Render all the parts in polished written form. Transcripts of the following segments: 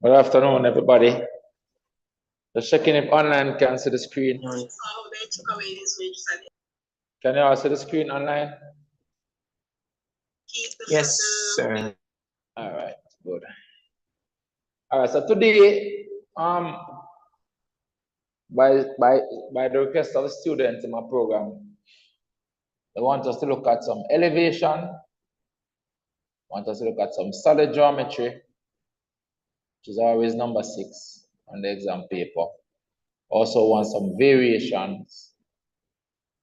Good afternoon, everybody. Just checking if online can see the screen. Can you all see the screen online? Yes, sir. All right, good. All right, so today, by the request of the students in my program, they want us to look at some elevation, want us to look at some solid geometry, which is always number 6 on the exam paper. Also want some variations.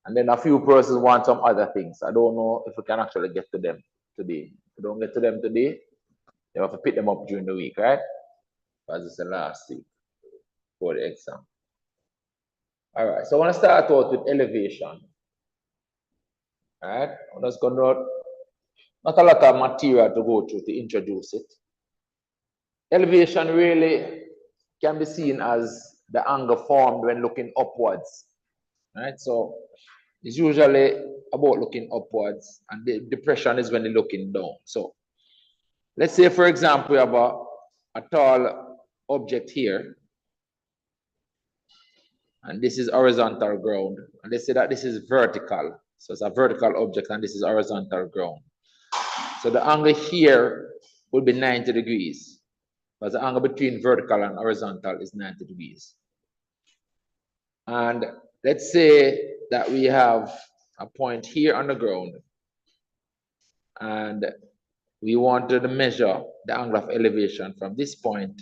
And then a few persons want some other things. I don't know if we can actually get to them today. If we don't get to them today, you have to pick them up during the week, right? Because it's the last week for the exam. All right, so I want to start out with elevation. All right, I'm just going to, not a lot of material to go through to introduce it. Elevation really can be seen as the angle formed when looking upwards. All right, so it's usually about looking upwards, and the depression is when you're looking down. So let's say, for example, we have a tall object here, and this is horizontal ground, and let's say that this is vertical. So it's a vertical object, and this is horizontal ground. So the angle here would be 90 degrees, because the angle between vertical and horizontal is 90 degrees. And let's say that we have a point here on the ground, and we wanted to measure the angle of elevation from this point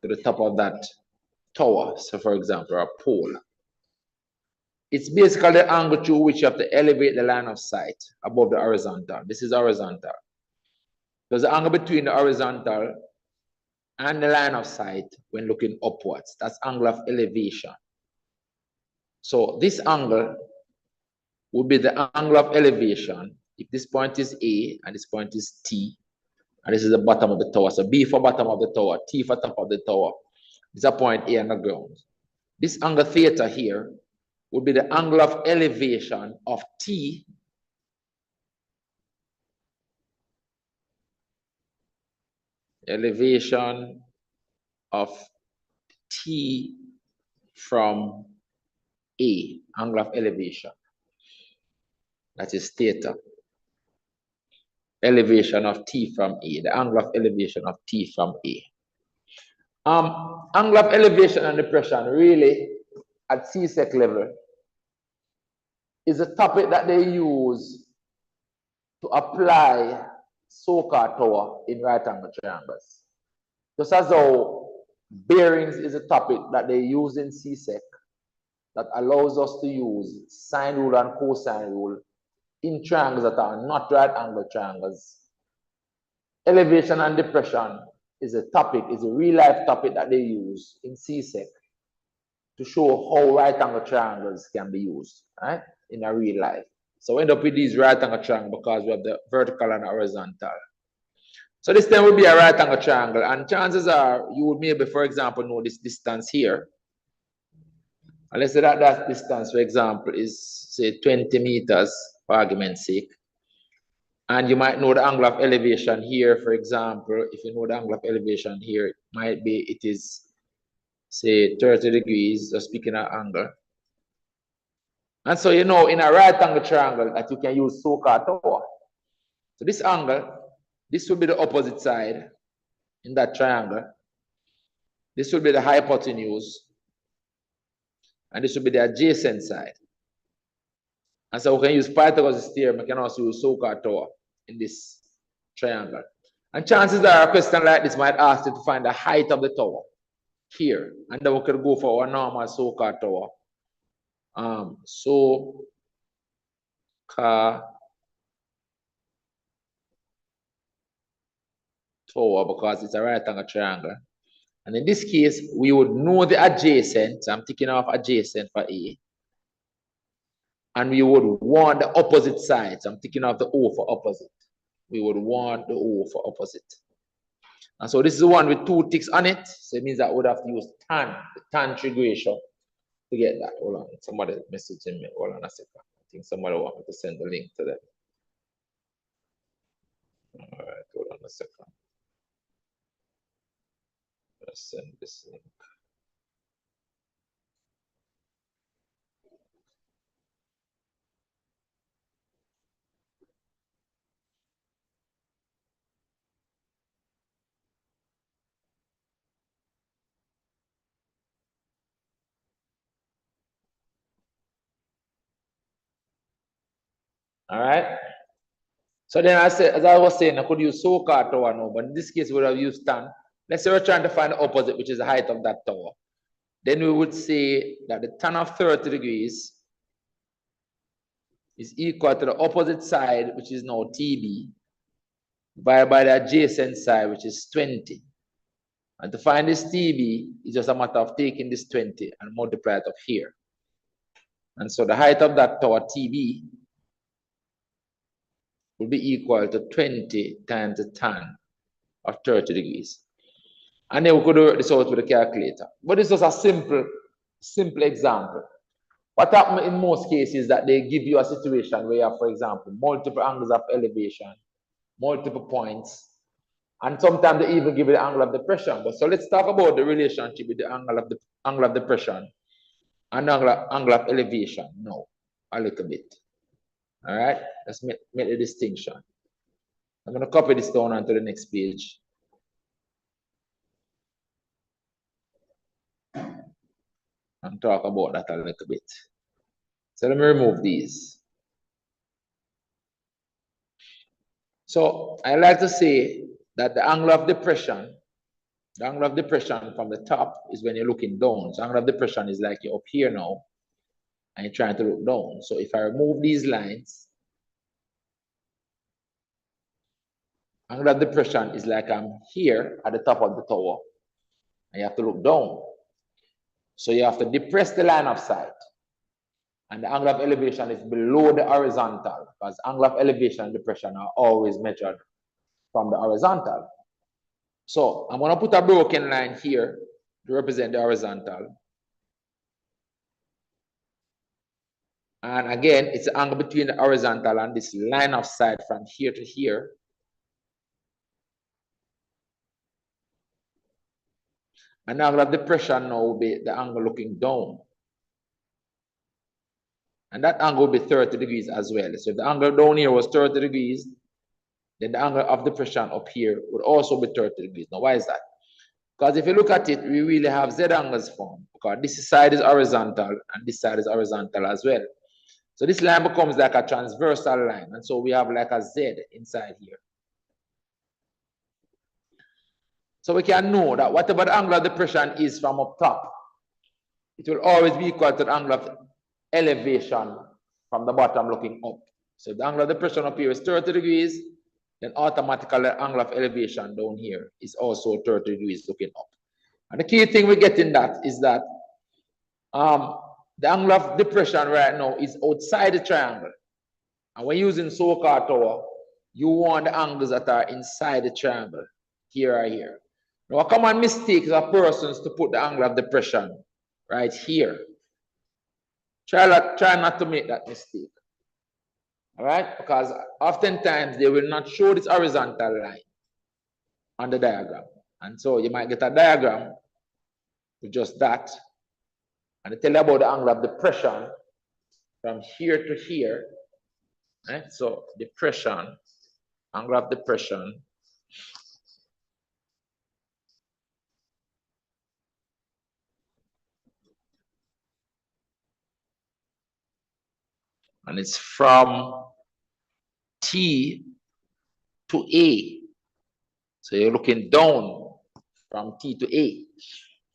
to the top of that tower. So for example, a pole. It's basically the angle through which you have to elevate the line of sight above the horizontal. This is horizontal. There's the angle between the horizontal and the line of sight when looking upwards. That's angle of elevation. So this angle would be the angle of elevation if this point is A and this point is T, and this is the bottom of the tower. So B for bottom of the tower, T for top of the tower. It's a point A on the ground. This angle theta here would be the angle of elevation of T elevation of T from A, angle of elevation. That is theta. Elevation of T from A, the angle of elevation of T from A. Angle of elevation and depression really at CSEC level is a topic that they use to apply so-called tower in right angle triangles. Just as though bearings is a topic that they use in CSEC that allows us to use sine rule and cosine rule in triangles that are not right angle triangles. Elevation and depression is a topic, is a real life topic that they use in CSEC to show how right angle triangles can be used, right, in a real life. So we end up with these right angle triangles because we have the vertical and horizontal. So this then will be a right angle triangle, and chances are you would maybe, for example, know this distance here. And let's say that that distance, for example, is say 20 meters for argument's sake. And you might know the angle of elevation here, for example. If you know the angle of elevation here, it might be, it is, say, 30 degrees, just speaking of angle. And so you know in a right angle triangle that you can use so-called tower. So this angle, this will be the opposite side in that triangle. This will be the hypotenuse. And this will be the adjacent side. And so we can use Pythagoras' theorem, we can also use so-called tower in this triangle. And chances are a question like this might ask you to find the height of the tower here. And then we could go for our normal so-called tower. So-called tower, because it's a right angle triangle. And in this case, we would know the adjacent. So I'm taking off adjacent for A. And we would want the opposite side. So I'm taking off the O for opposite. We would want the O for opposite. And so this is the one with 2 ticks on it. So it means that we would have to use tan, the tan trig ratio to get that. Hold on, somebody messaging me. Hold on a second. I think somebody want me to send the link to that. All right, hold on a second. Let's send this link. All right. So then I said, as I was saying, I could use so-called tower now, but in this case, we would have used tan. Let's say we're trying to find the opposite, which is the height of that tower. Then we would say that the tan of 30 degrees is equal to the opposite side, which is now TB, divided by the adjacent side, which is 20. And to find this TB, it's just a matter of taking this 20 and multiply it up here. And so the height of that tower, TB, will be equal to 20 times the tan of 30 degrees. And then we could work this out with a calculator. But this is a simple example. What happens in most cases is that they give you a situation where you have, for example, multiple angles of elevation, multiple points, and sometimes they even give you the angle of depression. But so let's talk about the relationship with the angle of depression and angle of elevation now, a little bit. All right, let's make the distinction. I'm going to copy this down onto the next page. And talk about that a little bit. So let me remove these. So I like to say that the angle of depression from the top is when you're looking down. So angle of depression is like you're up here now and you're trying to look down. So if I remove these lines, angle of depression is like I'm here at the top of the tower and you have to look down. So you have to depress the line of sight. And the angle of elevation is below the horizontal, because angle of elevation and depression are always measured from the horizontal. So I'm going to put a broken line here to represent the horizontal. And again, it's the angle between the horizontal and this line of sight from here to here. And the angle of depression now will be the angle looking down. And that angle will be 30 degrees as well. So if the angle down here was 30 degrees, then the angle of depression up here would also be 30 degrees. Now, why is that? Because if you look at it, we really have Z angles formed, because this side is horizontal and this side is horizontal as well. So this line becomes like a transversal line. And so we have like a Z inside here. So we can know that whatever the angle of depression is from up top, it will always be equal to the angle of elevation from the bottom looking up. So the angle of depression up here is 30 degrees, then automatically the angle of elevation down here is also 30 degrees looking up. And the key thing we get in that is that the angle of depression right now is outside the triangle. And when using so-called tower, you want the angles that are inside the triangle, here or here. Now, a common mistake is a person to put the angle of depression right here. Try not to make that mistake. All right? Because oftentimes they will not show this horizontal line on the diagram. And so you might get a diagram with just that. And it tell you about the angle of depression from here to here. Right? So depression, angle of depression. And it's from T to A. So you're looking down from T to A.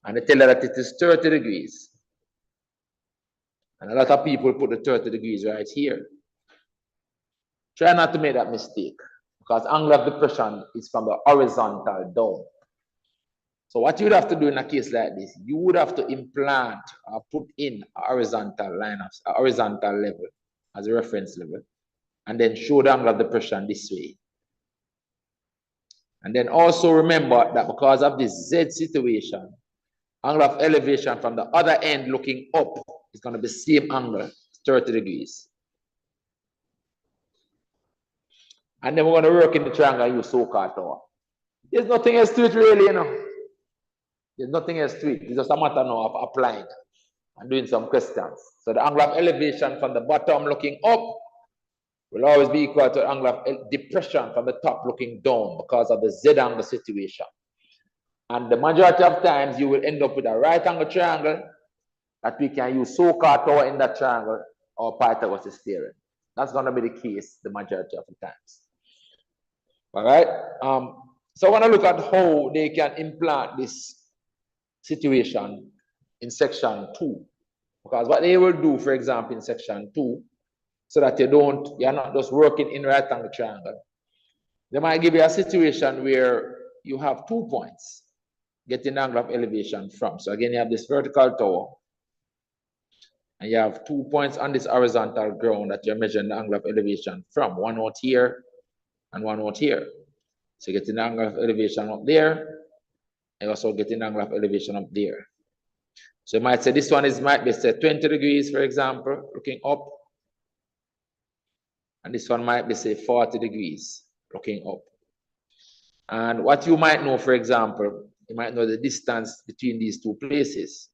And they tell you that it is 30 degrees. And a lot of people put the 30 degrees right here. Try not to make that mistake, because angle of depression is from the horizontal down. So what you would have to do in a case like this, you would have to implant or put in a horizontal line of a horizontal level as a reference level, and then show the angle of depression this way. And then also remember that because of this Z situation, angle of elevation from the other end looking up is going to be same angle, 30 degrees. And then we're going to work in the triangle and use so-called tower. There's nothing else to it really, you know. There's nothing else to it. It's just a matter now of applying and doing some questions. So the angle of elevation from the bottom looking up will always be equal to the angle of depression from the top looking down because of the Z angle situation. And the majority of times you will end up with a right angle triangle that we can use so-called tower in that triangle or Pythagoras' theorem. That's going to be the case the majority of the times. All right. So I want to look at how they can implant this situation in section 2. Because what they will do, for example, in section 2, so that you're not just working in right angle triangle. They might give you a situation where you have 2 points getting the angle of elevation from. So again, you have this vertical tower, and you have 2 points on this horizontal ground that you're measuring the angle of elevation from, one out here and one out here. So you're getting the angle of elevation up there, and also getting the angle of elevation up there. So you might say this one might be say 20 degrees, for example, looking up. And this one might be say 40 degrees, looking up. And what you might know, for example, you might know the distance between these 2 places.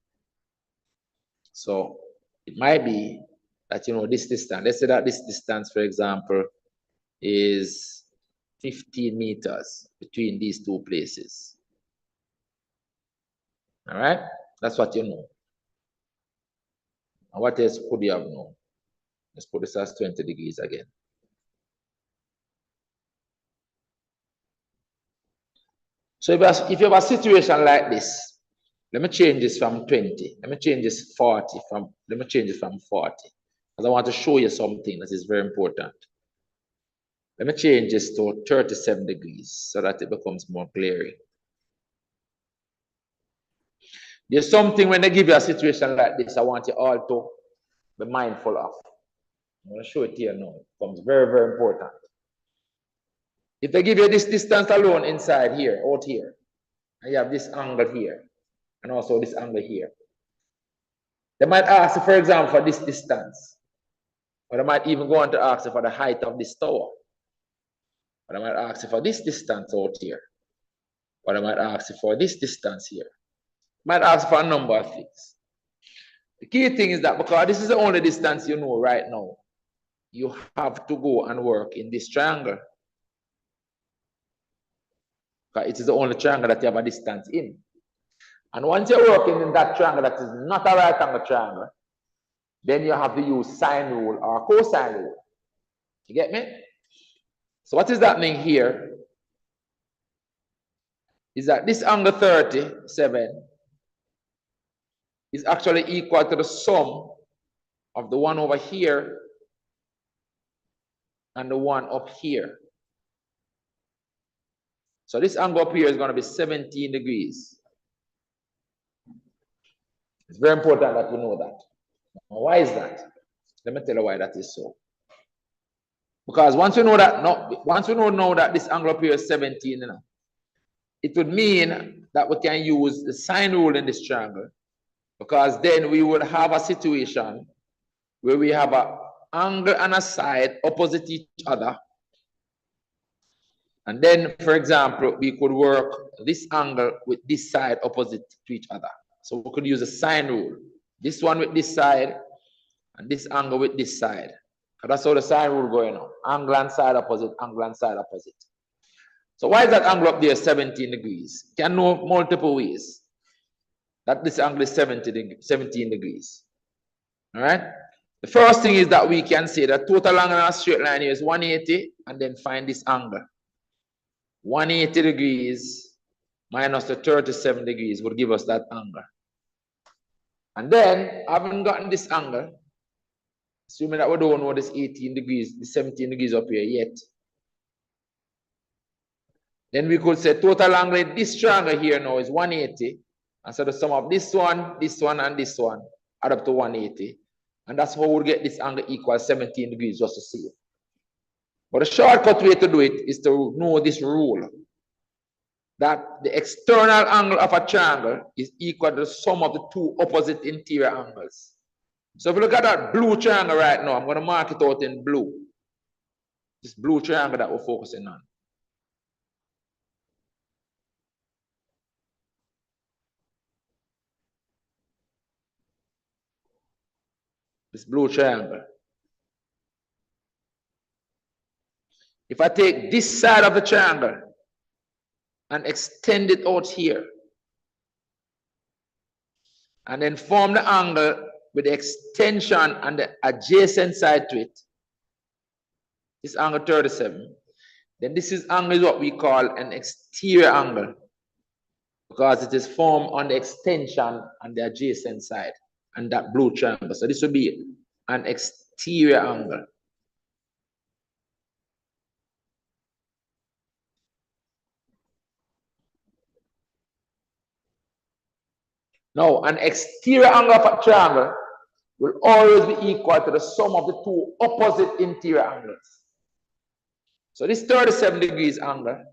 So it might be that you know this distance. Let's say that this distance, for example, is 15 meters between these 2 places. All right, that's what you know. And what else could you have known? Let's put this as 20 degrees again. So if you have a situation like this, let me change this from 20. Let me change this 40 from, let me change it from 40. Because I want to show you something that is very important. Let me change this to 37 degrees so that it becomes more glaring. There's something when they give you a situation like this, I want you all to be mindful of. I'm going to show it here now. It becomes very, very important. If they give you this distance alone inside here, out here, and you have this angle here, and also this angle here, they might ask you, for example, for this distance, or they might even go on to ask you for the height of this tower, or they might ask you for this distance out here, or they might ask you for this distance here. They might ask for a number of things. The key thing is that because this is the only distance you know right now, you have to go and work in this triangle. Because it is the only triangle that you have a distance in. And once you're working in that triangle that is not a right angle triangle, then you have to use sine rule or cosine rule. You get me? So what is happening here is that this angle 37 is actually equal to the sum of the one over here and the one up here. So this angle up here is going to be 17 degrees. It's very important that we know that. Now, why is that? Let me tell you why that is so. Because once you know that, once we know that this angle up here is 17, you know, it would mean that we can use the sine rule in this triangle, because then we would have a situation where we have an angle and a side opposite each other. And then, for example, we could work this angle with this side opposite to each other. So we could use a sine rule. This one with this side, and this angle with this side. That's how the sine rule going on. Angle and side opposite, angle and side opposite. So why is that angle up there 17 degrees? You can know multiple ways that this angle is 17 degrees. All right? The first thing is that we can say that total angle on a straight line here is 180, and then find this angle. 180 degrees minus the 37 degrees would give us that angle. And then, having gotten this angle, assuming that we don't know this 18 degrees, the 17 degrees up here yet, then we could say total angle in this triangle here now is 180. And so the sum of this one, and this one add up to 180. And that's how we'll get this angle equals 17 degrees, just to see it. But the shortcut way to do it is to know this rule, that the external angle of a triangle is equal to the sum of the 2 opposite interior angles. So if you look at that blue triangle right now, I'm going to mark it out in blue. This blue triangle that we're focusing on. this blue triangle. If I take this side of the triangle and extend it out here, and then form the angle with the extension and the adjacent side to it, this angle 37, then this angle is what we call an exterior angle, because it is formed on the extension and the adjacent side and that blue triangle. So this would be an exterior angle. Now, an exterior angle of a triangle will always be equal to the sum of the two opposite interior angles. So this 37 degrees angle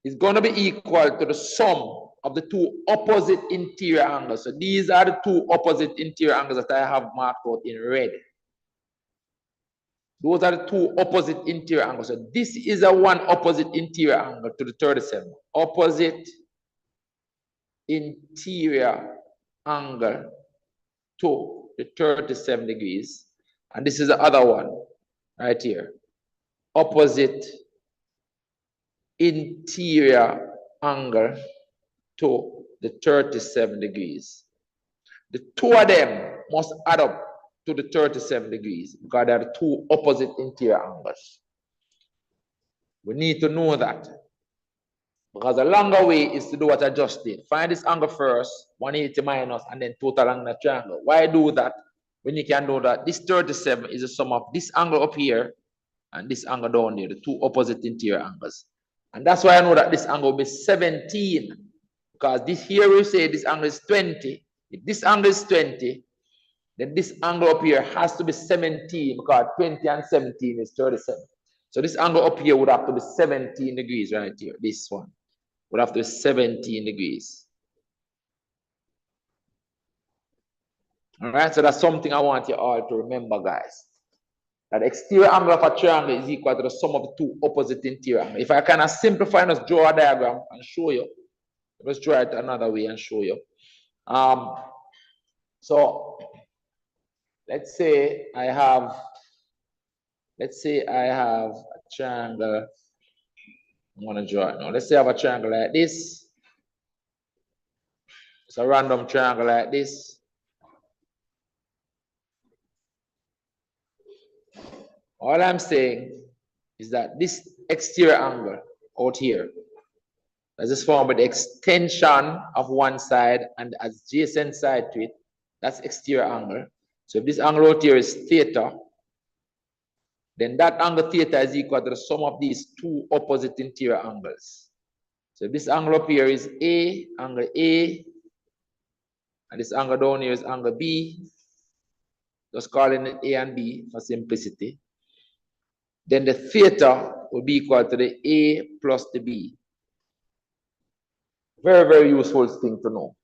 is going to be equal to the sum of the two opposite interior angles. So these are the two opposite interior angles that I have marked out in red. Those are the two opposite interior angles. So this is a one opposite interior angle to the 37. Opposite interior angle to the 37 degrees. And this is the other one right here. Opposite interior angle to the 37 degrees. The two of them must add up to the 37 degrees because they are two opposite interior angles. We need to know that, because the longer way is to do what I just did. Find this angle first, 180 minus, and then total angle of the triangle. Why do that when you can know that this 37 is the sum of this angle up here and this angle down there, the two opposite interior angles. And that's why I know that this angle will be 17, because this here we say this angle is 20. If this angle is 20, then this angle up here has to be 17, because 20 and 17 is 37. So this angle up here would have to be 17 degrees right here. This one would have to be 17 degrees. All right, so that's something I want you all to remember, guys. That the exterior angle of a triangle is equal to the sum of the two opposite interior angles. If I kind of simplify and just draw a diagram and show you, let's draw it another way and show you. So let's say I have a triangle. I'm going to draw it now. Let's say I have a triangle like this. It's a random triangle like this. All I'm saying is that this exterior angle out here, that's just formed by the extension of one side and the adjacent side to it. That's exterior angle. So if this angle out here is theta, then that angle theta is equal to the sum of these two opposite interior angles. So if this angle up here is A, angle A, and this angle down here is angle B, just calling it A and B for simplicity, then the theta will be equal to the A plus the B. Very, very useful thing to know.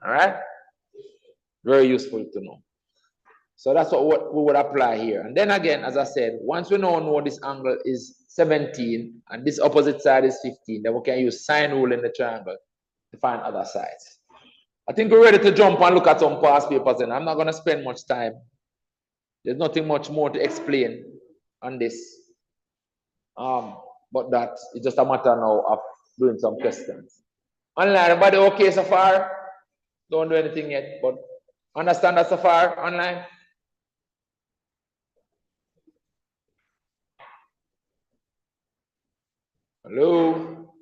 All right? Very useful to know. So that's what we would apply here. And then again, as I said, once we know this angle is 17 and this opposite side is 15, then we can use sine rule in the triangle to find other sides. I think we're ready to jump and look at some past papers, and I'm not going to spend much time. There's nothing much more to explain on this. But that is just a matter now of doing some questions. Online, everybody okay so far? Don't do anything yet, but understand that so far online? Hello?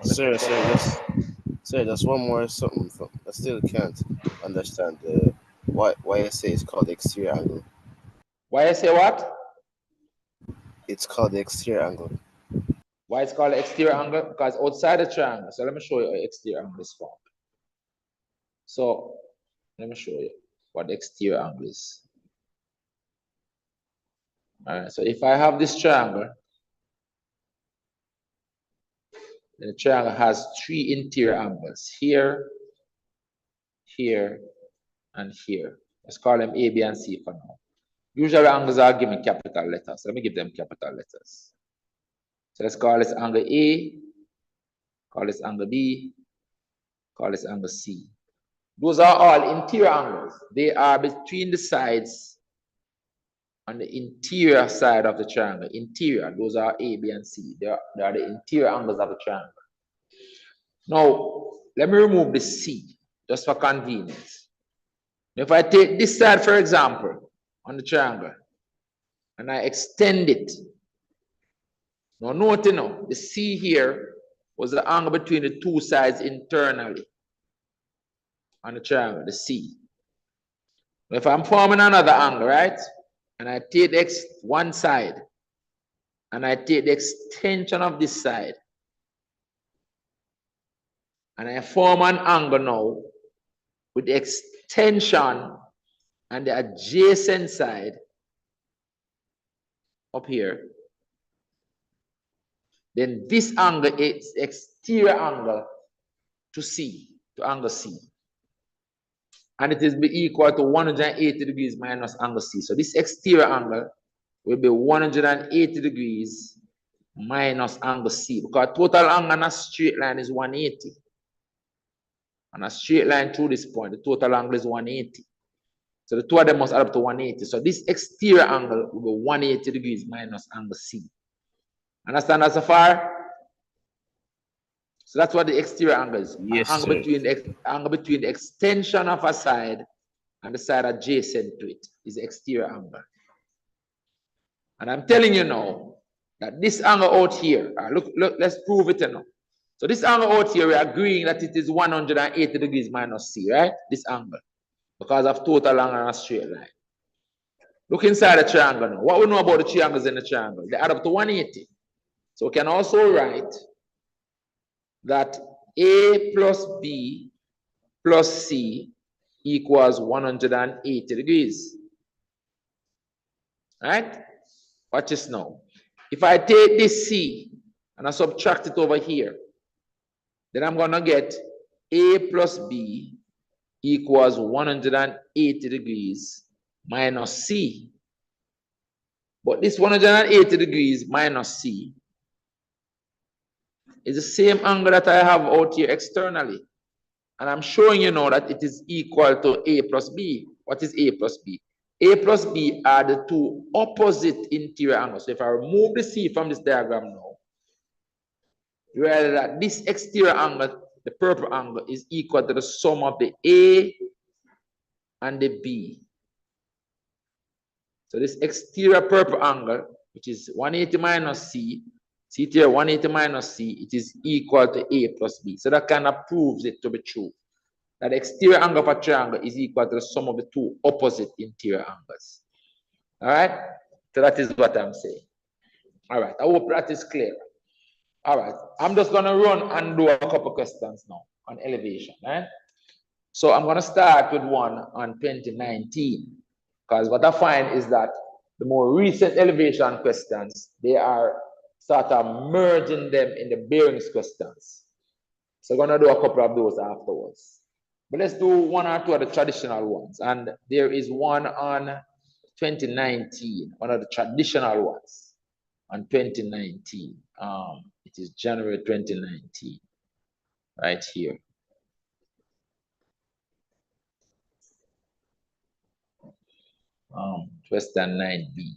Sir, just one more something. I still can't understand why I say it's called the exterior angle. Why I say what? It's called the exterior angle. Why it's called exterior angle? Because outside the triangle. So let me show you how exterior angle is formed. So let me show you what the exterior angle is. All right, so if I have this triangle, then the triangle has three interior angles, here, here, and here. Let's call them A, B, and C for now. Usually angles are given capital letters. So let me give them capital letters. So let's call this angle A, call this angle B, call this angle C. Those are all interior angles. They are between the sides on the interior side of the triangle. Interior, those are A, B, and C. They are the interior angles of the triangle. Now, let me remove the C, just for convenience. If I take this side, for example, on the triangle, and I extend it. Now, note, the C here was the angle between the two sides internally on the triangle, the C. If I'm forming another angle, right, and I take one side, and I take the extension of this side, and I form an angle now with the extension and the adjacent side up here, then this angle is exterior angle to C, to angle C. And it is be equal to 180 degrees minus angle C. So this exterior angle will be 180 degrees minus angle C, because total angle on a straight line is 180. On a straight line through this point, the total angle is 180. So the two of them must add up to 180. So this exterior angle will be 180 degrees minus angle C. Understand that so far? So that's what the exterior angle is. Yes, angle between the extension of a side and the side adjacent to it is the exterior angle. And I'm telling you now that this angle out here, look, let's prove it now. So this angle out here, we're agreeing that it is 180 degrees minus C, right? This angle, because of total angle on a straight line. Look inside the triangle now. What we know about the triangles in the triangle? They add up to 180. So we can also write that A plus B plus C equals 180 degrees. Right? Watch this now. If I take this C and I subtract it over here, then I'm going to get A plus B equals 180 degrees minus C. But this 180 degrees minus C is the same angle that I have out here externally. And I'm showing you now that it is equal to A plus B. What is A plus B? A plus B are the two opposite interior angles. So if I remove the C from this diagram now, you realize that this exterior angle, the purple angle, is equal to the sum of the A and the B. So this exterior purple angle, which is 180 minus C, see here 180 minus C, it is equal to A plus B. So that kind of proves it to be true. That the exterior angle of a triangle is equal to the sum of the two opposite interior angles. All right? So that is what I'm saying. All right. I hope that is clear. All right. I'm just going to run and do a couple questions now on elevation. Right? So I'm going to start with one on 2019. Because what I find is that the more recent elevation questions, they are sort of merging them in the bearings questions. So I'm going to do a couple of those afterwards. But let's do one or two of the traditional ones. And there is one on 2019, one of the traditional ones on 2019. It is January 2019, right here. Question 9B.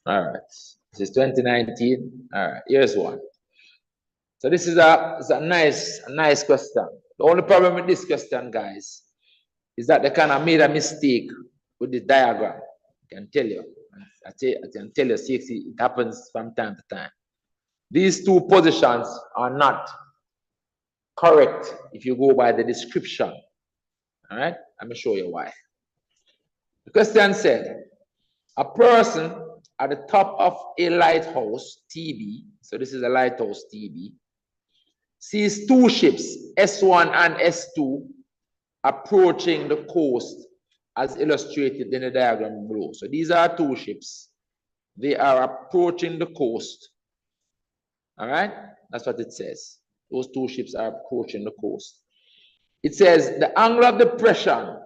All right, this is 2019. All right, here's one. So this is a nice question. The only problem with this question, guys, is that they kind of made a mistake with the diagram. I can tell you. I can tell you, CSEC, it happens from time to time. These two positions are not correct if you go by the description. All right, let me show you why. The question said, a person at the top of a lighthouse, TB, so this is a lighthouse, TB, sees two ships, S1 and S2, approaching the coast as illustrated in the diagram below. So these are two ships. They are approaching the coast. All right, that's what it says. Those two ships are approaching the coast. It says the angle of depression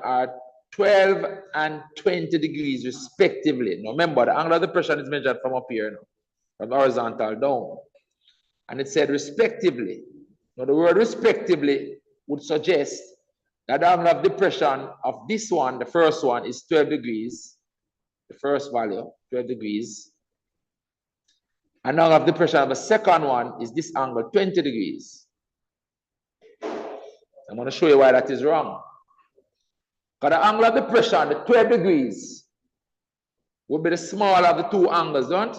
are 12 and 20 degrees respectively. Now remember, the angle of depression is measured from up here now, from horizontal down. And it said respectively. Now the word respectively would suggest that the angle of depression of this one, the first one, is 12 degrees. The first value, 12 degrees. And angle of depression of the second one is this angle, 20 degrees. I'm going to show you why that is wrong. Because the angle of depression, the 12 degrees, will be the smaller of the two angles, don't?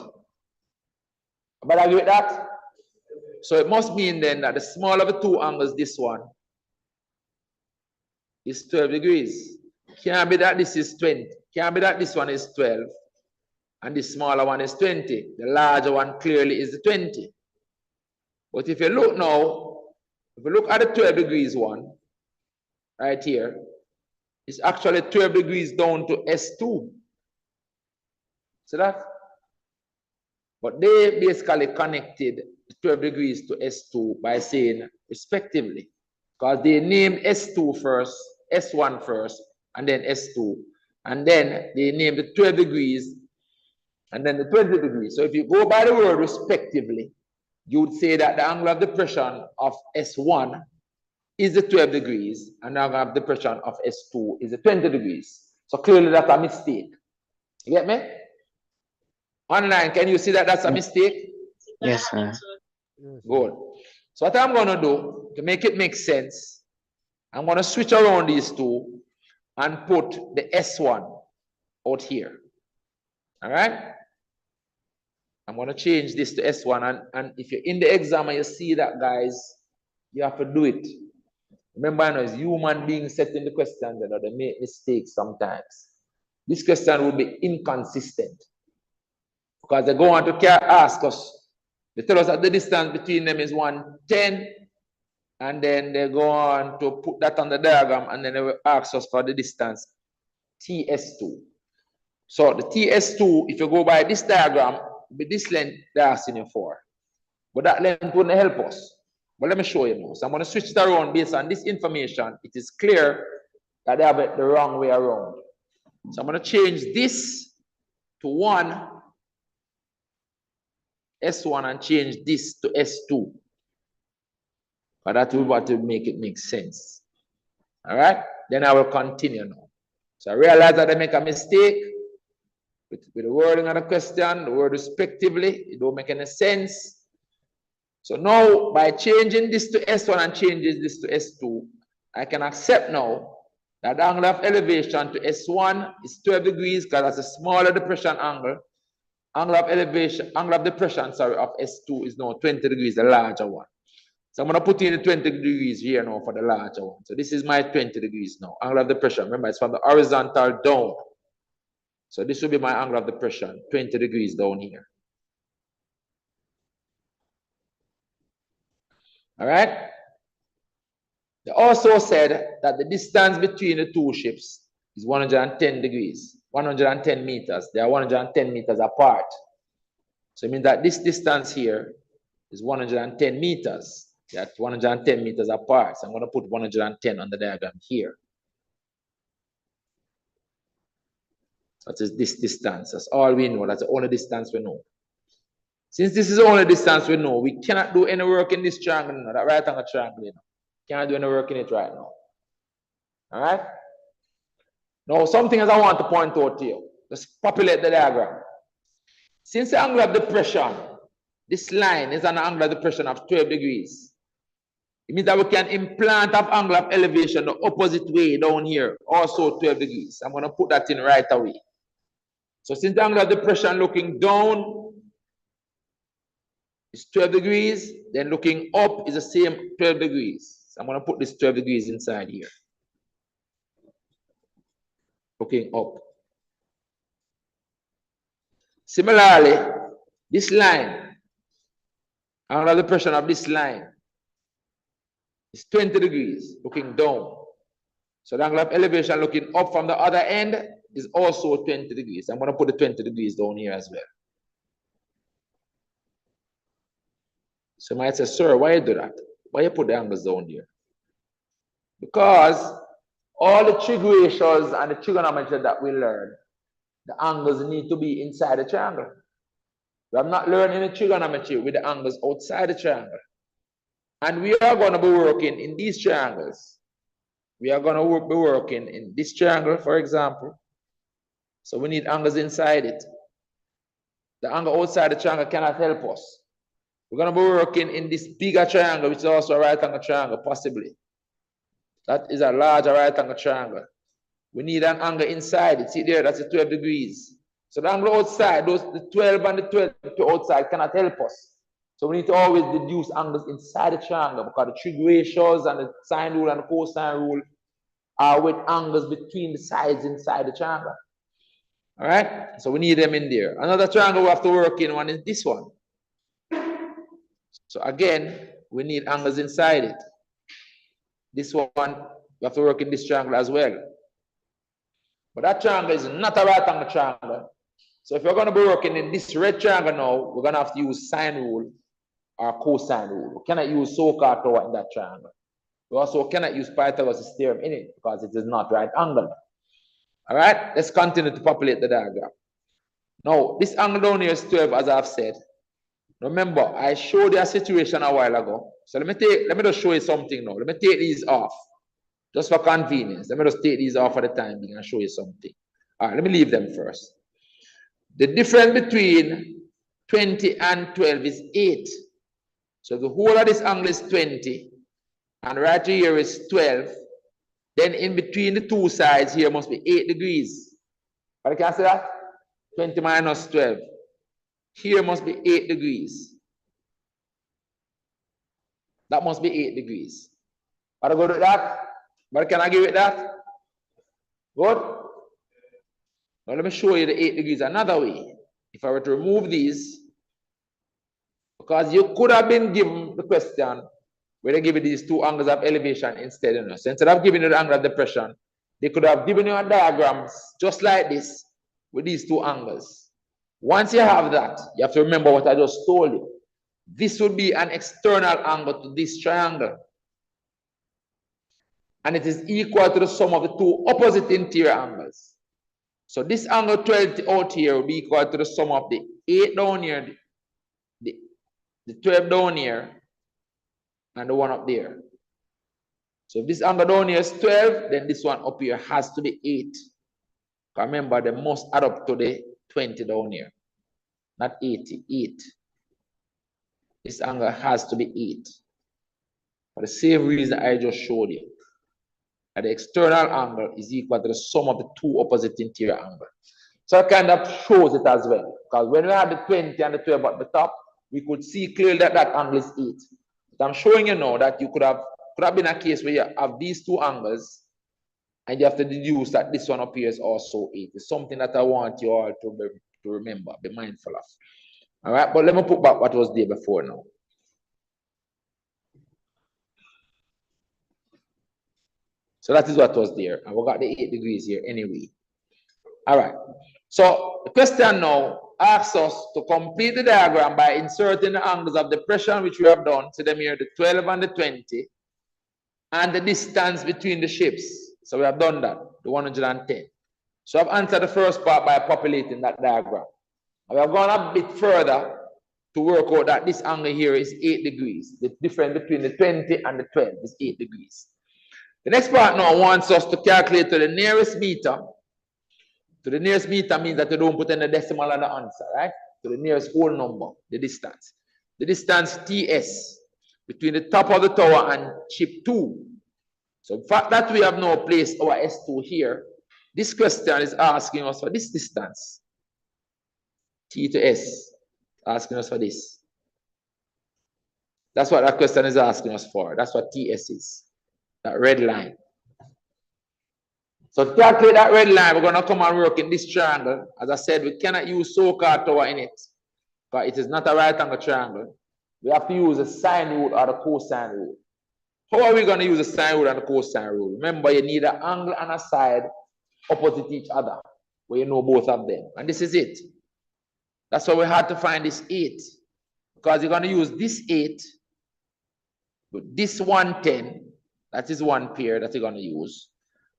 But I agree with that? So it must mean then that the smaller of the two angles, this one, is 12 degrees. Can't be that this is 20. Can't be that this one is 12. And this smaller one is 20. The larger one clearly is the 20. But if you look now, if you look at the 12 degrees one, right here, it's actually 12 degrees down to S2. See that? But they basically connected 12 degrees to S2 by saying respectively. Because they named S2 first, S1 first, and then S2. And then they named the 12 degrees and then the 20 degrees. So if you go by the word respectively, you would say that the angle of depression of S1 is the 12 degrees, and the angle of depression of S2 is the 20 degrees. So clearly that's a mistake. You get me? Online, can you see that that's a mistake? Yes, sir. Good. So what I'm going to do, to make it make sense, I'm going to switch around these two and put the S1 out here. All right? I'm going to change this to S1. And if you're in the exam and you see that, guys, you have to do it. Remember, I know it's human beings setting the questions that they make mistakes sometimes. This question will be inconsistent because they go on to ask us. They tell us that the distance between them is 110, and then they go on to put that on the diagram, and then they will ask us for the distance TS2. So the TS2, if you go by this diagram, will be this length they're asking you for. But that length wouldn't help us. But let me show you now. So I'm going to switch it around based on this information. It is clear that they have it the wrong way around. So I'm going to change this to 1, S1, and change this to S2. But that will want to make it make sense. All right? Then I will continue now. So I realize that I make a mistake with the wording of the question, the word respectively. It don't make any sense. So now, by changing this to S1 and changing this to S2, I can accept now that the angle of elevation to S1 is 12 degrees because that's a smaller depression angle. Angle of depression, of S2 is now 20 degrees, the larger one. So I'm going to put in the 20 degrees here now for the larger one. So this is my 20 degrees now. Angle of depression, remember, it's from the horizontal down. So this will be my angle of depression, 20 degrees down here. All right? They also said that the distance between the two ships is 110 degrees, 110 meters. They are 110 meters apart. So it means that this distance here is 110 meters. That's 110 meters apart. So I'm going to put 110 on the diagram here. That is this distance. That's all we know. That's the only distance we know. Since this is the only distance we know, we cannot do any work in this triangle now, that right angle triangle. You know. Cannot do any work in it right now. All right? Now, something else I want to point out to you. Let's populate the diagram. Since the angle of depression, this line is an angle of depression of 12 degrees. It means that we can implant an angle of elevation the opposite way down here, also 12 degrees. I'm going to put that in right away. So since the angle of depression looking down is 12 degrees, then looking up is the same 12 degrees. So I'm going to put this 12 degrees inside here. Looking up. Similarly, this line, angle of depression of this line is 20 degrees, looking down. So the angle of elevation looking up from the other end is also 20 degrees. I'm going to put the 20 degrees down here as well. So you might say, sir, why you do that? Why you put the angles down here? Because all the trig ratios and the trigonometry that we learn, the angles need to be inside the triangle. We have not learned any trigonometry with the angles outside the triangle. And we are going to be working in these triangles. We are going to be working in this triangle, for example. So we need angles inside it. The angle outside the triangle cannot help us. We're going to be working in this bigger triangle, which is also a right angle triangle, possibly. That is a larger right angle triangle. We need an angle inside it. See there, that's the 12 degrees. So the angle outside, the 12 and the 12 to outside cannot help us. So we need to always deduce angles inside the triangle because the trig ratios and the sine rule and the cosine rule are with angles between the sides inside the triangle. All right, so we need them in there. Another triangle we have to work in one is this one. So again, we need angles inside it. This one, we have to work in this triangle as well. But that triangle is not a right angle triangle. So if you're going to be working in this red triangle now, we're going to have to use sine rule or cosine rule. We cannot use so-called tower in that triangle. We also cannot use Pythagoras' theorem in it because it is not right angle. All right, let's continue to populate the diagram. Now, this angle down here is 12, as I've said. Remember, I showed you a situation a while ago. So let me just show you something now. Let me take these off, just for convenience. Let me just take these off for the time being and show you something. All right, let me leave them first. The difference between 20 and 12 is 8. So the whole of this angle is 20, and right here is 12. Then in between the two sides here must be 8 degrees. But can I say that? 20 minus 12. Here must be 8 degrees. That must be 8 degrees. But I go to that. But can I give it that? Good. Now let me show you the 8 degrees another way. If I were to remove these, because you could have been given the question where they give you these two angles of elevation instead. You know? So instead of giving you the angle of depression, they could have given you a diagram just like this with these two angles. Once you have that, you have to remember what I just told you. This would be an external angle to this triangle. And it is equal to the sum of the two opposite interior angles. So this angle 12 out here will be equal to the sum of the 8 down here, the 12 down here, and the one up there. So if this angle down here is 12, then this one up here has to be 8. Remember, they must add up to the 20 down here, not 80, 8. This angle has to be 8. For the same reason I just showed you. That the external angle is equal to the sum of the two opposite interior angles. So it kind of shows it as well. Because when we had the 20 and the 12 at the top, we could see clearly that that angle is 8. But I'm showing you now that you could have been a case where you have these two angles and you have to deduce that this one up here is also 8. It's something that I want you all to remember, be mindful of. All right, but let me put back what was there before now. So that is what was there. And we got the 8 degrees here anyway. All right. So the question now asks us to complete the diagram by inserting the angles of depression, which we have done. So them here, the 12 and the 20, and the distance between the shapes. So we have done that, the 110. So I've answered the first part by populating that diagram. And we have gone a bit further to work out that this angle here is 8 degrees. The difference between the 20 and the 12 is 8 degrees. The next part now wants us to calculate to the nearest meter. To the nearest meter means that you don't put any decimal on the answer, right? To the nearest whole number, the distance. The distance TS between the top of the tower and chip 2. So the fact that we have now placed our S2 here, this question is asking us for this distance. T to S, asking us for this. That's what that question is asking us for. That's what TS is. That red line. So to calculate that red line, we're going to come and work in this triangle. As I said, we cannot use so-called tower in it, but it is not a right angle triangle. We have to use the sine rule or the cosine rule. How are we going to use the sine rule and the cosine rule? Remember, you need an angle and a side opposite each other, where you know both of them. And this is it. That's why we had to find this 8. Because you're going to use this 8 with this 110. That is one pair that you're going to use.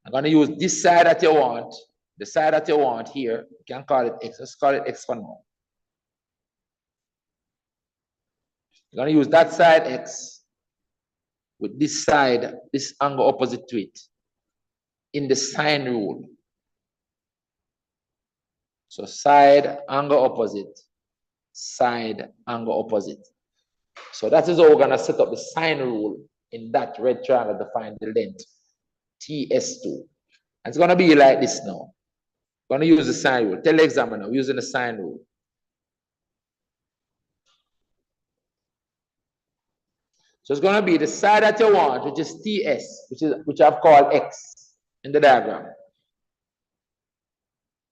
I'm going to use this side that you want, the side that you want here. You can call it x. Let's call it x for now. You're going to use that side x with this side, this angle opposite to it, in the sine rule. So side, angle opposite, side, angle opposite. So that is how we're going to set up the sine rule in that red triangle to find the length, TS2. And it's going to be like this now. We're going to use the sine rule. Tell the examiner, we're using the sine rule. So it's going to be the side that you want, which is TS, which I've called X in the diagram,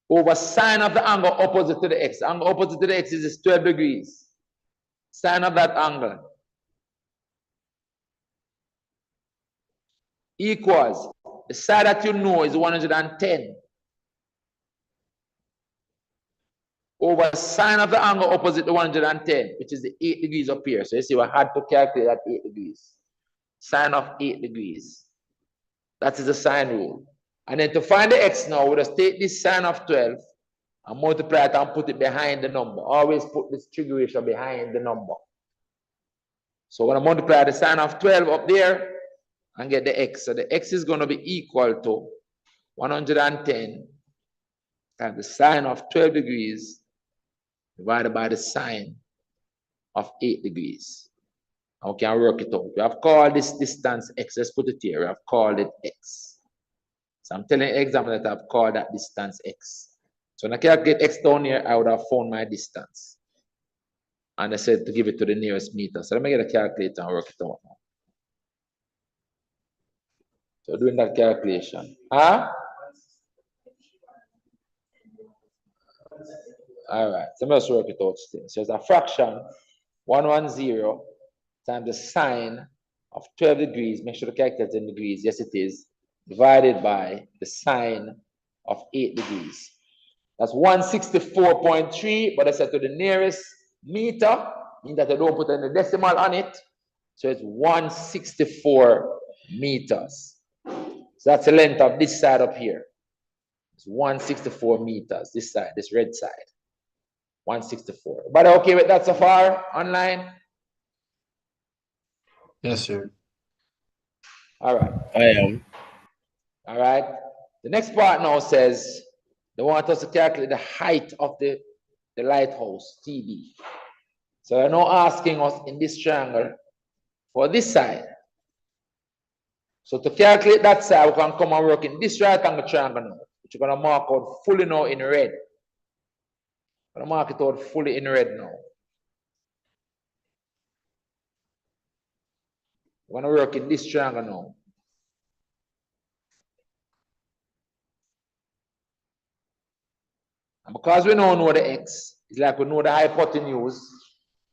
over sine of the angle opposite to the X. The angle opposite to the X is 12 degrees. Sine of that angle equals the side that you know is 110 over sine of the angle opposite to 110, which is the 8 degrees up here. So you see, we had to calculate that 8 degrees. Sine of 8 degrees. That is the sine rule. And then to find the x now, we'll just take this sine of 12 and multiply it and put it behind the number. Always put this trig ratio behind the number. So we're going to multiply the sine of 12 up there and get the x. So the x is going to be equal to 110 times the sine of 12 degrees divided by the sine of 8 degrees. And we can work it out. We have called this distance x. Let's put it here. We have called it x. So I'm telling the examiner that I've called that distance x. So when I calculate x down here, I would have found my distance. And I said to give it to the nearest meter. So let me get a calculator and work it out now. So doing that calculation. Huh? All right. So let's work it out still. So it's a fraction 110 times the sine of 12 degrees. Make sure to calculate in degrees. Yes, it is. Divided by the sine of 8 degrees. That's 164.3, but I said to the nearest meter, means that I don't put any decimal on it. So it's 164 meters. So that's the length of this side up here. It's 164 meters, this side, this red side. 164. But okay with that so far, online? Yes, sir. All right. I am. All right. The next part now says they want us to calculate the height of the lighthouse, TB. So they're now asking us in this triangle for this side. So to calculate that side, we can come and work in this right angle triangle now, which we're going to mark out fully now in red. I'm going to mark it out fully in red now. We're going to work in this triangle now. And because we now know the x, it's like we know the hypotenuse.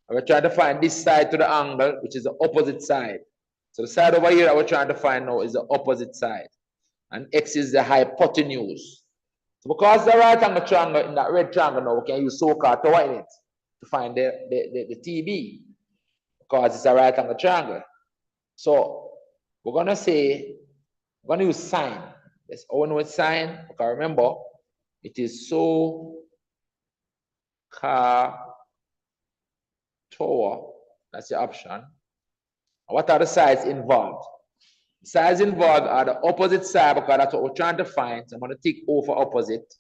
And we're trying to find this side to the angle, which is the opposite side. So the side over here that we're trying to find now is the opposite side. And x is the hypotenuse. So because the right angle triangle in that red triangle now, we can use so-called tower in it to find the TB. Because it's a right angle triangle. So we're going to say, we're going to use sine. That's all we know it's sine. Because remember, it is so car tower. That's the option. What are the sides involved? The sides involved are the opposite side, because that's what we're trying to find. So I'm going to tick O for opposite.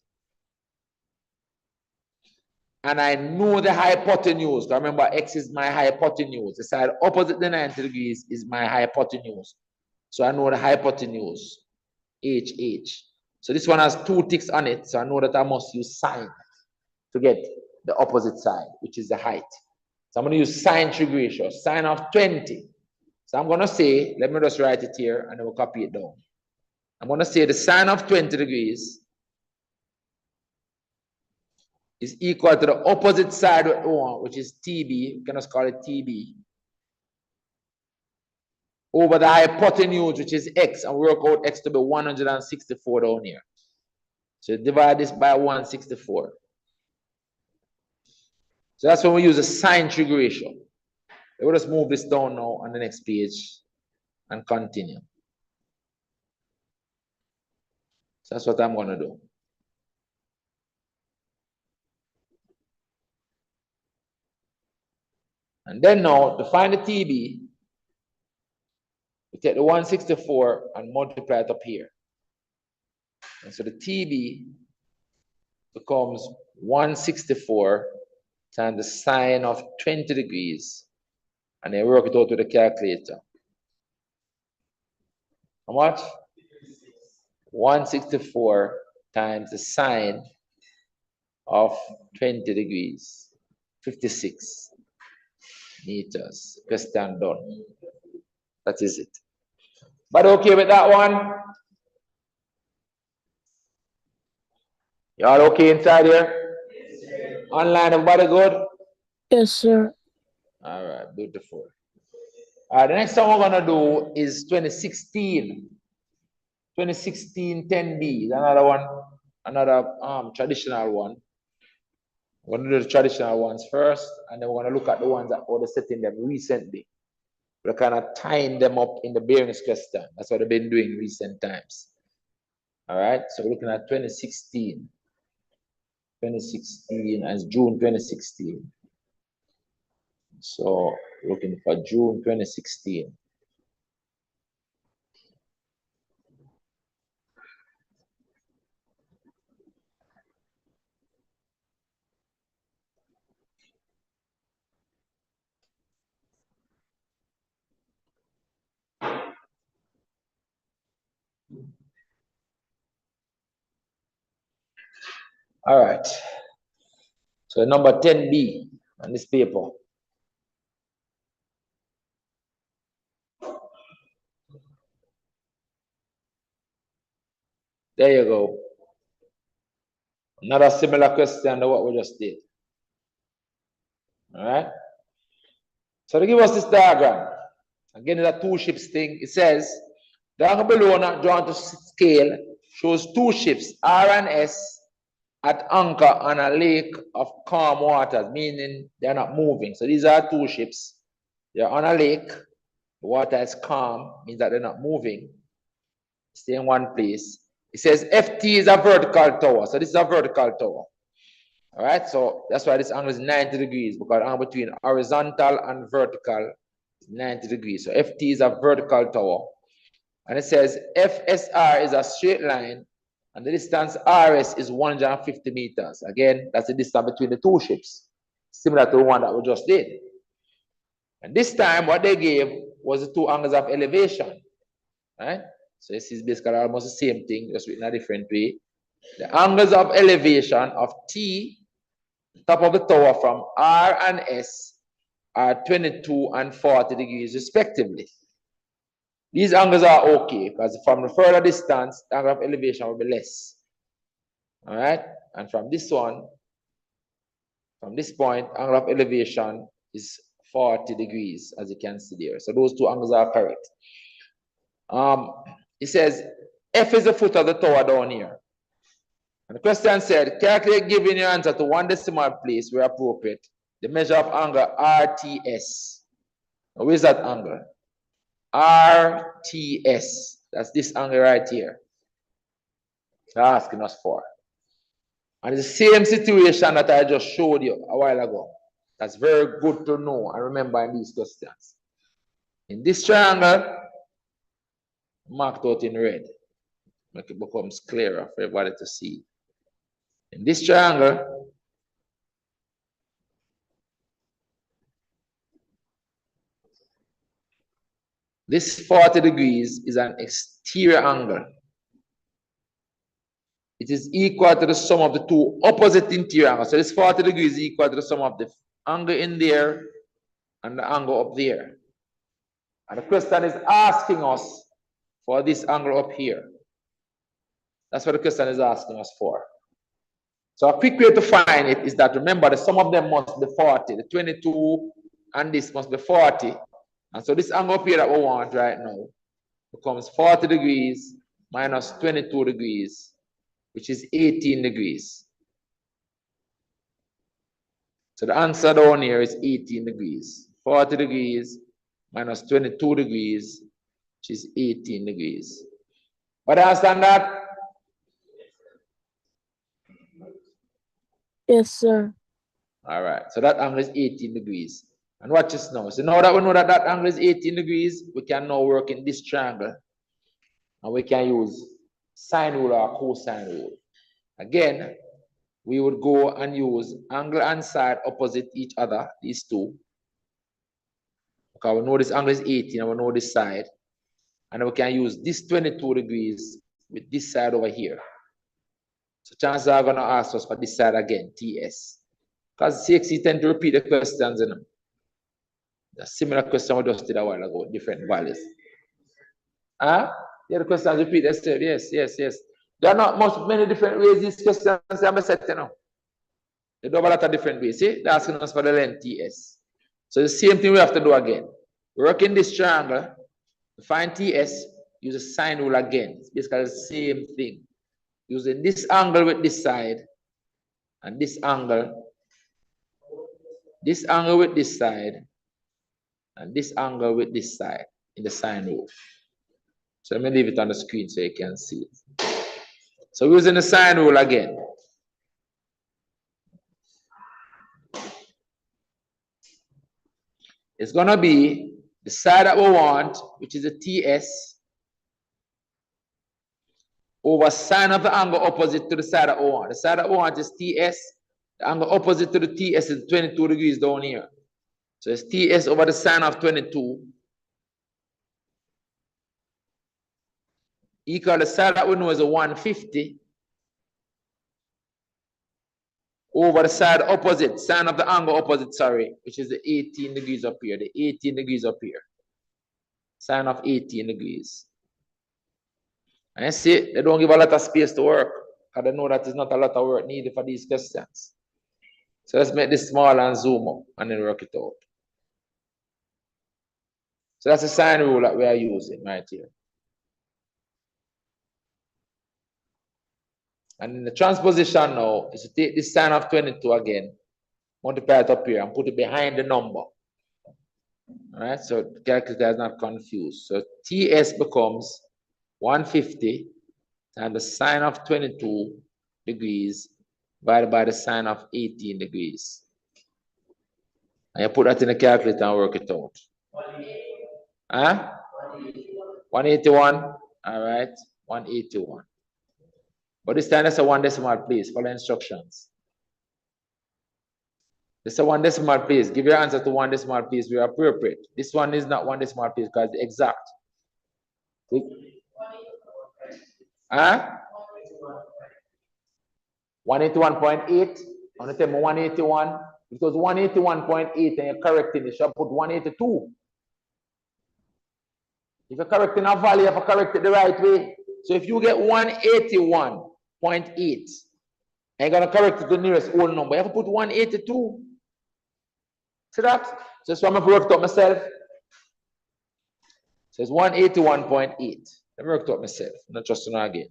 And I know the hypotenuse. Remember, x is my hypotenuse. The side opposite the 90 degrees is my hypotenuse. So I know the hypotenuse, HH. So this one has 2 ticks on it. So I know that I must use sine to get the opposite side, which is the height. So I'm going to use sine trig ratio, sine of 20. So I'm going to say, let me just write it here and then we'll copy it down. I'm going to say the sine of 20 degrees is equal to the opposite side of O, which is TB. We can just call it TB. Over the hypotenuse, which is x, and work out x to be 164 down here. So divide this by 164. So that's when we use the sine trig ratio. We'll just move this down now on the next page and continue. So that's what I'm going to do. And then now, to find the TB, we take the 164 and multiply it up here. And so the TB becomes 164 times the sine of 20 degrees. And then work it out with the calculator. How much? 164 times the sine of 20 degrees. 56 meters. Question done. That is it. But okay with that one? You all okay inside here? Yes, online, everybody good? Yes, sir. All right, beautiful. All right, the next one we're gonna do is 2016. 2016 10B is another one, another traditional one. We're gonna do the traditional ones first, and then we're gonna look at the ones that were setting them recently. We're kind of tying them up in the bearings question. That's what they've been doing recent times. All right, so we're looking at 2016. 2016 as June 2016. So looking for June 2016. All right. So number 10B on this paper. There you go. Another similar question to what we just did. All right. So to give us this diagram, again, it's a two ships thing. It says the angle below not drawn to scale shows two ships, R and S, at anchor on a lake of calm waters, meaning they're not moving. So these are two ships. They're on a lake. The water is calm, means that they're not moving. Stay in one place. It says FT is a vertical tower. So this is a vertical tower. All right, so that's why this angle is 90 degrees, because the angle between horizontal and vertical is 90 degrees. So FT is a vertical tower. And it says FSR is a straight line, and the distance RS is 150 meters. Again, that's the distance between the two ships, similar to the one that we just did. And this time, what they gave was the two angles of elevation. Right? So this is basically almost the same thing, just written a different way. The angles of elevation of T, top of the tower, from R and S are 22 and 40 degrees respectively. These angles are okay, because from the further distance, the angle of elevation will be less. All right? And from this one, from this point, angle of elevation is 40 degrees, as you can see there. So those two angles are correct. It says, F is the foot of the tower down here. And the question said, calculate giving your answer to one decimal place where appropriate, the measure of angle RTS. Now, where's that angle? RTS. That's this angle right here. They're asking us for. And it's the same situation that I just showed you a while ago. That's very good to know and remember in these questions. In this triangle, marked out in red, make it becomes clearer for everybody to see. In this triangle, this 40 degrees is an exterior angle. It is equal to the sum of the two opposite interior angles. So this 40 degrees is equal to the sum of the angle in there and the angle up there. And the question is asking us for this angle up here. That's what the question is asking us for. So a quick way to find it is that, remember, the sum of them must be 40. The 22 and this must be 40. And so this angle up here that we want right now becomes 40 degrees minus 22 degrees, which is 18 degrees. So the answer down here is 18 degrees. 40 degrees minus 22 degrees, which is 18 degrees. But understand that? Yes, sir. All right, so that angle is 18 degrees. And watch this now. So now that we know that that angle is 18 degrees, we can now work in this triangle. And we can use sine rule or cosine rule. Again, we would go and use angle and side opposite each other, these two. Okay, we know this angle is 18 and we know this side. And we can use this 22 degrees with this side over here. So chances are going to ask us for this side again, TS. Because CSEC tend to repeat the questions in them. A similar question we just did a while ago, different values. Yeah, the questions repeat themselves. Yes. There are not many different ways these questions are set, you know. They do have a lot of different ways. See, they're asking us for the length TS. So the same thing we have to do again. Work in this triangle, find TS, use a sine rule again. It's basically the same thing. Using this angle with this side, and this angle with this side, and this angle with this side in the sine rule. So let me leave it on the screen so you can see it. So we're using the sine rule again. It's going to be the side that we want, which is the TS, over sine of the angle opposite to the side that we want. The side that we want is TS. The angle opposite to the TS is 22 degrees down here. So it's TS over the sine of 22 equal the side that we know is a 150 over the side opposite, sine of the angle opposite, sorry, which is the 18 degrees up here, the 18 degrees up here. Sine of 18 degrees. And you see, they don't give a lot of space to work, because they know that there's not a lot of work needed for these questions. So let's make this small and zoom up, and then work it out. So that's the sine rule that we are using right here. And in the transposition now is to take this sine of 22 again, multiply it up here and put it behind the number. All right, so the calculator is not confused. So TS becomes 150 times the sine of 22 degrees divided by the sine of 18 degrees. And you put that in the calculator and work it out. Huh? 181. All right, 181. But this time, that's a 1 decimal, please. Follow instructions. This is a 1 decimal, please. Give your answer to 1 decimal, please. We are appropriate. This one is not 1 decimal, please, because it's exact. Huh? 181.8. I'm going to tell me 181. Because 181.8 and you're correcting, you should put 182. If you're correcting a value, you have to correct it the right way. So if you get 181.8, and you're going to correct it to the nearest whole number, you have to put 182. See that? So that's why I'm worked out myself. So it's 181.8. I worked out myself, not just now again.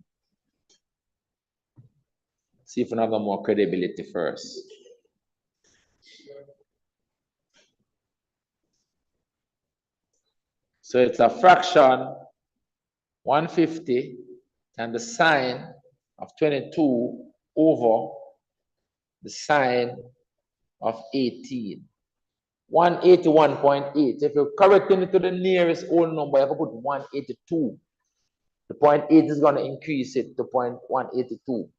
See if we have no more credibility first. So it's a fraction 150 and the sine of 22 over the sine of 18. 181.8. If you're correcting it to the nearest whole number, you have to put 182. The 0.8 is going to increase it to 182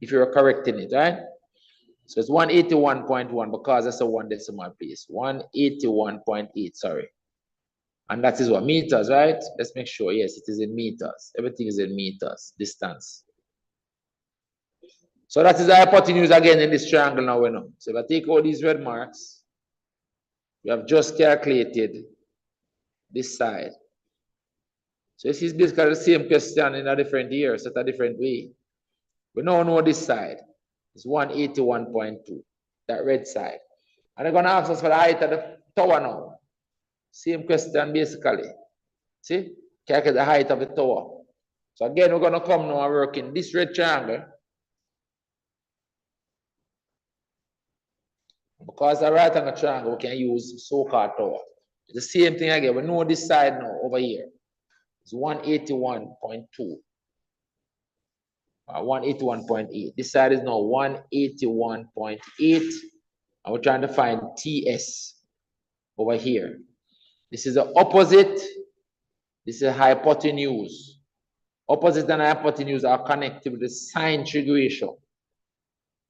if you're correcting it, right? So it's 181.1 because that's a 1 decimal place. 181.8, sorry. And that is what, meters, right? Let's make sure, yes, it is in meters. Everything is in meters, distance. So that is the hypotenuse again in this triangle now we know. So if I take all these red marks, we have just calculated this side. So this is basically the same question in a different year, set a different way. We now know this side is 181.2, that red side. And they're going to ask us for the height of the tower now. Same question basically. See? Calculate the height of the tower. So again, we're going to come now and work in this red triangle. Because the right angle triangle, we can use so-called tower. It's the same thing again. We know this side now over here. It's 181.2. 181.8. This side is now 181.8. And we're trying to find TS over here. This is the opposite. This is hypotenuse. Opposite and hypotenuse are connected with the sine trig ratio.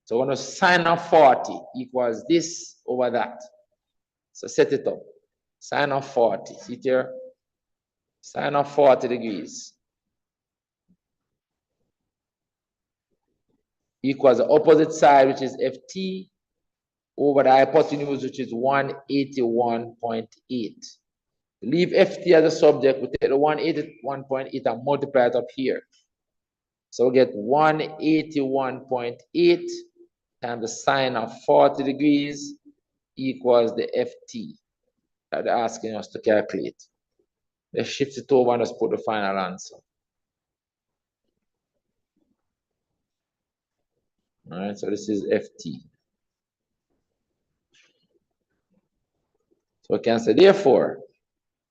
So we're going to sine of 40 equals this over that. So set it up. Sine of 40. See it here? Sine of 40 degrees equals the opposite side, which is FT, over the hypotenuse, which is 181.8. Leave FT as a subject. We take the 181.8 and multiply it up here. So we get 181.8 times the sine of 40 degrees equals the FT that they're asking us to calculate. Let's shift it over and let's put the final answer. All right, so this is FT. So we can say, therefore,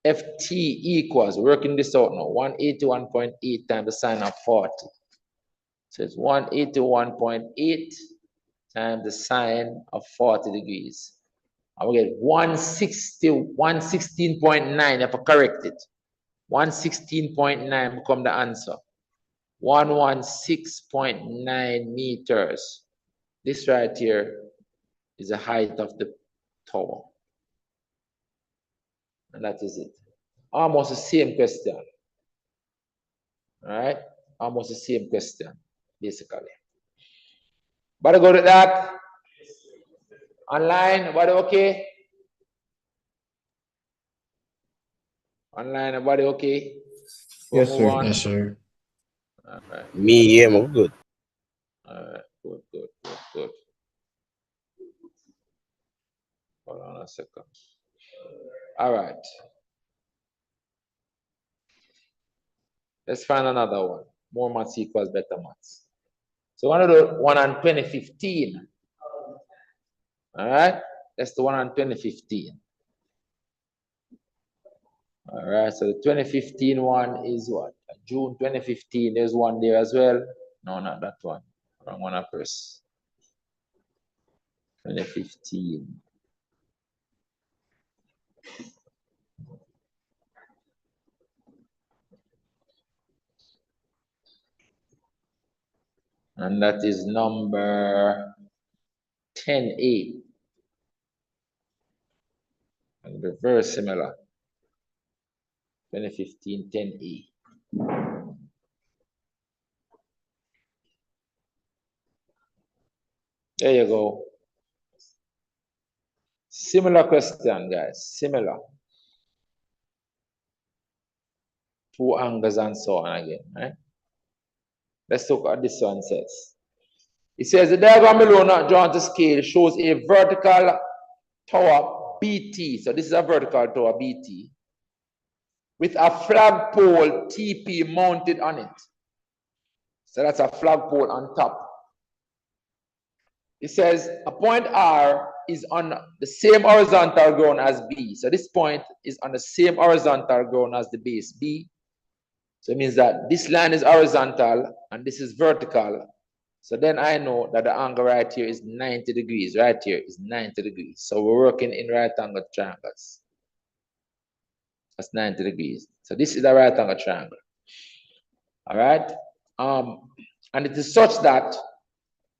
FT equals, working this out now, 181.8 times the sine of 40. So it's 181.8 times the sine of 40 degrees. And we get 116.9 if I correct it. 116.9 become the answer. 116.9 meters. This right here is the height of the tower. And that is it. Almost the same question. All right? Almost the same question, basically. But I go to that. Online, everybody okay? Online, everybody okay? Yes, sir. On. Yes, sir. All right. Me, yeah, I'm good. All right, good. Hold on a second. All right. Let's find another one. More maths equals better maths. So one of the one on 2015. All right, that's the one on 2015. All right, so the 2015 one is what? June 2015. There's one there as well. No, not that one. Wrong one, I press. 2015. And that is number 10A. And they're very similar. 2015 10A. There you go. Similar question, guys. Similar. Two angles and so on again, right? Let's look at this one says. It says the diagram below not drawn to scale shows a vertical tower BT. So this is a vertical tower BT with a flagpole TP mounted on it. So that's a flagpole on top. It says a point R is on the same horizontal ground as B. So this point is on the same horizontal ground as the base B. So it means that this line is horizontal and this is vertical. So then I know that the angle right here is 90 degrees. Right here is 90 degrees. So we're working in right angle triangles. That's 90 degrees. So this is a right angle triangle. All right. And it is such that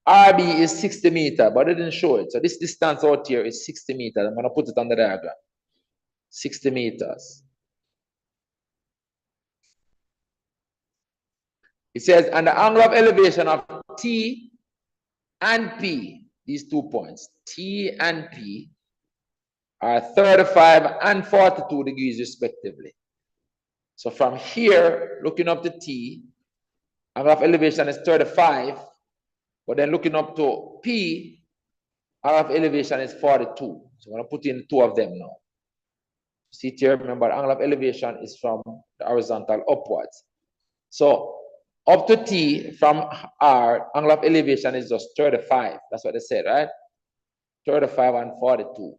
RB is 60 meters, but I didn't show it. So this distance out here is 60 meters. I'm going to put it on the diagram. 60 meters. It says, and the angle of elevation of T and P, these 2 points, T and P, are 35 and 42 degrees respectively. So from here, looking up to T, angle of elevation is 35, but then looking up to P, angle of elevation is 42. So I'm going to put in two of them now. See it here, remember, angle of elevation is from the horizontal upwards. So up to T from R, angle of elevation is just 35. That's what they said, right? 35 and 42.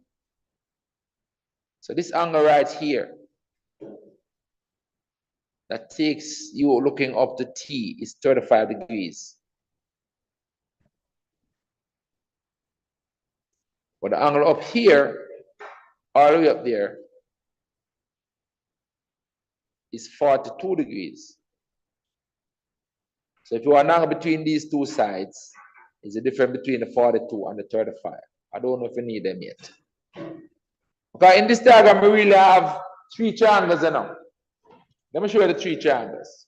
So this angle right here that takes you looking up to T is 35 degrees. But the angle up here, all the way up there, is 42 degrees. So if you want an angle between these two sides, is the difference between the 42 and the 35. I don't know if you need them yet. Okay, in this diagram, we really have three triangles now. Let me show you the three triangles.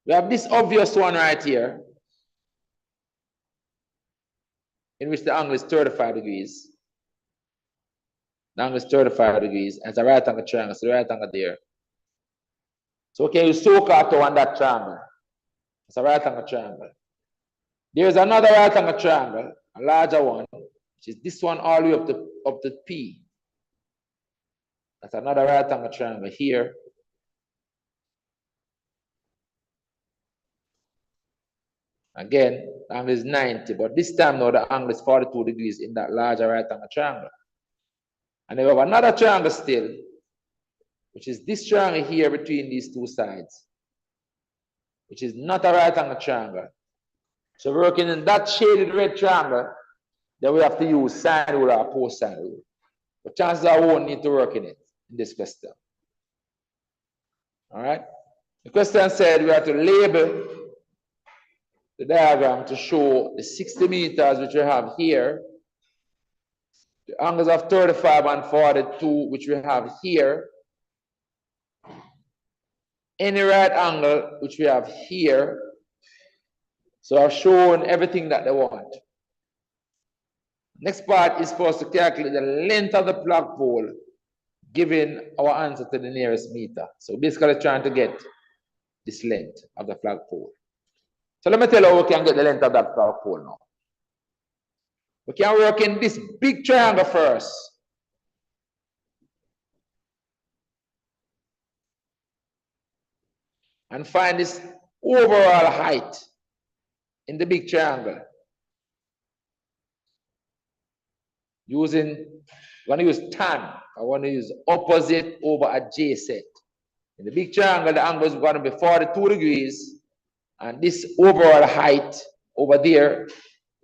We have this obvious one right here, in which the angle is 35 degrees. The angle is 35 degrees, and it's a right angle triangle, so the right angle there. So okay, you so-called on that triangle. It's a right angle triangle. There's another right angle triangle, a larger one, which is this one all the way up to P. That's another right angle triangle here. Again, the angle is 90, but this time now the angle is 42 degrees in that larger right angle triangle. And then we have another triangle still, which is this triangle here between these two sides, which is not a right angle triangle. So working in that shaded red triangle, then we have to use sine rule or cosine rule. But chances are we won't need to work in it in this question. All right? The question said we have to label the diagram to show the 60 meters which we have here, the angles of 35 and 42 which we have here, any right angle which we have here. So I've shown everything that they want. Next part is for us to calculate the length of the flagpole, giving our answer to the nearest meter. So basically trying to get this length of the flagpole. So let me tell you how we can get the length of that flagpole now. We can work in this big triangle first. And find this overall height in the big triangle. Using, we're going to use tan. I want to use opposite over adjacent. In the big triangle, the angle is going to be 42 degrees. And this overall height over there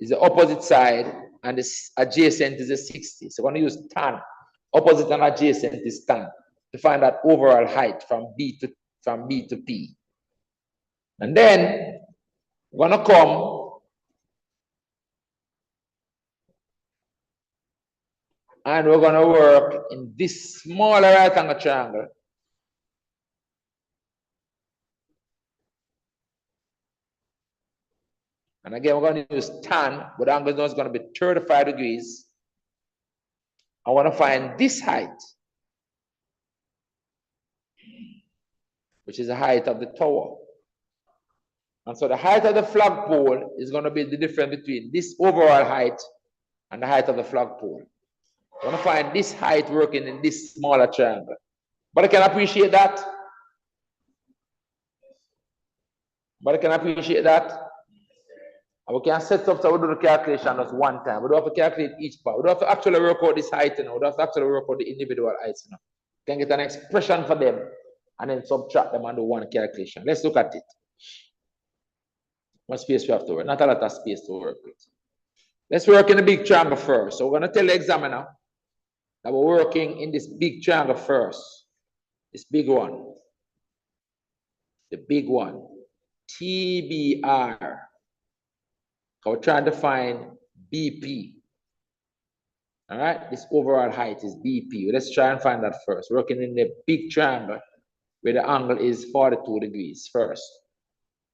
is the opposite side. And this adjacent is a 60. So we're going to use tan. Opposite and adjacent is tan to find that overall height from B to P. And then we're going to come and we're going to work in this smaller right angle triangle. And again, we're going to use tan, but the angle is going to be 35 degrees. I want to find this height, which is the height of the tower. And so the height of the flagpole is going to be the difference between this overall height and the height of the flagpole. I want to find this height working in this smaller triangle. But I can appreciate that. But I can appreciate that. And we can set up so we do the calculation just one time. We don't have to calculate each part. We don't have to actually work out this height, you know. We don't have to actually work out the individual heights, you know. We can get an expression for them and then subtract them and do one calculation. Let's look at it. What space we have to work? Not a lot of space to work with. Let's work in the big triangle first. So we're going to tell the examiner that we're working in this big triangle first. This big one. The big one. TBR. We're trying to find BP. All right, this overall height is BP. Let's try and find that first. Working in the big triangle where the angle is 42 degrees first.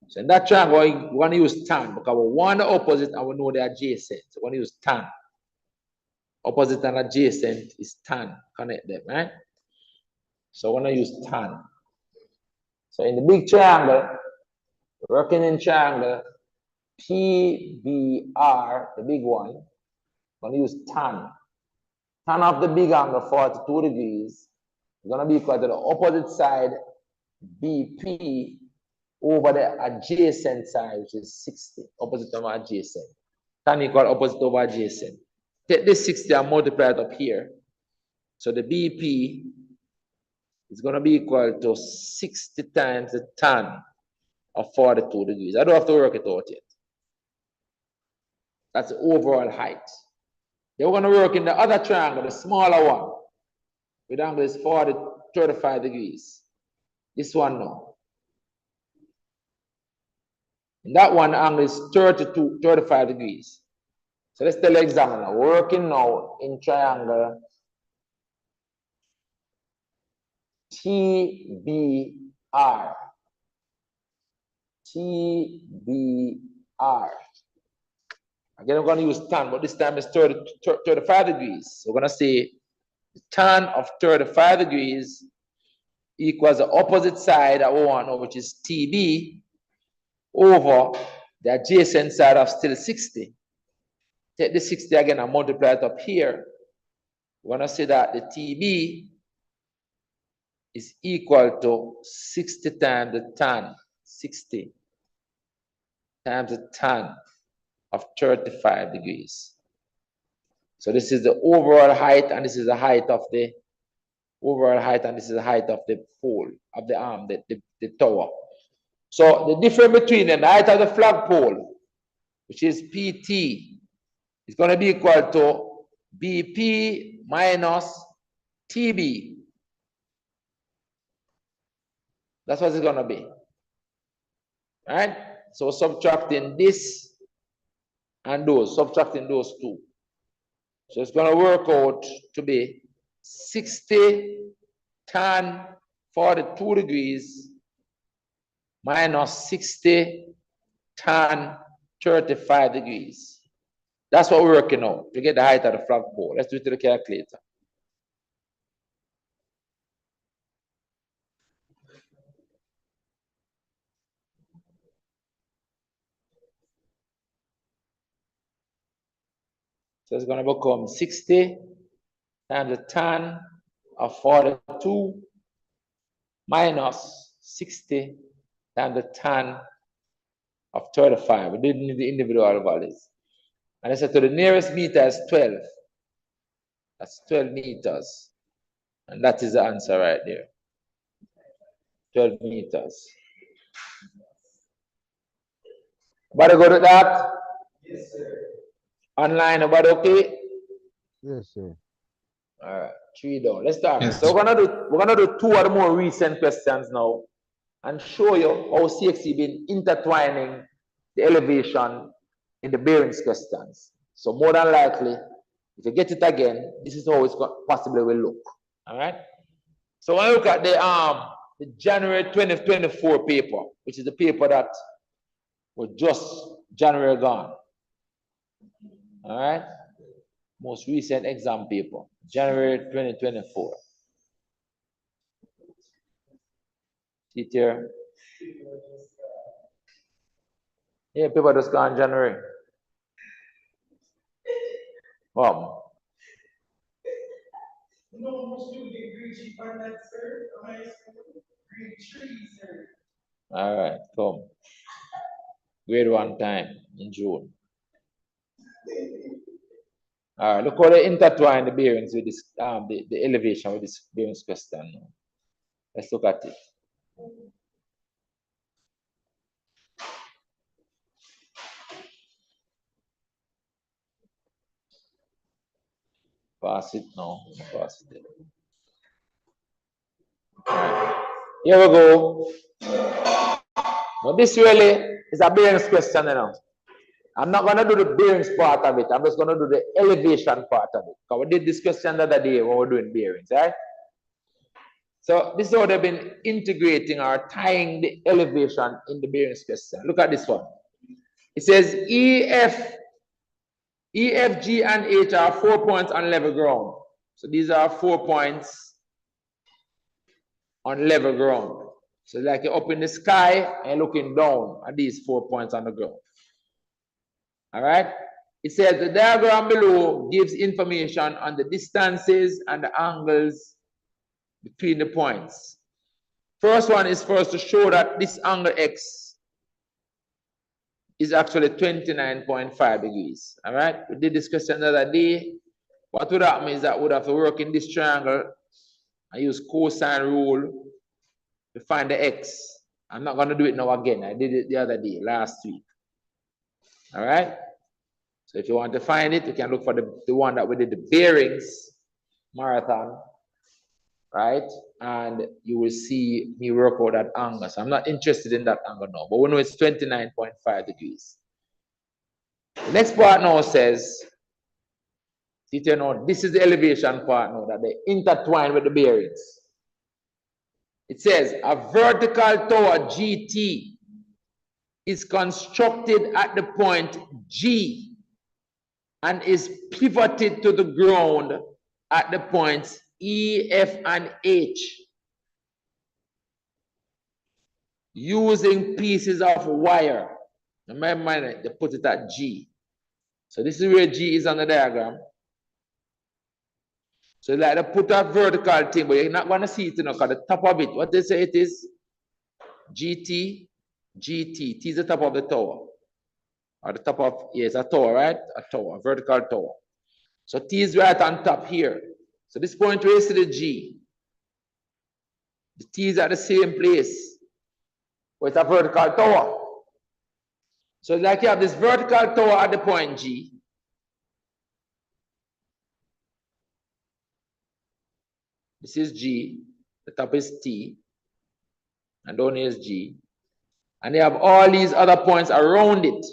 So in that triangle, we want to use tan because we want the opposite and we know the adjacent. So we want to use tan. Opposite and adjacent is tan. Connect them, right? So we want to use tan. So in the big triangle, working in triangle, PBR, the big one, I'm going to use tan. Tan of the big angle, 42 degrees, is going to be equal to the opposite side, BP, over the adjacent side, which is 60. Opposite over adjacent. Tan equal opposite over adjacent. Take this 60 and multiply it up here. So the BP is going to be equal to 60 times the tan of 42 degrees. I don't have to work it out yet. That's the overall height. Then we're going to work in the other triangle, the smaller one, with angle is 35 degrees. This one now. And that one angle is 35 degrees. So let's tell the examiner, working now in triangle TBR. TBR. Again, I'm going to use tan, but this time it's 35 degrees. So we're going to say tan of 35 degrees equals the opposite side that we want now, which is TB, over the adjacent side of still 60. Take the 60 again and multiply it up here. We're going to say that the TB is equal to 60 times the tan, 60 times the tan of 35 degrees. So this is the overall height, and this is the height of the overall height, and this is the height of the pole, of the arm, the tower. So the difference between them, the height of the flagpole, which is PT, is going to be equal to BP minus TB. That's what it's going to be. All right? So subtracting this and those, subtracting those two. So it's going to work out to be 60 tan 42 degrees minus 60 tan 35 degrees. That's what we're working out to get the height of the flagpole. Let's do it to the calculator. So it's going to become 60 times the tan of 42 minus 60 times the tan of 35. We didn't need the individual values. And I said to the nearest meter is 12. That's 12 meters. And that is the answer right there. 12 meters. Everybody go to that? Yes, sir. Online, everybody okay? Yes, sir. All right, 3 down. Let's start. Yes. So we're gonna do 2 of the more recent questions now and show you how CSEC been intertwining the elevation in the bearings questions. So more than likely, if you get it again, this is how it's possibly will look. All right. So when I look at the January 2024 paper, which is the paper that was just January gone. All right. Most recent exam paper, January 2024. See it here? Yeah, paper just gone January. No, most people get green cheap on that, sir. Green trees, sir. All right, come. Grade 1 time in June. All right, look how they intertwine the bearings with this, the elevation with this bearings question. Let's look at it. Pass it now. Pass it. Right. Here we go. Now this really is a bearings question, you know. I'm not gonna do the bearings part of it. I'm just gonna do the elevation part of it. Because we did this question the other day when we were doing bearings, right? So this is how they've been integrating or tying the elevation in the bearings question. Look at this one. It says EF, G, and H are 4 points on level ground. So these are 4 points on level ground. So like you're up in the sky and looking down at these 4 points on the ground. All right. It says the diagram below gives information on the distances and the angles between the points. First one is for us to show that this angle X is actually 29.5 degrees. All right. We did this question the other day. What would happen is that we would have to work in this triangle I use cosine rule to find the x. I'm not going to do it now again. I did it the other day, last week. All right? So if you want to find it, you can look for the one that we did the bearings marathon, right? And you will see me work out that angle. So I'm not interested in that angle now, but we know it's 29.5 degrees. The next part now says, you know, this is the elevation part now that they intertwine with the bearings. It says a vertical tower GT is constructed at the point G and is pivoted to the ground at the points E, F, and H using pieces of wire. Remember, they put it at G. So this is where G is on the diagram. So like they put a vertical thing, but you're not going to see it, you know, because the top of it, what they say it is? GT, GT. T is the top of the tower. Or the top of, yes, a tower, right? A tower, a vertical tower. So T is right on top here. So this point where you see the G. The T is at the same place. But it's a vertical tower. So like you have this vertical tower at the point G. This is G. The top is T. And down here is G. And they have all these other points around it.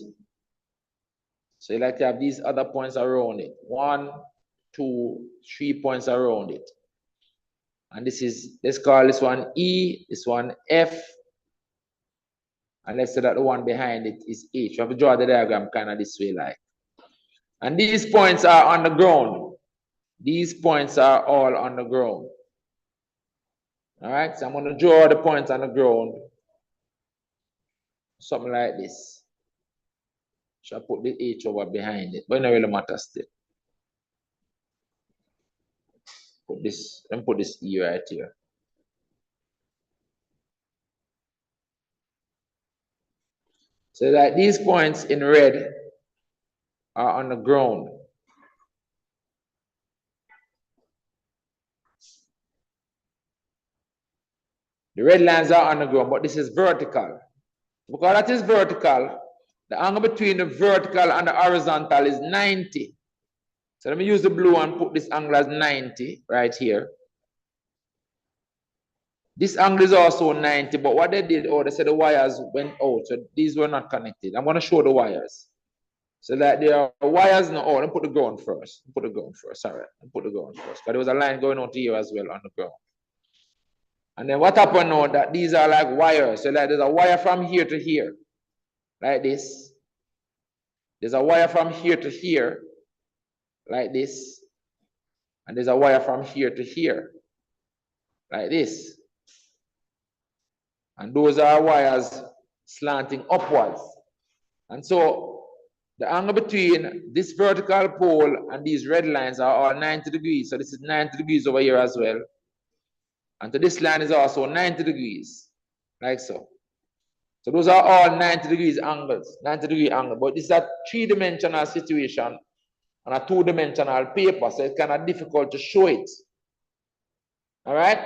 So you like to have these other points around it. 1, 2, 3 points around it. And this is, let's call this one E, this one F. And let's say that the one behind it is H. You have to draw the diagram kind of this way like. And these points are on the ground. These points are all on the ground. All right, so I'm going to draw the points on the ground. Something like this. Should I put the H over behind it? But it doesn't really matter still. Put this, let me put this E right here. So that these points in red are on the ground. The red lines are on the ground, but this is vertical. Because that is vertical, the angle between the vertical and the horizontal is 90. So let me use the blue and put this angle as 90 right here. This angle is also 90, but what they did, oh, they said the wires went out, so these were not connected. I'm going to show the wires. So that there are wires now. Oh, let me put the ground first. Put the ground first. Sorry, put the ground first. But there was a line going out here as well on the ground. And then what happened now that these are like wires. So like there's a wire from here to here, like this. There's a wire from here to here, like this. And there's a wire from here to here, like this. And those are wires slanting upwards. And so the angle between this vertical pole and these red lines are all 90 degrees. So this is 90 degrees over here as well. And to this line is also 90 degrees, like so. So those are all 90 degrees angles, 90 degree angle. But this is a three-dimensional situation on a two-dimensional paper, so it's kind of difficult to show it. All right?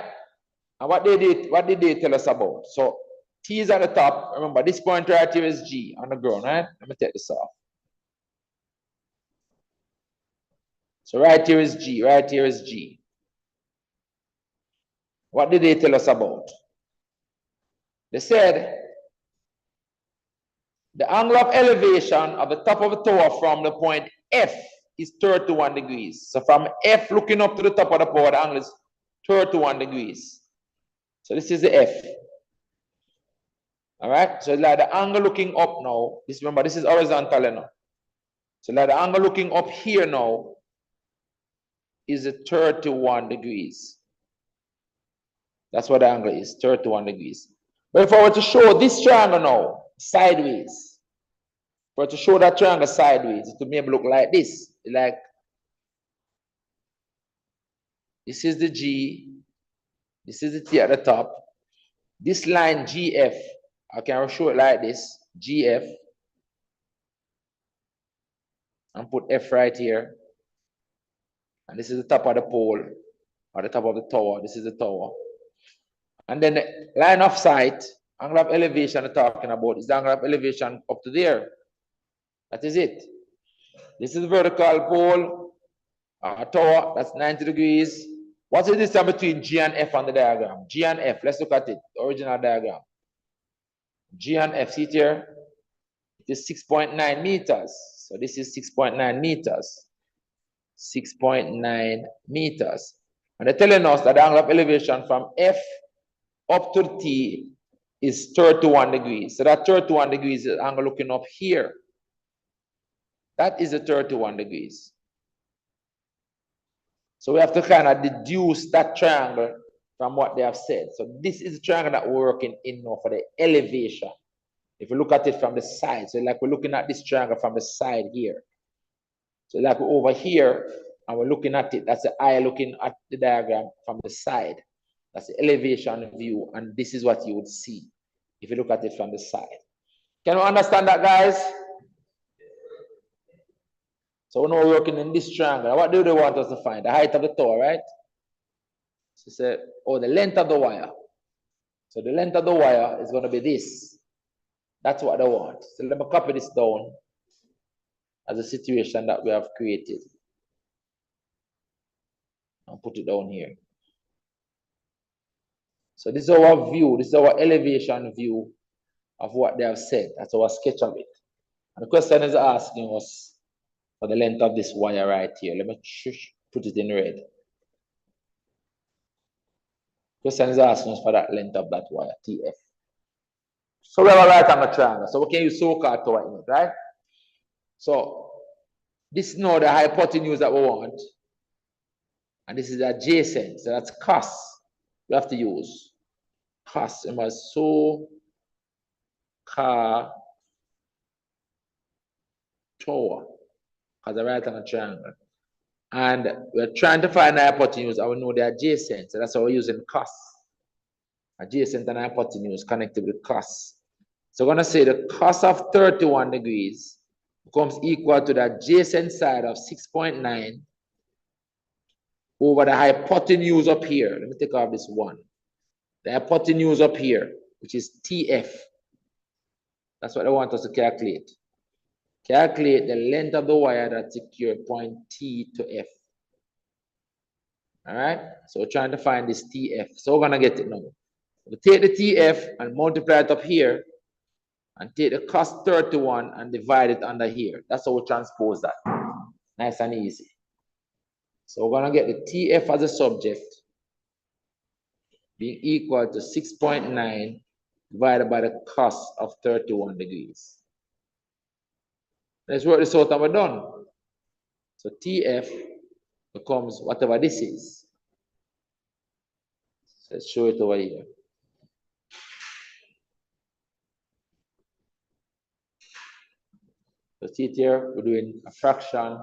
And what did they tell us about? So T is at the top. Remember, this point right here is G on the ground, right? Let me take this off. So right here is G, right here is G. What did they tell us about? They said the angle of elevation of the top of the tower from the point F is 31 degrees. So from F looking up to the top of the tower, the angle is 31 degrees. So this is the F. All right, so like the angle looking up now, this, remember, this is horizontal now. So like the angle looking up here now is 31 degrees. That's what the angle is, 31 degrees. But if I were to show this triangle now, sideways, for to show that triangle sideways, it would maybe look like this. Like, this is the G, this is the T at the top. This line GF, I can show it like this, GF, and put F right here. And this is the top of the pole. or the top of the tower. This is the tower. And then the line of sight, angle of elevation I'm talking about, is the angle of elevation up to there. That is it. This is the vertical pole, tower, that's 90 degrees. What is the distance between G and F on the diagram? G and F, let's look at it, the original diagram. G and F, see it here? It is 6.9 meters. So this is 6.9 meters. 6.9 meters. And they're telling us that the angle of elevation from F up to T is 31 degrees. So that 31 degrees is the angle looking up here. That is the 31 degrees. So we have to kind of deduce that triangle from what they have said. So this is the triangle that we're working in now for the elevation. If you look at it from the side, so like we're looking at this triangle from the side here. So like we're over here and we're looking at it, that's the eye looking at the diagram from the side. That's the elevation view, and this is what you would see if you look at it from the side. Can you understand that, guys? So now we're working in this triangle. What do they want us to find? The height of the tower, right? So say, oh, the length of the wire. So the length of the wire is going to be this. That's what they want. So let me copy this down as a situation that we have created. I'll put it down here. So this is our view. This is our elevation view of what they have said. That's our sketch of it. And the question is asking us for the length of this wire right here. Let me put it in red. Question is asking us for that length of that wire, TF. So we have a right angle triangle. So we can use so-called tower in it, right? So this is now the hypotenuse that we want. And this is adjacent. So that's cos. We have to use cos. It must so car tower as a right angle triangle. And we're trying to find the hypotenuse and we know the adjacent. So that's why we're using cos. Adjacent and hypotenuse connected with cos. So we're going to say the cos of 31 degrees becomes equal to the adjacent side of 6.9 over the hypotenuse up here. Let me take off this one. The hypotenuse up here, which is TF. That's what I want us to calculate. Calculate the length of the wire that secure point T to F. All right, so we're trying to find this TF. So we're gonna get it now. We take the TF and multiply it up here, and take the cos 31 and divide it under here. That's how we transpose that. Nice and easy. So we're gonna get the TF as a subject being equal to 6.9 divided by the cos of 31 degrees. Let's work this out and we're done. So TF becomes whatever this is. So let's show it over here. So see it here, we're doing a fraction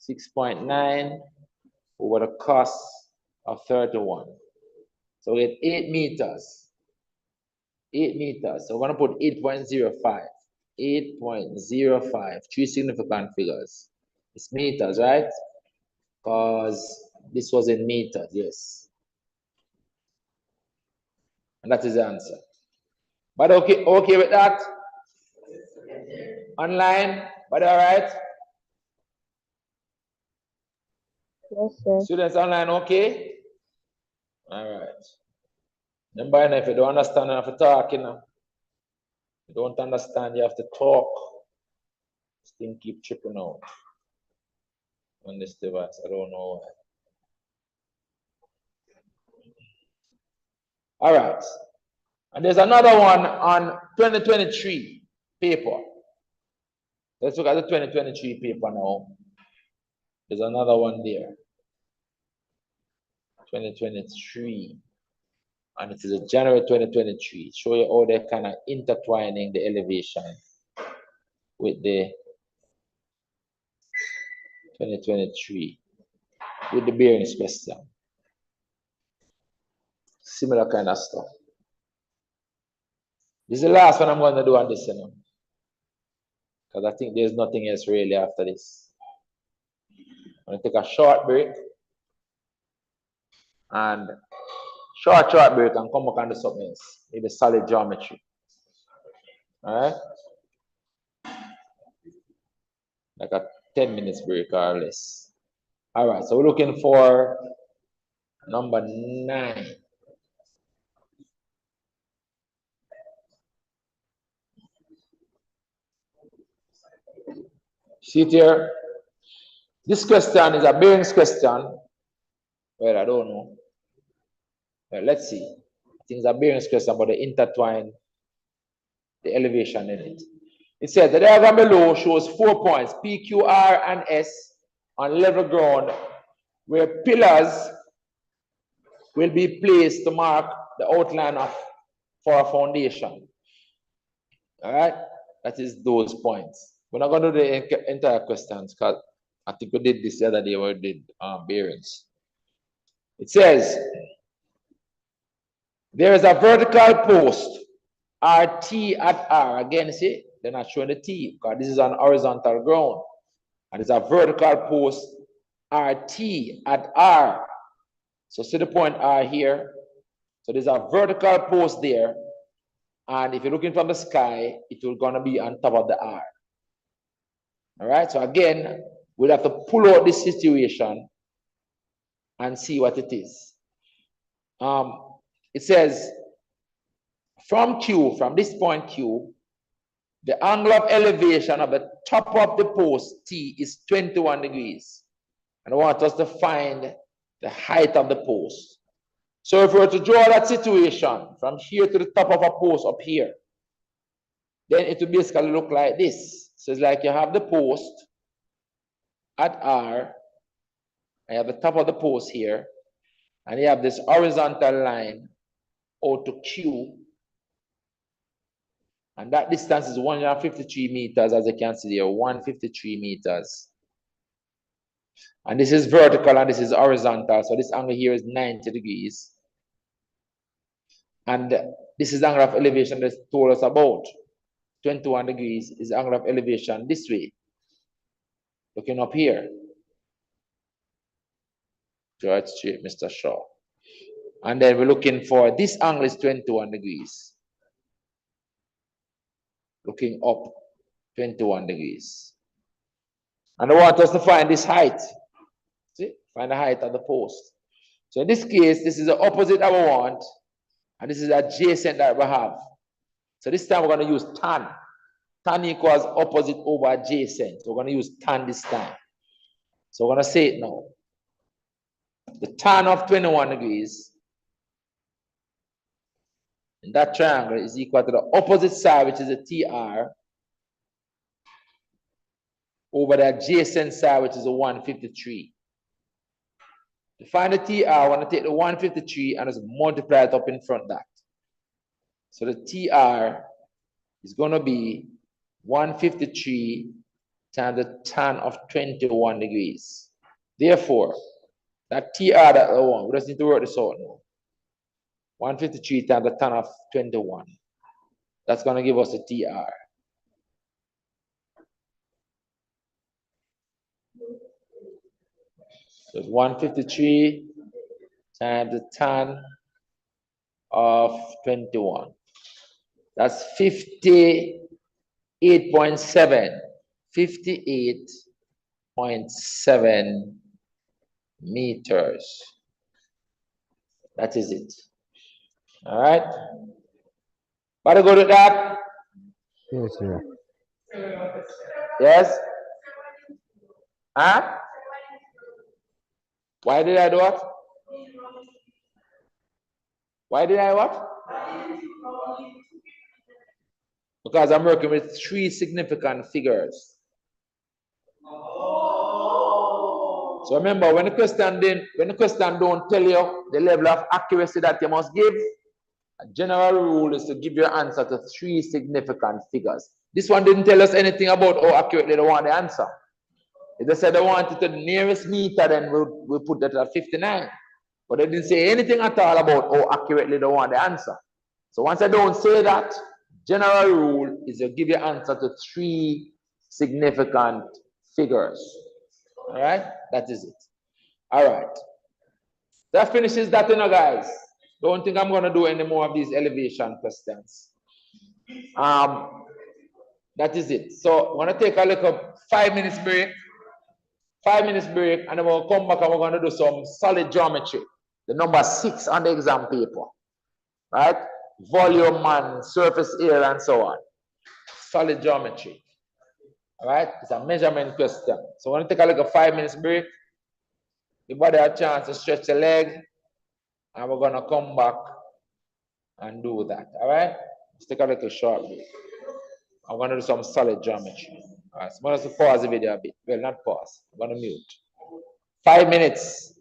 6.9 over the cos of 31. So we get 8 meters. 8 meters. So we're going to put 8.05. 8.05. Three significant figures. It's meters, right? Because this was in meters, yes. And that is the answer. But okay with that? Online? But all right? Yes, sir. Students online, okay? All right. Remember, if you don't understand, you have to talk, you know. If you don't understand, you have to talk. This thing keep tripping out on this device. I don't know why. All right. And there's another one on 2023 paper. Let's look at the 2023 paper now. There's another one there. 2023. And it is a January 2023. Show you how they're kind of intertwining the elevation with the 2023 with the bearings question. Similar kind of stuff. This is the last one I'm going to do on this, you know, because I think there's nothing else really after this. I'm going to take a short break. and short break and come back and do something else. Maybe solid geometry. All right? Like a 10 minutes break or less. All right, so we're looking for number 9. See it here? This question is a bearings question. Well, I don't know. Well, let's see. I think it's a bearings question, but they intertwine the elevation in it. It says the diagram below shows 4 points, P, Q, R, and S on level ground where pillars will be placed to mark the outline for a foundation. All right? That is those points. We're not going to do the entire questions because I think we did this the other day where we did bearings. It says, there is a vertical post, RT at R. Again, see, they're not showing the T because this is on horizontal ground. And it's a vertical post, RT at R. So see the point R here. So there's a vertical post there. And if you're looking from the sky, it will gonna be on top of the R. All right, so again, we'll have to pull out this situation and see what it is. It says, from Q, from this point Q, the angle of elevation of the top of the post T is 21 degrees. And I want us to find the height of the post. So if we were to draw that situation from here to the top of a post up here, then it will basically look like this. So it's like you have the post at R, I have the top of the post here, and you have this horizontal line out to Q, and that distance is 153 meters, as you can see there, 153 meters. And this is vertical and this is horizontal, so this angle here is 90 degrees. And this is the angle of elevation that told us about. 21 degrees is the angle of elevation this way. Looking up here. Draw it straight, Mr. Shaw. And then we're looking for, this angle is 21 degrees. Looking up, 21 degrees. And I want us to find this height. See? Find the height of the post. So in this case, this is the opposite that we want. And this is adjacent that we have. So this time we're going to use tan. Tan equals opposite over adjacent. So we're going to use tan this time. So we're going to say it now. The tan of 21 degrees in that triangle is equal to the opposite side, which is a TR, over the adjacent side, which is a 153. To find the TR, I want to take the 153 and just multiply it up in front of that. So the TR is going to be 153 times the tan of 21 degrees. Therefore, that TR that I want, we just need to work this out now. 153 times the tan of 21. That's going to give us the TR. So it's 153 times the tan of 21. That's 58.7. 58.7 meters. That is it. All right. But to go to that? Yes, sir. Yes? Huh? Why did I do what? Why did I what? Because I'm working with 3 significant figures. So remember, when the question don't tell you the level of accuracy that you must give, a general rule is to give your answer to 3 significant figures. This one didn't tell us anything about how accurately they want the answer. If they said they wanted the nearest meter, then we'll put that at 59. But they didn't say anything at all about how accurately they want the answer. So once I don't say that, general rule is to give your answer to 3 significant figures. All right? That is it. All right. That finishes that, guys. Don't think I'm going to do any more of these elevation questions. That is it. So we're going to take a little 5 minutes break. 5 minutes break, and then we'll come back and we're going to do some solid geometry. The number 6 on the exam paper. Right? Volume and surface area and so on. Solid geometry. All right? It's a measurement question. So we're going to take a little 5 minutes break. Give body a chance to stretch the leg. And we're going to come back and do that. All right? Let's take a little short break. I'm going to do some solid geometry. All right, so I'm going to pause the video a bit. Well, not pause. I'm going to mute. 5 minutes.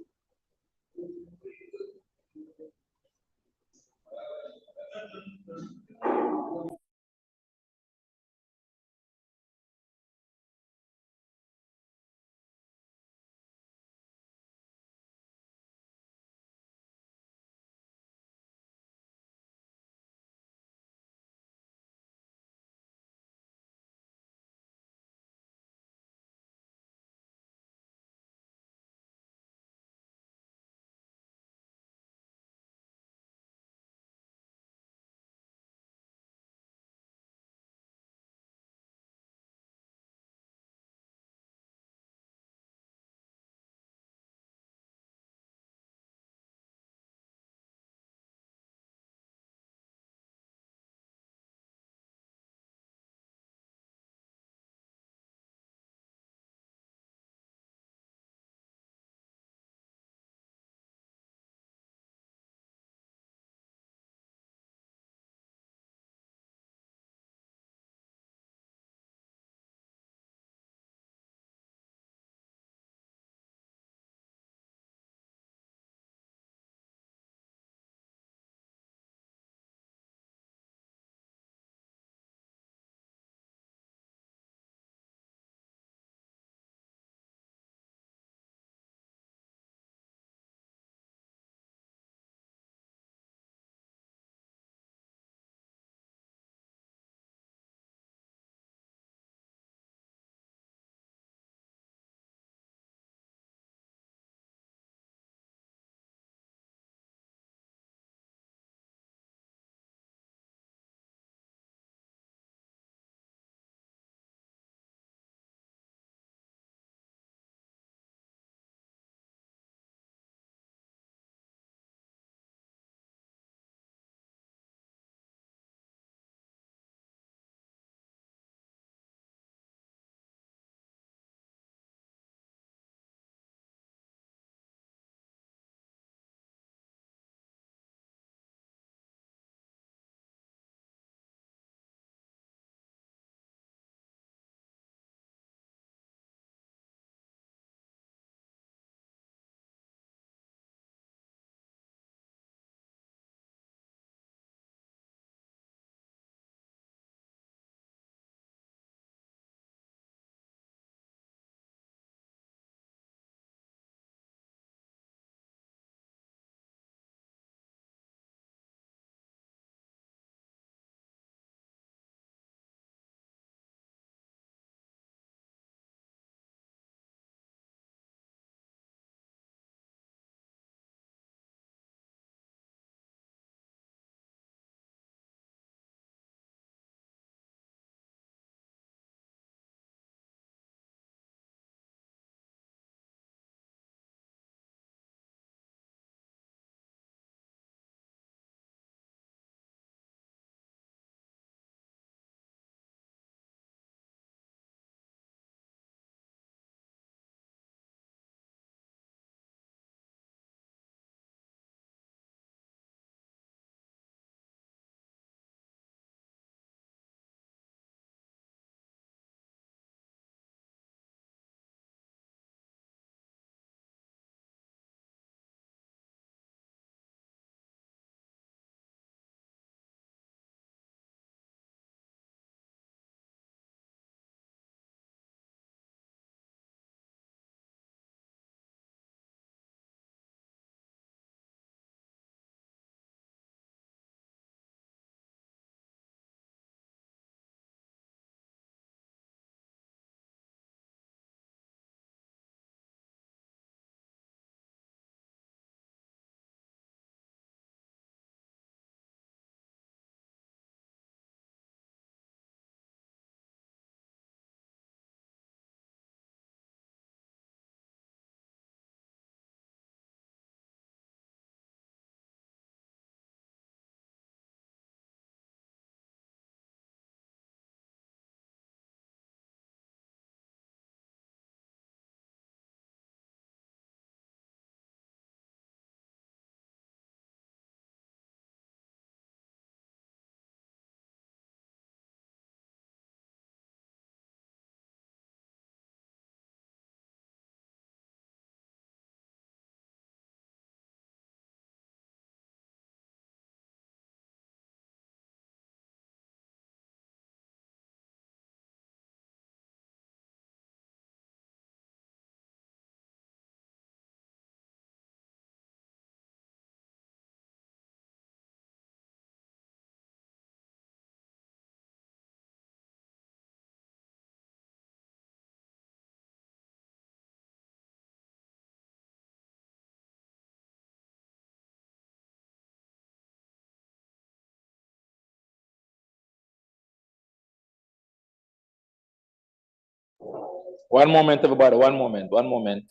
One moment, everybody. One moment. One moment.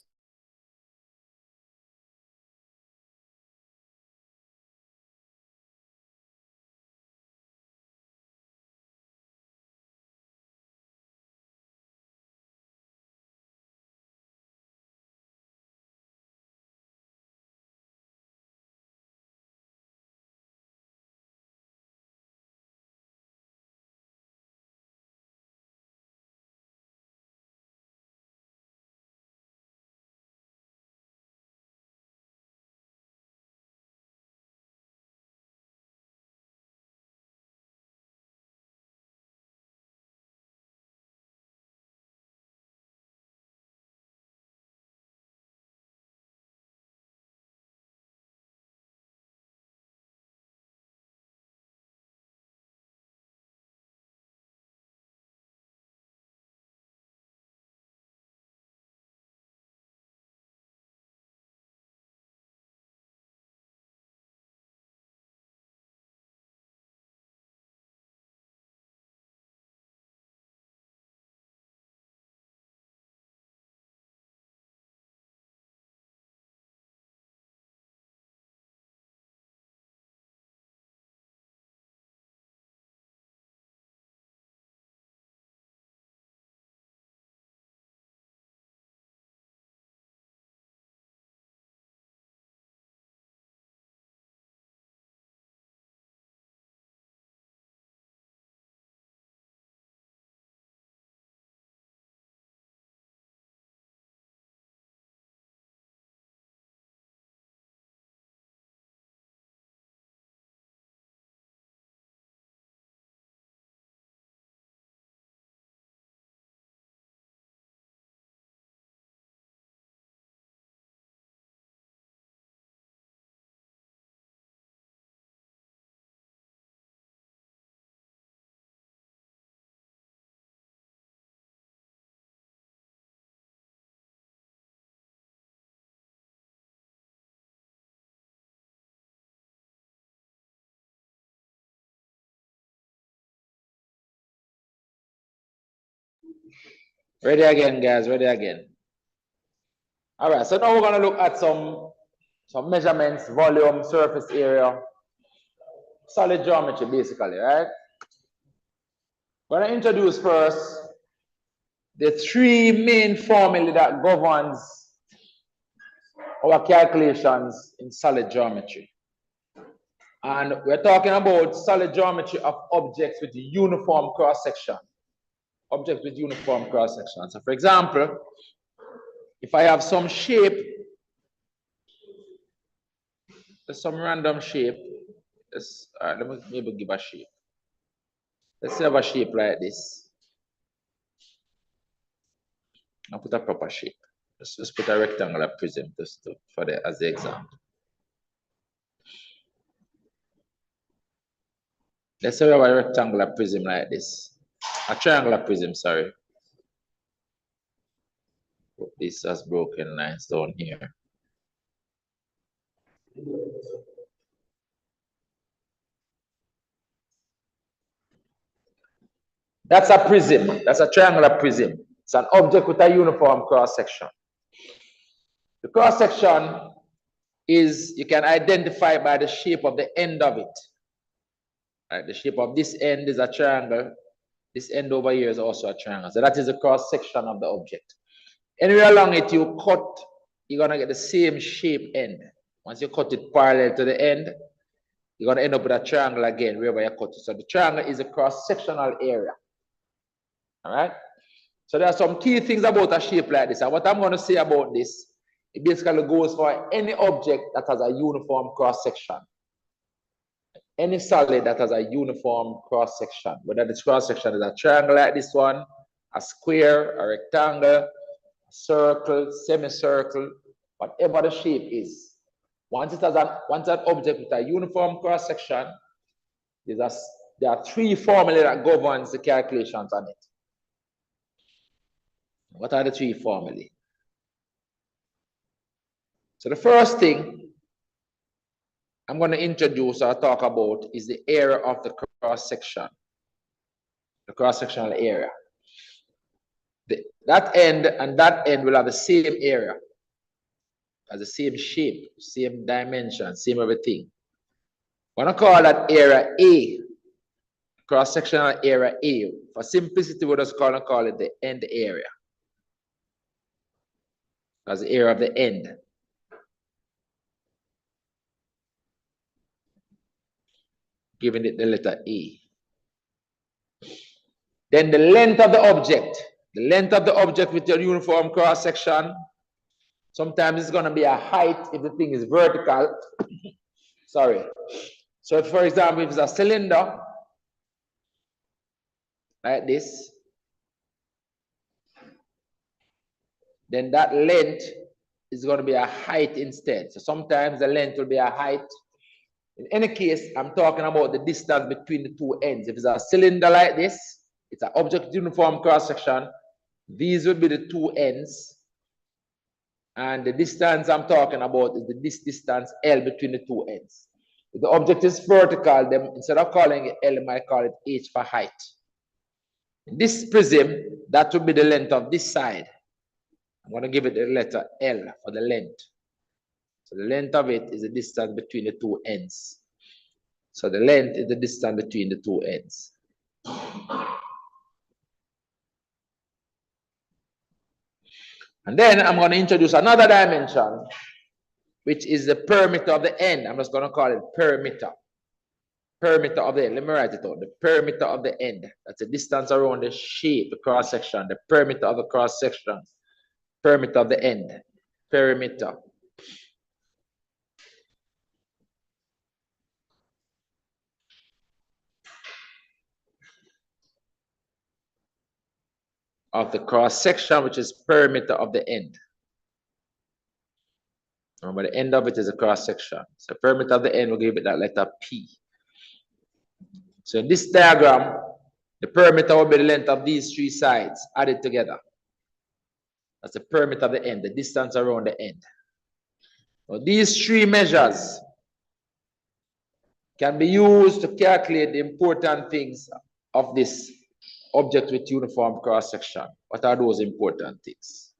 Ready again, guys. Ready again. All right. So now we're gonna look at some measurements, volume, surface area, solid geometry, basically, right? We're gonna introduce first the three main formulae that governs our calculations in solid geometry. And we're talking about solid geometry of objects with uniform cross-section. Objects with uniform cross-section. So for example, if I have some shape, there's some random shape. Let me maybe give a shape. Let's have a shape like this. I'll put a proper shape. Let's put a rectangular prism as the example. Let's say we have a rectangular prism like this. A triangular prism, sorry. Put this as broken lines down here. That's a prism. That's a triangular prism. It's an object with a uniform cross-section. The cross-section is, you can identify by the shape of the end of it. Right? The shape of this end is a triangle. This end over here is also a triangle. So that is the cross-section of the object. Anywhere along it you cut, you're gonna get the same shape end. Once you cut it parallel to the end, you're gonna end up with a triangle again wherever you cut it. So the triangle is a cross-sectional area. All right. So there are some key things about a shape like this. And what I'm going to say about this, it basically goes for any object that has a uniform cross-section. Any solid that has a uniform cross-section, whether this cross-section is a triangle like this one, a square, a rectangle, a circle, semicircle, whatever the shape is. Once an object with a uniform cross-section, there are three formulae that governs the calculations on it. What are the three formulae? So the first thing I'm going to introduce or talk about is the area of the cross-section, the cross-sectional area. that end and that end will have the same area, has the same shape, same dimension, same everything. We're going to call that area A, cross-sectional area A. For simplicity, we're just going to call it the end area. That's the area of the end. Giving it the letter A. Then the length of the object. The length of the object with your uniform cross-section. Sometimes it's going to be a height if the thing is vertical. Sorry. So if, for example, if it's a cylinder, like this, then that length is going to be a height instead. So sometimes the length will be a height. In any case, I'm talking about the distance between the two ends. If it's a cylinder like this, it's an object uniform cross-section. These would be the two ends. And the distance I'm talking about is this distance L between the two ends. If the object is vertical, then instead of calling it L, I might call it H for height. In this prism, that would be the length of this side. I'm going to give it the letter L for the length. So the length of it is the distance between the two ends. So the length is the distance between the two ends. And then I'm going to introduce another dimension, which is the perimeter of the end. I'm just going to call it perimeter. Perimeter of the end. Let me write it out. The perimeter of the end. That's the distance around the shape, the cross-section. The perimeter of the cross-section. Perimeter of the end. Perimeter. Of the cross-section, which is perimeter of the end. Remember, the end of it is a cross-section. So perimeter of the end, we'll give it that letter P. So in this diagram, the perimeter will be the length of these three sides added together. That's the perimeter of the end, the distance around the end. Now, these three measures can be used to calculate the important things of this object with uniform cross-section. What are those important things?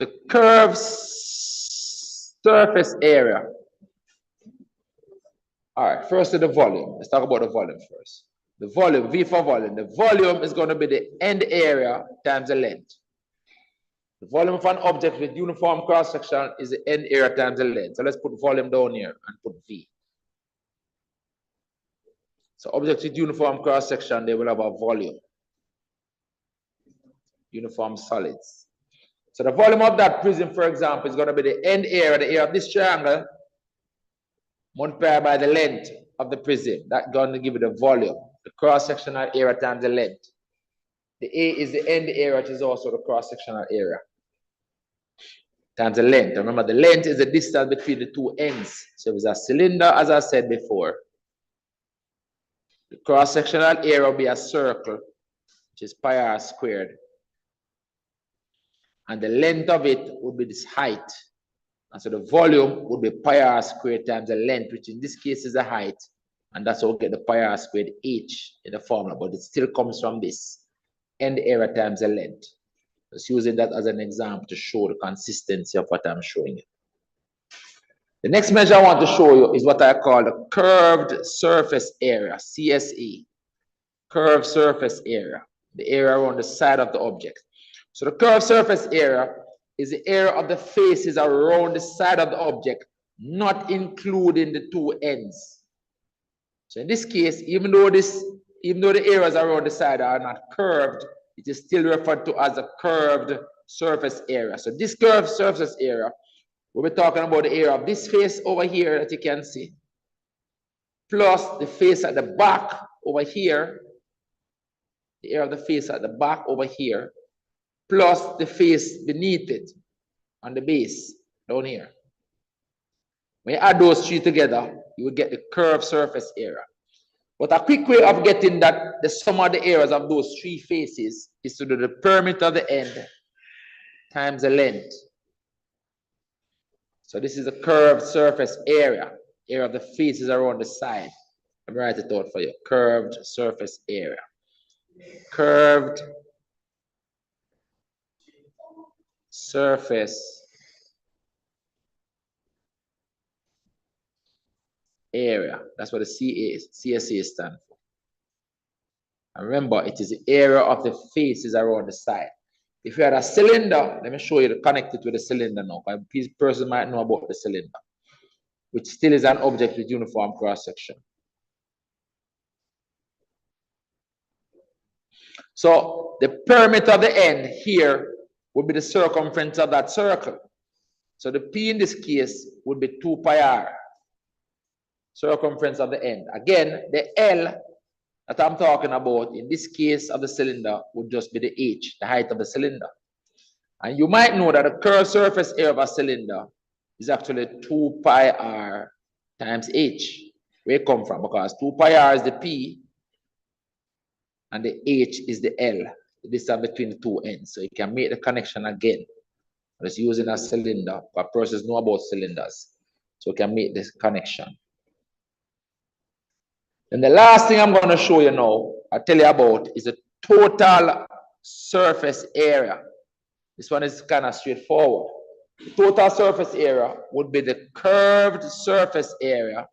The curved surface area. All right, first to the volume. Let's talk about the volume first. The volume, V for volume. The volume is going to be the end area times the length. The volume of an object with uniform cross-section is the end area times the length. So let's put volume down here and put V. So objects with uniform cross-section, they will have a volume. Uniform solids. So the volume of that prism, for example, is going to be the end area, the area of this triangle, multiplied by the length of the prism. That's going to give you the volume, the cross-sectional area times the length. The A is the end area, which is also the cross-sectional area, times the length. Remember, the length is the distance between the two ends. So if it's a cylinder, as I said before, the cross-sectional area will be a circle, which is pi r squared. And the length of it would be this height. And so the volume would be pi r squared times the length, which in this case is the height. And that's how we get the pi r squared h in the formula, but it still comes from this end area times the length. Just using that as an example to show the consistency of what I'm showing you. The next measure I want to show you is what I call the curved surface area, CSE. Curved surface area, the area around the side of the object. So the curved surface area is the area of the faces around the side of the object, not including the two ends. So in this case, even though the areas around the side are not curved, it is still referred to as a curved surface area. So this curved surface area, we'll be talking about the area of this face over here that you can see, plus the face at the back over here, the area of the face at the back over here, plus the face beneath it on the base down here. When you add those three together, you will get the curved surface area. But a quick way of getting that the sum of the areas of those three faces is to do the perimeter of the end times the length. So this is a curved surface area. area of the faces around the side. Let me write it out for you. Curved surface area. Curved surface area. That's what the CSEC stands for. And remember, it is the area of the faces around the side. If you had a cylinder, let me show you the connected with the cylinder now. This person might know about the cylinder, which still is an object with uniform cross-section. So the perimeter of the end here would be the circumference of that circle. So the P in this case would be 2 pi r, circumference of the end. Again, the L that I'm talking about in this case of the cylinder would just be the h, the height of the cylinder. And you might know that the curved surface area of a cylinder is actually 2 pi r times h. Where it come from? Because 2 pi r is the P and the h is the L, the distance between the two ends. So you can make the connection again. Just using a cylinder. Our persons know about cylinders. So we can make this connection. And the last thing I'm going to show you now, I'll tell you about, is the total surface area. This one is kind of straightforward. The total surface area would be the curved surface area.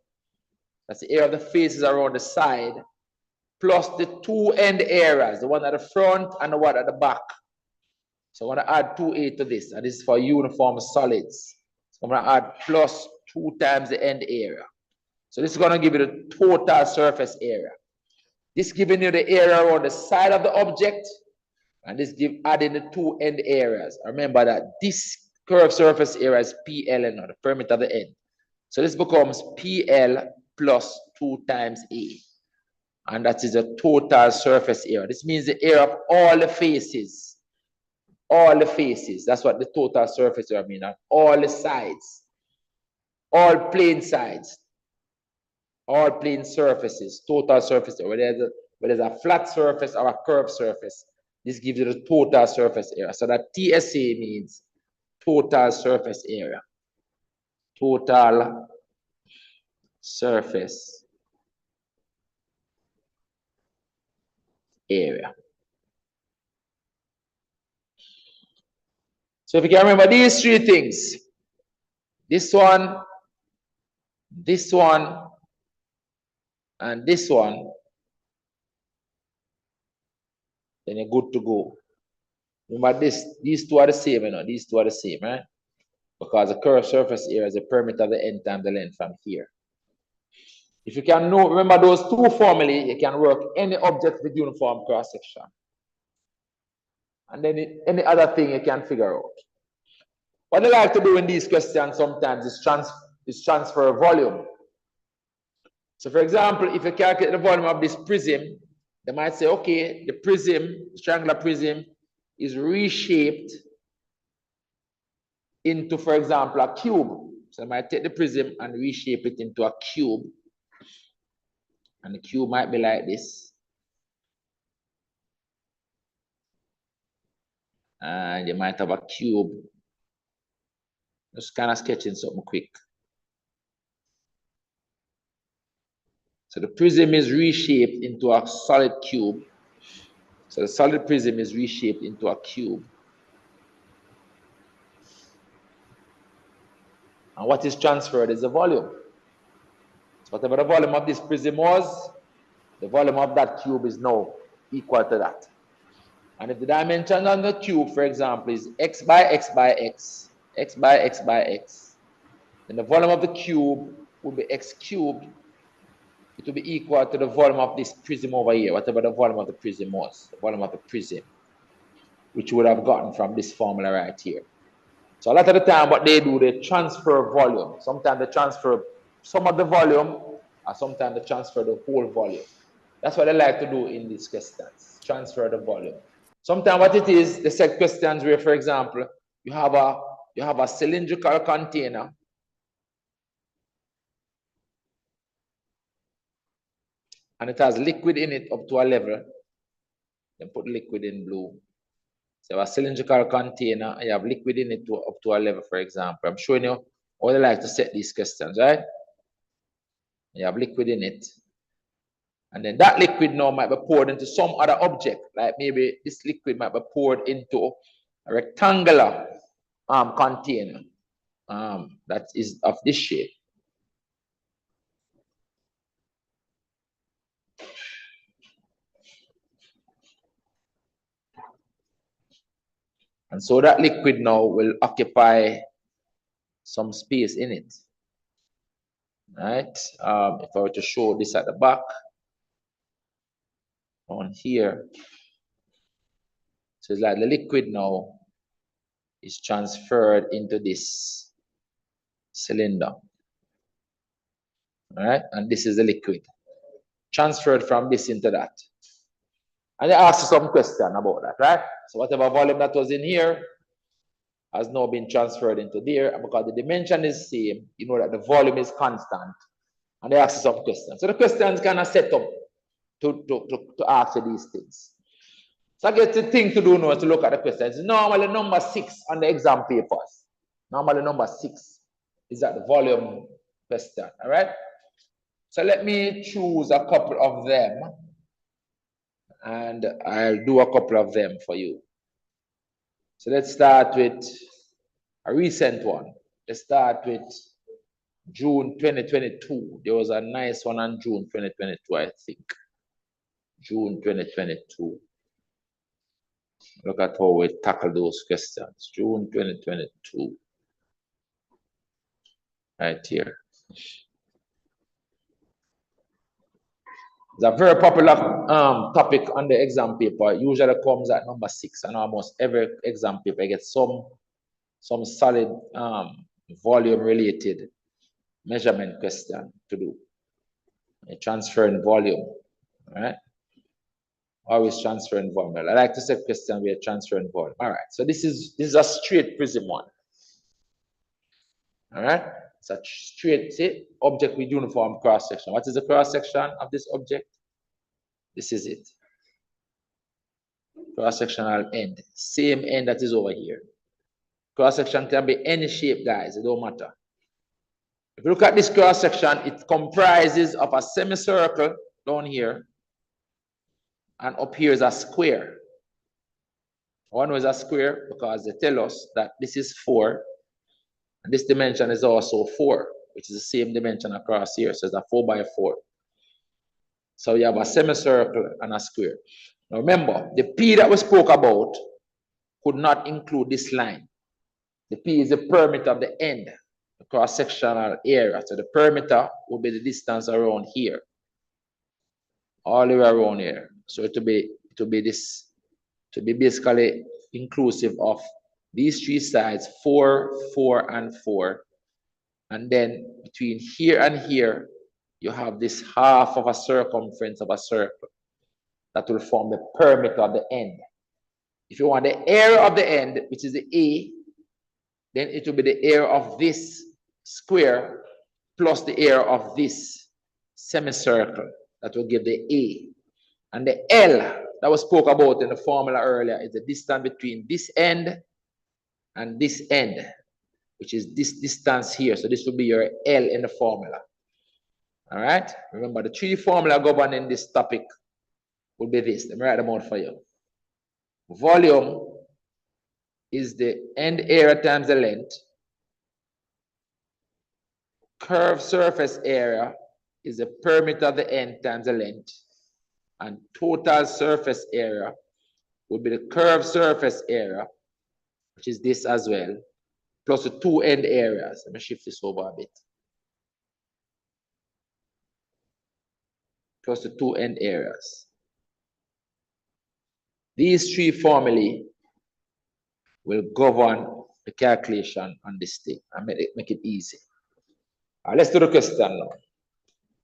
That's the area of the faces around the side, plus the two end areas, the one at the front and the one at the back. So I'm going to add 2a to this, and this is for uniform solids. So I'm going to add plus 2 times the end area. So this is going to give you the total surface area. This giving you the area around the side of the object, and this adding the two end areas. Remember that this curved surface area is PL, the perimeter of the end. So this becomes PL plus 2 times A. And that is the total surface area. This means the area of all the faces. All the faces. That's what the total surface area means. All the sides. All plane sides. All plane surfaces. Total surface area. Whether there's a flat surface or a curved surface. This gives you the total surface area. So that TSA means total surface area. Total surface area. So if you can remember these three things, this one, and this one, then you're good to go. Remember these two are the same, you know, these two are the same, right? Because the curved surface area is the perimeter of the end times the length from here. If you can know, remember those two formulae, you can work any object with uniform cross-section. And then any other thing you can figure out. What they like to do in these questions sometimes is transfer volume. So for example, if you calculate the volume of this prism, they might say, okay, the prism, the triangular prism, is reshaped into, for example, a cube. So I might take the prism and reshape it into a cube. And the cube might be like this. And you might have a cube. Just kind of sketching something quick. So the prism is reshaped into a solid cube. So the solid prism is reshaped into a cube. And what is transferred is the volume. So whatever the volume of this prism was, the volume of that cube is now equal to that. And if the dimension on the cube, for example, is x by x by x, x by x by x, then the volume of the cube would be x cubed. It will be equal to the volume of this prism over here, whatever the volume of the prism was, the volume of the prism, which you would have gotten from this formula right here. So a lot of the time what they do, they transfer volume. Sometimes they transfer some of the volume, or sometimes they transfer the whole volume. That's what they like to do in these questions, transfer the volume. Sometimes what it is, they set questions where, for example, you have a cylindrical container. And it has liquid in it up to a level. Then put liquid in blue. So you have a cylindrical container, and you have liquid in it up to a level, for example. I'm showing you how they like to set these questions, right? You have liquid in it. And then that liquid now might be poured into some other object, like maybe this liquid might be poured into a rectangular container that is of this shape. And so that liquid now will occupy some space in it. Right? If I were to show this at the back, on here, so it's like the liquid now is transferred into this cylinder. All right, and this is the liquid transferred from this into that. And they ask you some question about that, right? So whatever volume that was in here has now been transferred into there, and because the dimension is same, you know that the volume is constant. And they ask you some questions. So the questions kind of set up to answer these things. So I get the thing to do now to look at the questions. Normally number 6 on the exam papers. Normally number 6 is at the volume question, all right? So let me choose a couple of them, and I'll do a couple of them for you. So let's start with a recent one. Let's start with June 2022. There was a nice one on June 2022, I think. June 2022. Look at how we tackle those questions. June 2022. Right here. It's a very popular topic on the exam paper. Usually comes at number 6, and almost every exam paper gets some solid volume related measurement question to do. A transferring volume, all right? Always transferring volume. I like to say question where transferring volume. All right, so this is a straight prism one. All right, it's a straight, see, object with uniform cross section. What is the cross section of this object? This is it. Cross sectional end, same end that is over here. Cross section can be any shape, guys, it don't matter. If you look at this cross section, it comprises of a semicircle down here, and up here is a square. One was a square because they tell us that this is 4, and this dimension is also 4, which is the same dimension across here, so it's a 4 by 4. So you have a semicircle and a square. Now remember, the P that we spoke about could not include this line. The P is the perimeter of the end, the cross-sectional area. So the perimeter will be the distance around here, all the way around here. So it will be basically inclusive of these 3 sides, 4, 4, and 4. And then between here and here, you have this half of a circumference of a circle that will form the perimeter of the end. If you want the area of the end, which is the A, then it will be the area of this square plus the area of this semicircle. That will give the A. And the L that was spoke about in the formula earlier is the distance between this end and this end, which is this distance here. So this will be your L in the formula. All right? Remember, the 3 formula governing this topic will be this. Let me write them out for you. Volume is the end area times the length. Curved surface area is the perimeter of the end times the length. And total surface area will be the curved surface area, which is this as well, plus the 2 end areas. Let me shift this over a bit. Plus the 2 end areas. These 3 formulae will govern the calculation on this thing and make it easy. Let's do the question now.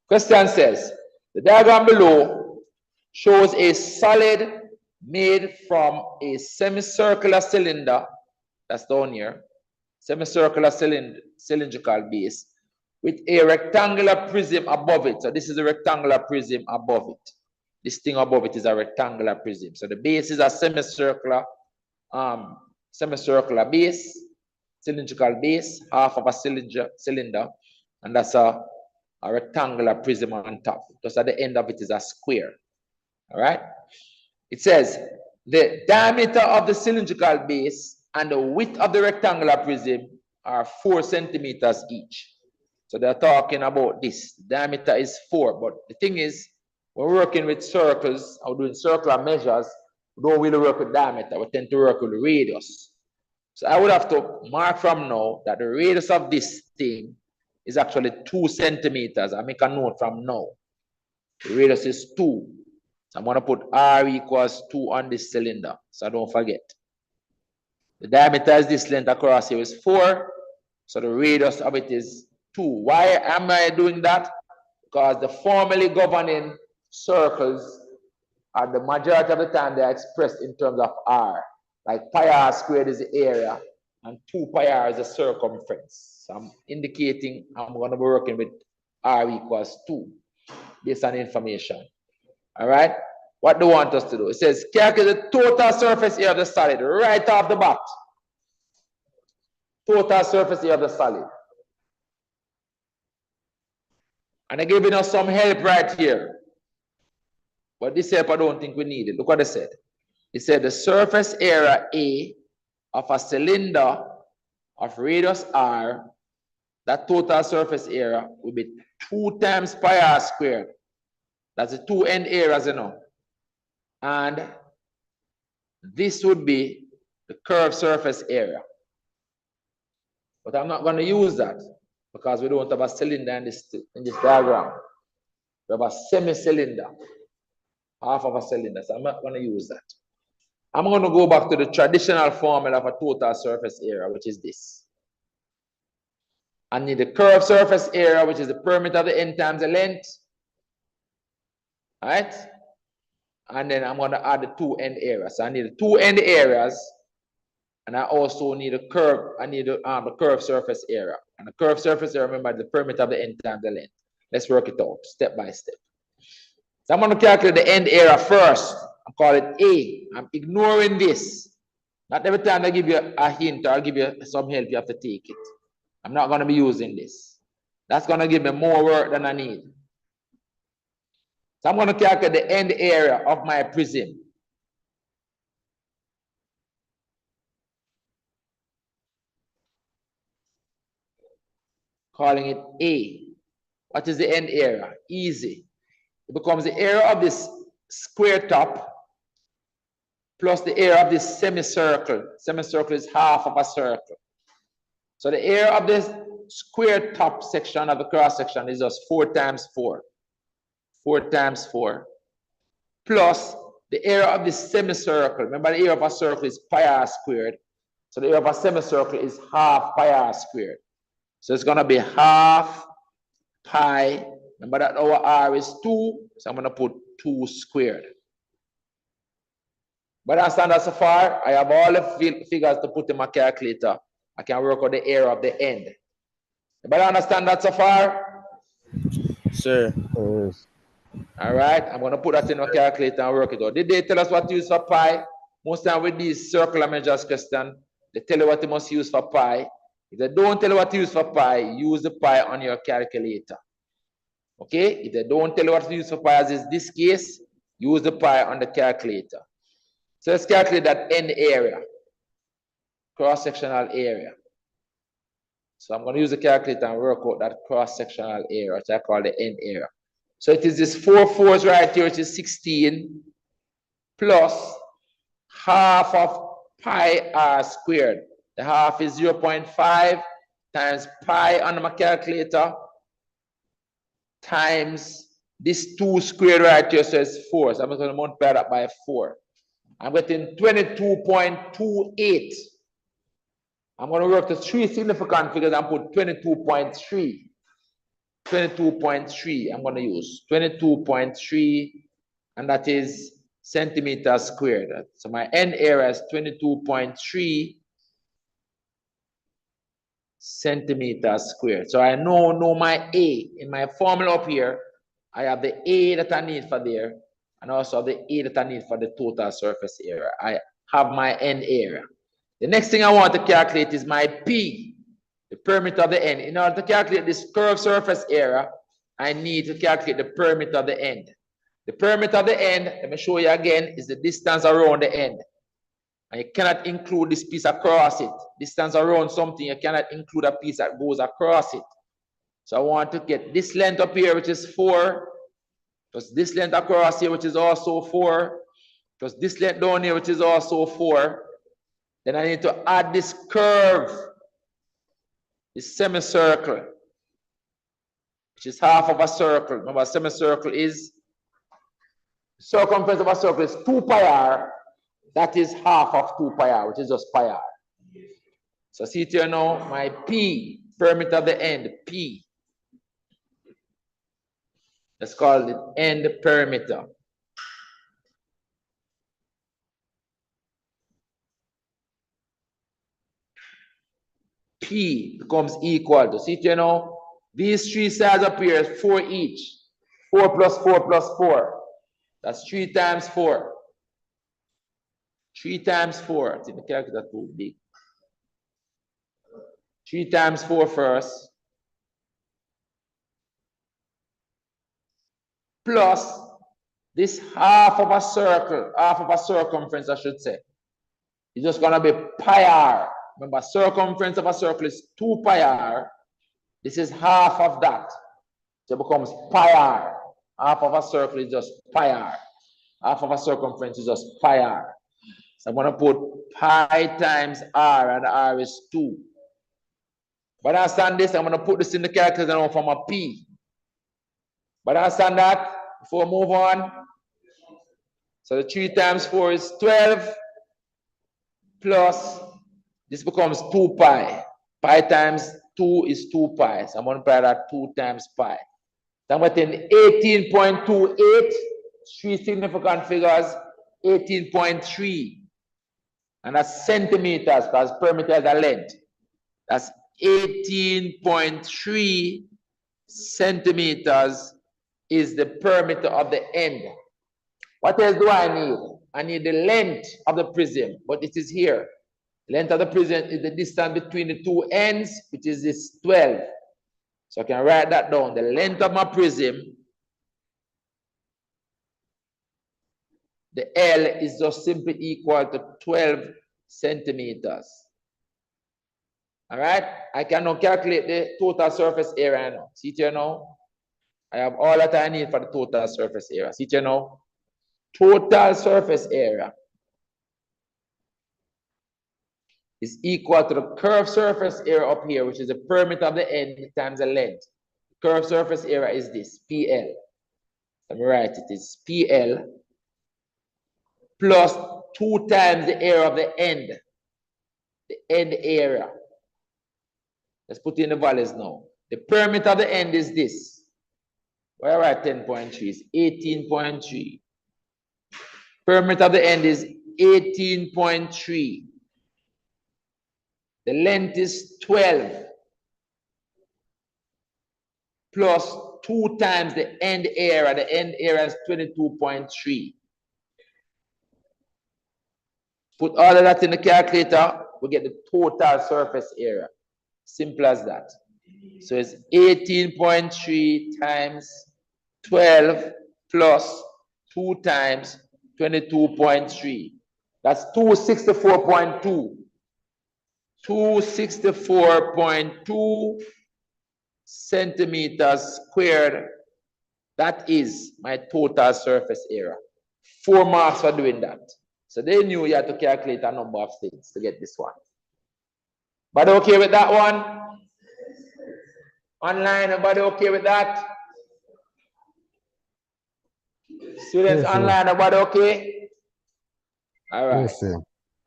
Question says, the diagram below shows a solid made from a semicircular cylinder, that's down here, semicircular cylindrical base, with a rectangular prism above it. So this is a rectangular prism above it. This thing above it is a rectangular prism. So the base is a semicircular base, cylindrical base, half of a cylinder, and that's a a rectangular prism on top. Just at the end of it is a square. All right. It says the diameter of the cylindrical base and the width of the rectangular prism are 4 centimeters each. So they're talking about this. The diameter is 4, but the thing is, when we're working with circles or doing circular measures, we don't really work with diameter. We tend to work with radius. So I would have to mark from now that the radius of this thing is actually 2 centimeters. I make a note from now. The radius is 2. So I'm going to put R equals 2 on this cylinder, so I don't forget. The diameter is this length across here is 4, so the radius of it is 2. Why am I doing that? Because the formally governing circles are the majority of the time they are expressed in terms of R. Like pi r squared is the area and 2 pi r is the circumference. So I'm indicating I'm going to be working with R equals 2 based on information. All right. What do you want us to do? It says calculate the total surface area of the solid right off the bat. Total surface area of the solid. And they're giving us some help right here. But this help I don't think we need it. Look what they said. It said the surface area A of a cylinder of radius R, that total surface area will be 2 times pi r squared. That's the 2 end areas, you know. And this would be the curved surface area. But I'm not going to use that because we don't have a cylinder in this diagram. We have a semi-cylinder, half of a cylinder, so I'm not going to use that. I'm going to go back to the traditional formula of a total surface area, which is this. I need the curved surface area, which is the perimeter of the end times the length. All right? And then I'm going to add the 2 end areas. So I need the 2 end areas, and I also need a curve. I need the curved surface area. And the curved surface area, remember, the perimeter of the end times the length. Let's work it out step by step. So I'm going to calculate the end area first. I call it A. I'm ignoring this. Not every time I give you a hint or I'll give you some help, you have to take it. I'm not going to be using this. That's going to give me more work than I need. So I'm going to calculate the end area of my prism. Calling it A. What is the end area? Easy. It becomes the area of this square top plus the area of this semicircle. Semicircle is half of a circle. So the area of this square top section of the cross section is just 4 times 4. 4 times 4. Plus the area of this semicircle. Remember, the area of a circle is pi r squared. So the area of a semicircle is half pi r squared. So it's going to be half pi. Remember that our r is 2. So I'm going to put 2 squared. But understand that so far, I have all the figures to put in my calculator. I can work out the area of the end. But understand that so far? Sir. All right, I'm going to put that in my calculator and work it out. Did they tell us what to use for pi? Most time with these circular measures question, they tell you what you must use for pi. If they don't tell you what to use for pi, use the pi on your calculator. Okay, if they don't tell you what to use for pi, as is this case, use the pi on the calculator. So let's calculate that end area, cross-sectional area. So I'm going to use the calculator and work out that cross-sectional area, which I call the end area. So it is this 4 fours right here, which is 16, plus half of pi r squared. The half is 0.5 times pi on my calculator times this 2 squared right here, so it's 4. So I'm going to multiply that by 4. I'm getting 22.28. I'm going to work the 3 significant figures and put 22.3. 22.3 I'm going to use. 22.3, and that is centimeters squared. So my end area is 22.3 centimeters squared. So I know my A. In my formula up here, I have the A that I need for there, and also the A that I need for the total surface area. I have my end area. The next thing I want to calculate is my P, the perimeter of the end. In order to calculate this curved surface area, I need to calculate the perimeter of the end. The perimeter of the end, let me show you again, is the distance around the end. And you cannot include this piece across it. Distance around something, you cannot include a piece that goes across it. So I want to get this length up here, which is 4, plus this length across here, which is also 4, plus this length down here, which is also 4. Then I need to add this curve, this semicircle, which is half of a circle. Remember, a semicircle is, circumference of a circle is 2 pi r. That is half of 2 pi r, which is just pi r. So see it here now, my P, perimeter of the end, P. Let's call it end perimeter. P becomes equal to, see it here now, these 3 sides up here is 4 each. 4 plus 4 plus 4. That's 3 times 4. 3 times 4. I think the calculator too big. 3 times 4 first. Plus this half of a circle, half of a circumference, I should say. It's just going to be pi r. Remember, circumference of a circle is 2 pi r. This is half of that. So it becomes pi r. Half of a circle is just pi r. Half of a circumference is just pi r. So I'm going to put pi times r, and r is 2. But understand this, I'm going to put this in the calculator now from a p. But understand that before I move on. So the 3 times 4 is 12 plus this becomes 2 pi. Pi times 2 is 2 pi. So I'm going to multiply that 2 times pi. So I'm getting 18.28. 3 significant figures, 18.3. And that's centimeters because perimeter is a length. That's 18.3 centimeters is the perimeter of the end. What else do I need? I need the length of the prism, but it is here. The length of the prism is the distance between the 2 ends, which is this 12. So I can write that down. The length of my prism, the L is just simply equal to 12 centimeters. All right? I can now calculate the total surface area now. See it here now? I have all that I need for the total surface area. See it here now? Total surface area is equal to the curved surface area up here, which is the perimeter of the end times the length. The curved surface area is this, PL. Let me write it. It's PL plus 2 times the area of the end area. Let's put in the values now. The perimeter of the end is this. Where I write 10.3 is 18.3. Perimeter of the end is 18.3. The length is 12 plus 2 times the end area. The end area is 22.3. Put all of that in the calculator, we get the total surface area. Simple as that. So it's 18.3 times 12 plus 2 times 22.3. That's 264.2. 264.2 centimeters squared. That is my total surface area. 4 marks for doing that. So they knew you had to calculate a number of things to get this one. But okay with that one? Online, everybody okay with that? Students Yes, online, everybody okay? All right. Yes, sir.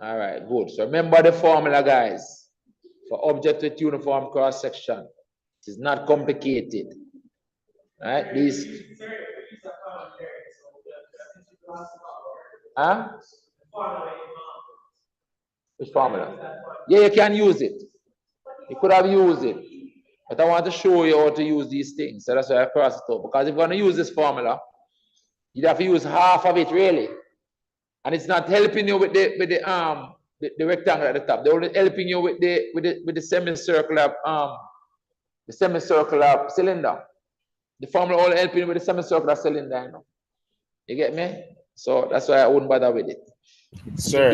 All right, good. So remember the formula, guys, for object with uniform cross section. It is not complicated. All right, these. Huh? Which formula? Yeah, you can use it. You could have used it. But I want to show you how to use these things. So that's why I cross it out. Because if you're going to use this formula, you'd have to use half of it really. And it's not helping you with the rectangle at the top. They're only helping you with the semicircular cylinder. The formula only helping you with the semicircular cylinder, you know. You get me? So that's why I wouldn't bother with it. Sir.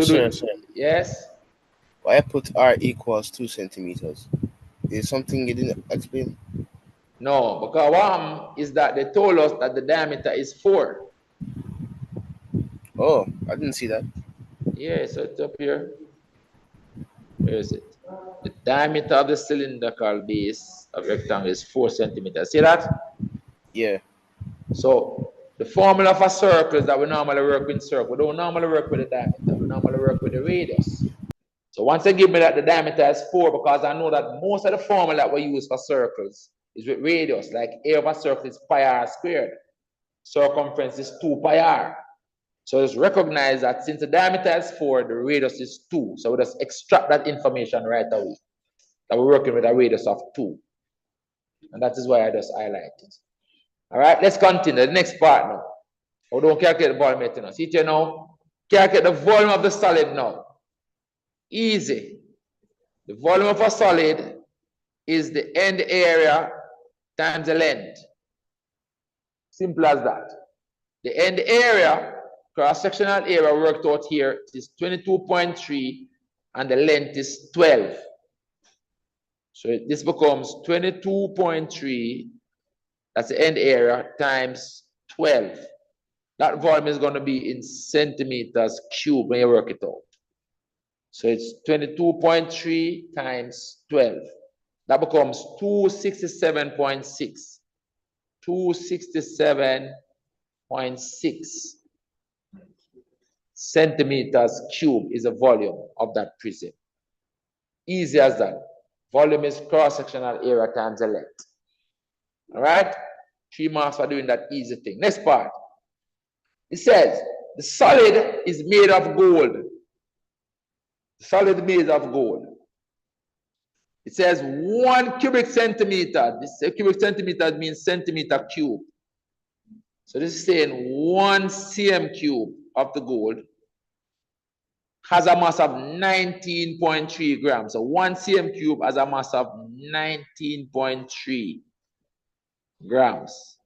Yes? Why I put R equals 2 centimeters? Is something you didn't explain? No, because one is that they told us that the diameter is 4. Oh, I didn't see that. Yeah, so it's up here. Where is it? The diameter of the cylindrical base of rectangle is 4 centimeters. See that? Yeah. So the formula for circle is that we normally work with circle. We don't normally work with the diameter. We normally work with the radius. So once they give me that the diameter is 4, because I know that most of the formula that we use for circles is with radius. Like area of a circle is pi r squared. Circumference is 2 pi r. So just recognize that since the diameter is 4, the radius is 2. So we just extract that information right away. That we're working with a radius of 2. And that is why I just highlight it. All right, let's continue. The next part now. We don't calculate the volume yet, you know. See it here now? Calculate the volume of the solid now. Easy. The volume of a solid is the end area times the length. Simple as that. The end area, cross-sectional area worked out here is 22.3 and the length is 12. So this becomes 22.3, that's the end area, times 12. That volume is going to be in centimeters cubed when you work it out. So it's 22.3 times 12. That becomes 267.6. 267.6 centimeters cubed is the volume of that prism. Easy as that. Volume is cross-sectional area times the length. All right? 3 marks for doing that easy thing. Next part. It says the solid is made of gold. The solid is made of gold. It says 1 cubic centimeter. This cubic centimeter means centimeter cube. So this is saying 1 cm cube of the gold has a mass of 19.3 grams. So 1 cm cube has a mass of 19.3 grams.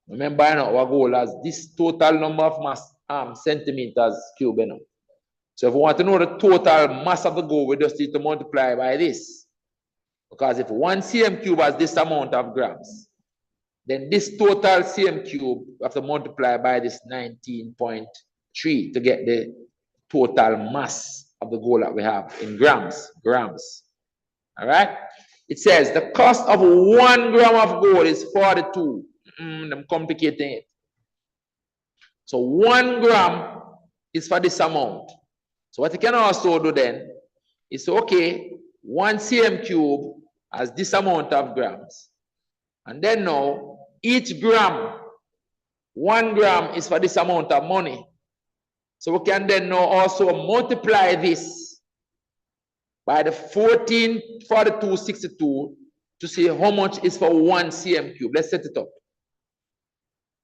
Remember, you know, our gold has this total number of mass centimeters cube. You know. So if we want to know the total mass of the gold, we just need to multiply by this. Because if 1 cm cube has this amount of grams, then this total cm cube we have to multiply by this 19.3 to get the total mass of the gold that we have in grams. All right? It says the cost of 1 gram of gold is 42. I'm complicating it. So 1 gram is for this amount. So what you can also do then is, okay, 1 cm cube has this amount of grams. And then now, each gram, 1 gram is for this amount of money. So we can then now also multiply this by the 1442.62 to see how much is for 1 cm cube. Let's set it up.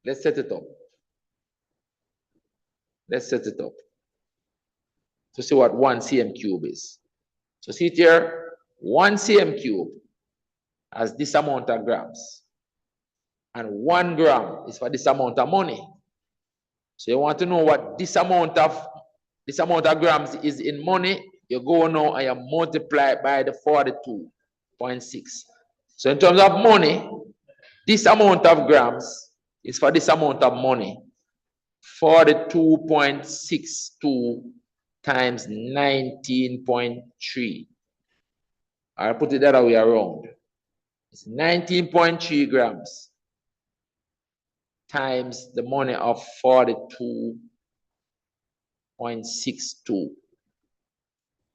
Let's set it up. Let's set it up to see what 1 cm cube is. So see it here, 1 cm cube has this amount of grams. And 1 gram is for this amount of money. So you want to know what this amount of grams is in money, you go now and you multiply by the 42.6. So in terms of money, this amount of grams is for this amount of money. 42.62 times 19.3. I'll put it the other way around. It's 19.3 grams times the money of 42.62.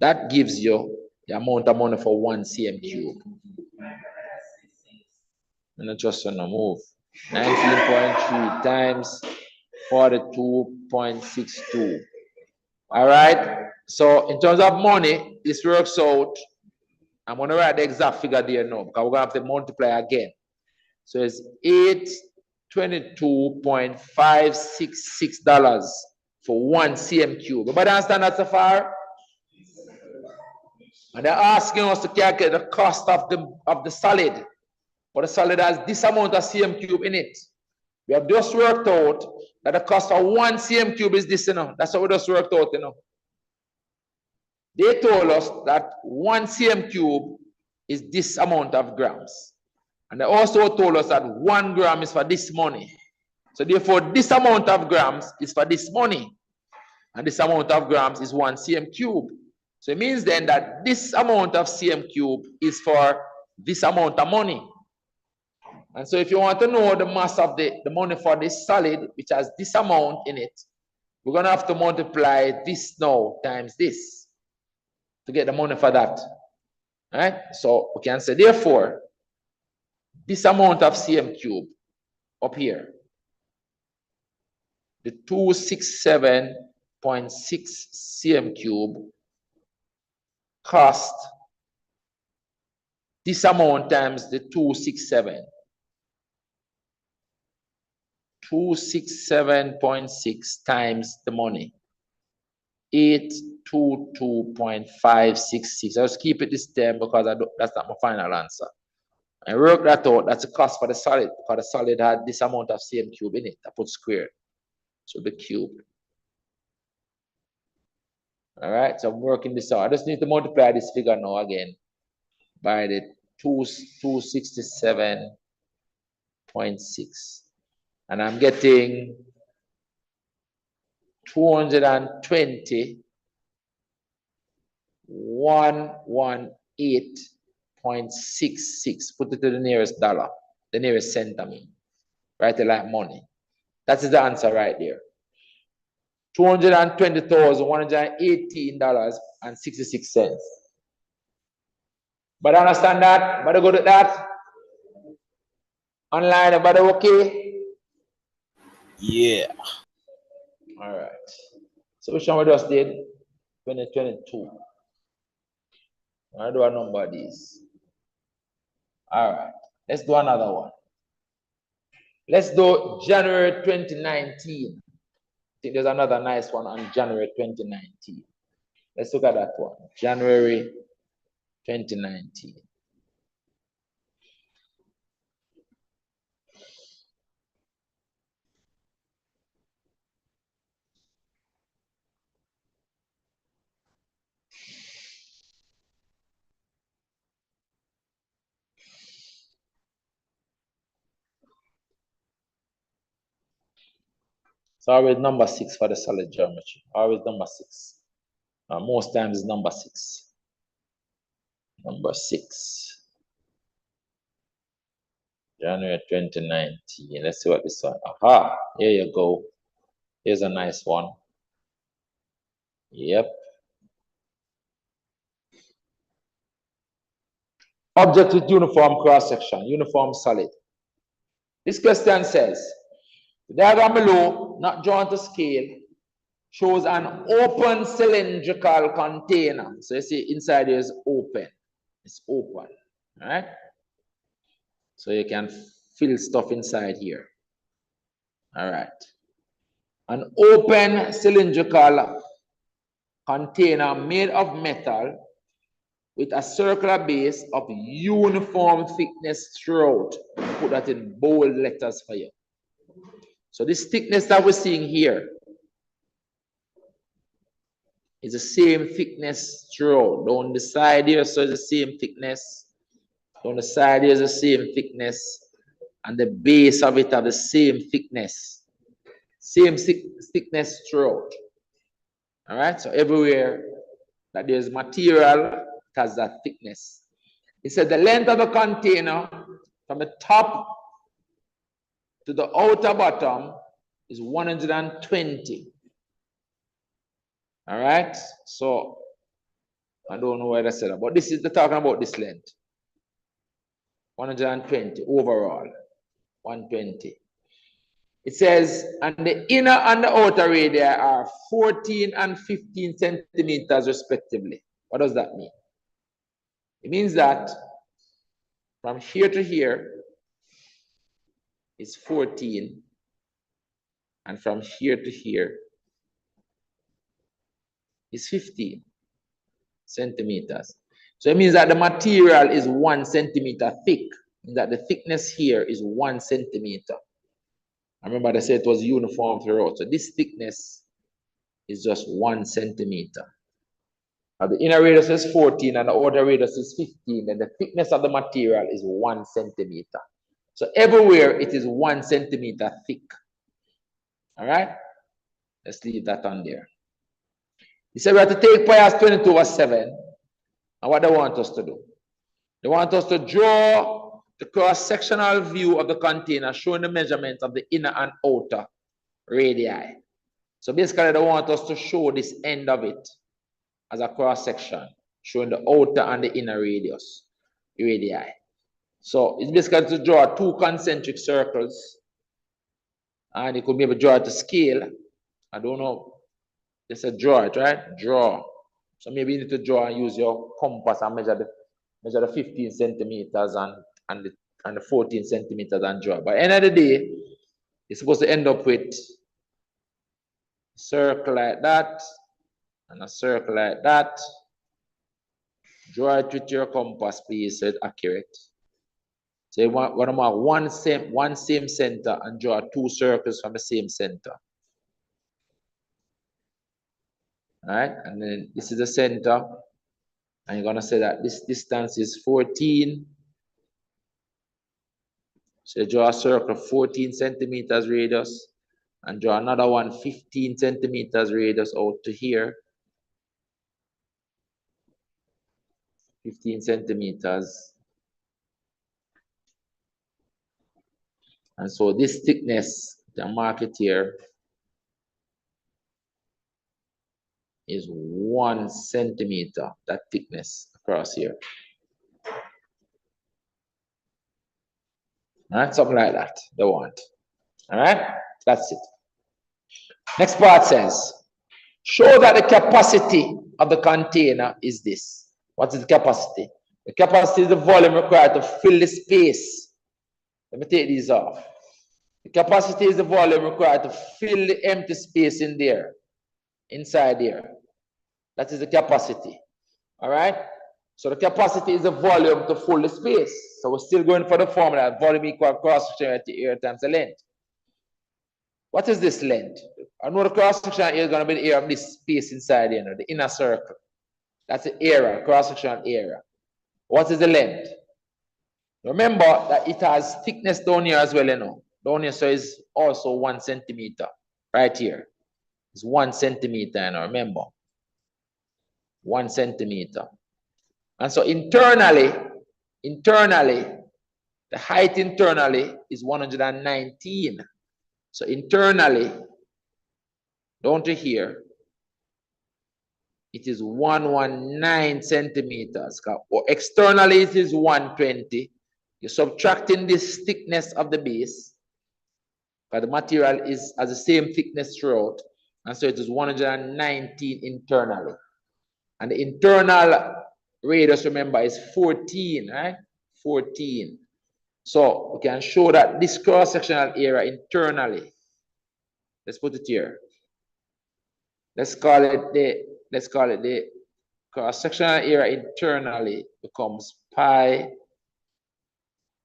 That gives you the amount of money for 1 cm cube. I'm not just gonna move. 19.3 times 42.62. All right. So in terms of money, this works out. I'm gonna write the exact figure there now because we're gonna have to multiply again. So it's $822.566 for 1 cm cube. Everybody understand that so far? And they're asking us to calculate the cost of the solid. but the solid has this amount of cm cube in it. We have just worked out that the cost for 1 cm cube is this, you know. That's what we just worked out, you know. They told us that 1 cm cube is this amount of grams. And they also told us that 1 gram is for this money. So therefore, this amount of grams is for this money. And this amount of grams is 1 cm cube. So it means then that this amount of cm cube is for this amount of money. And so if you want to know the mass of the money for this solid, which has this amount in it, we're going to have to multiply this now times this to get the money for that. All right? So we can say, therefore, this amount of cm cube up here, the 267.6 cm cube cost this amount times the 267. 267.6 times the money. 822.566. I'll just keep it this term because that's not my final answer. I work that out. That's the cost for the solid because the solid had this amount of cm cube in it. I put square. So the cube. All right. So I'm working this out. I just need to multiply this figure now again by the 267.6. And I'm getting 220,118.66. Put it to the nearest dollar, the nearest cent, I mean. Write it like money. That is the answer right there. $220,118.66. But understand that? But good at that? Online, everybody okay? Yeah. All right. So which one we just did? 2022. I'll do a number of these. All right. Let's do another one. Let's do January 2019. I think there's another nice one on January 2019. Let's look at that one. January 2019. It's always number 6 for the solid geometry. Always number 6. Most times it's number 6. Number 6. January 2019. Let's see what this one. Aha, here you go. Here's a nice one. Yep. Object with uniform cross-section, uniform solid. This question says, the diagram below, not drawn to scale, shows an open cylindrical container. So you see inside here is open. It's open. All right? So you can fill stuff inside here. All right. An open cylindrical container made of metal with a circular base of uniform thickness throughout. Put that in bold letters for you. So this thickness that we're seeing here is the same thickness throughout. Down the side here, so it's the same thickness. Down the side here is the same thickness. And the base of it have the same thickness. Same thickness throughout. All right, so everywhere that there's material, it has that thickness. It said the length of the container from the top to the outer bottom is 120. All right, so I don't know where I said that, but this is the talking about this length. 120 overall, 120. It says, and the inner and the outer radii are 14 and 15 centimeters respectively. What does that mean? It means that from here to here is 14, and from here to here is 15 centimeters. So it means that the material is 1 centimeter thick. that the thickness here is 1 centimeter. I remember they said it was uniform throughout. So this thickness is just 1 centimeter. Now the inner radius is 14 and the outer radius is 15, and the thickness of the material is 1 centimeter. So everywhere it is 1 centimeter thick. All right? Let's leave that on there. He said we have to take pi as 22/7. And what they want us to do? They want us to draw the cross-sectional view of the container showing the measurement of the inner and outer radii. So basically they want us to show this end of it as a cross-section, showing the outer and the inner radius, radii. So it's basically to draw 2 concentric circles, and you could maybe draw it to scale. I don't know. They said draw it, right? Draw. So maybe you need to draw and use your compass and measure the 15 centimeters and the 14 centimeters and draw. But at the end of the day, you're supposed to end up with a circle like that and a circle like that. Draw it with your compass, please, so it's accurate. So you want to mark one same center and draw 2 circles from the same center. All right, and then this is the center, and you're gonna say that this distance is 14. So you draw a circle 14 centimeters radius, and draw another one 15 centimeters radius out to here. 15 centimeters. And so this thickness, the mark it here, is 1 centimeter, that thickness across here. All right, something like that, they want. All right, that's it. Next part says, show that the capacity of the container is this. What is the capacity? The capacity is the volume required to fill the space. Let me take these off. The capacity is the volume required to fill the empty space in there, inside there. That is the capacity. All right? So the capacity is the volume to fill the space. So we're still going for the formula. Volume equal cross-section area times the length. What is this length? I know the cross-section area is going to be the area of this space inside here, the inner circle. That's the area, cross-sectional area. What is the length? Remember that it has thickness down here as well, you know. Down here, so it's also 1 centimeter. Right here. It's 1 centimeter, you know, remember. 1 centimeter. And so internally, the height internally is 119. So internally, down to here, it is 119 centimeters. Or externally, it is 120. You're subtracting this thickness of the base, but the material has the same thickness throughout. And so it is 119 internally. And the internal radius, remember, is 14, right? 14. So we can show that this cross-sectional area internally, let's put it here. Let's call it the cross-sectional area internally becomes pi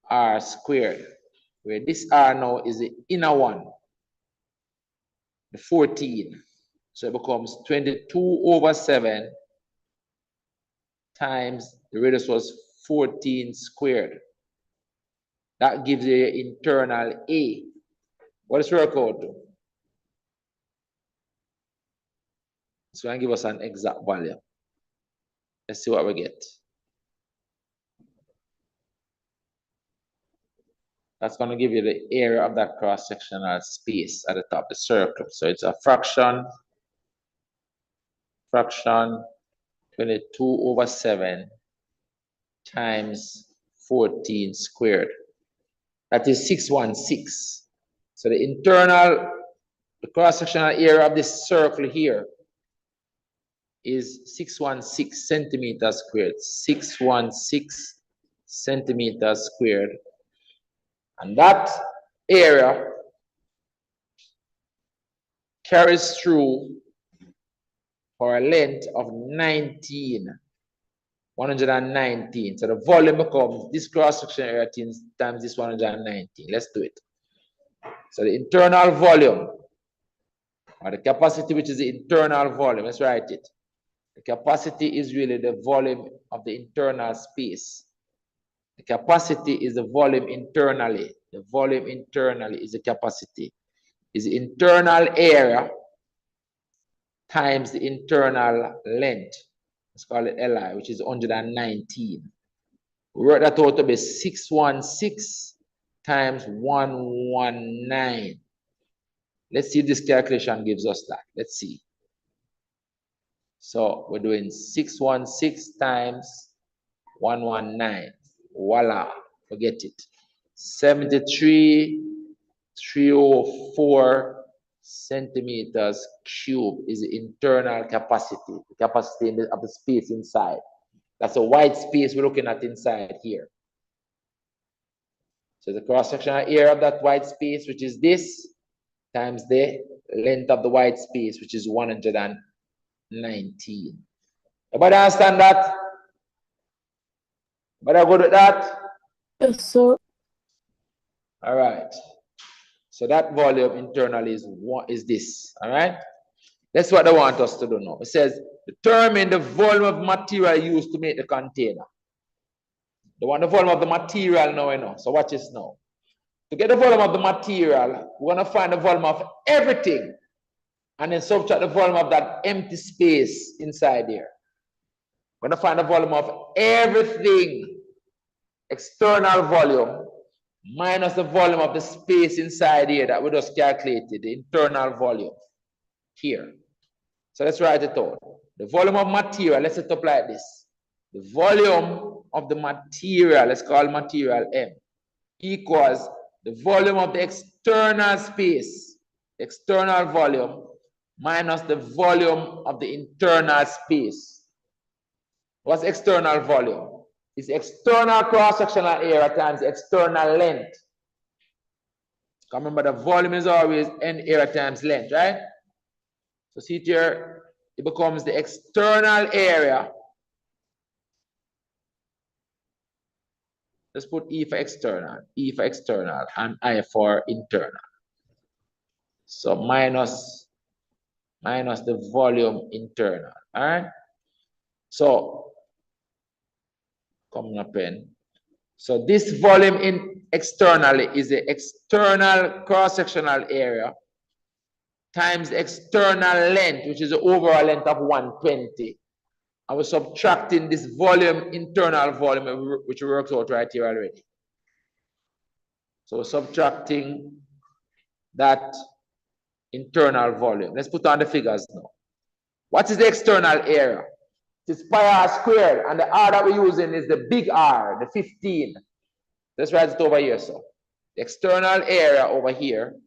r squared, where this r now is the inner one, the 14. So it becomes 22/7 times the radius was 14 squared. That gives you your internal A. What is work out to? It's going to give us an exact value. Let's see what we get. That's going to give you the area of that cross-sectional space at the top, the circle. So it's a fraction 22/7 times 14 squared. That is 616. So the cross-sectional area of this circle here is 616 centimeters squared. 616 centimeters squared. And that area carries through for a length of 19. 119. So the volume becomes this cross-sectional area times this 119. Let's do it. So the internal volume, or the capacity, which is the internal volume, let's write it. The capacity is really the volume of the internal space. The capacity is the volume internally. The volume internally is the capacity. Is the internal area times the internal length. Let's call it Li, which is 119. We work that out to be 616 times 119. Let's see if this calculation gives us that. Let's see. So we're doing 616 times 119. Voila, forget it. 73,304 centimeters cube is the internal capacity, the capacity of the space inside. That's a white space we're looking at inside here. So the cross-sectional area of that white space, which is this, times the length of the white space, which is 119. Everybody understand that? Everybody good with that? Yes, sir. All right. So that volume internally is this. All right. That's what they want us to do now. It says determine the volume of material used to make the container. They want the volume of the material now, you know. So watch this now. To get the volume of the material, we're going to find the volume of everything and then subtract the volume of that empty space inside there. We're going to find the volume of everything, external volume, minus the volume of the space inside here that we just calculated, the internal volume here. So let's write it out. The volume of material, let's set it up like this. The volume of the material, let's call material M, equals the volume of the external space, external volume, minus the volume of the internal space. What's external volume? It's external cross-sectional area times external length. Remember, the volume is always n area times length, right? So see here, it becomes the external area. Let's put E for external, and I for internal. So minus the volume internal, all right? So, coming up in. So this volume externally is the external cross-sectional area times the external length, which is the overall length of 120. I was subtracting this volume, internal volume, which works out right here already. So subtracting that internal volume. Let's put on the figures now. What is the external area? It's pi r squared, and the r that we're using is the big R, the 15. Let's write it over here. So the external area over here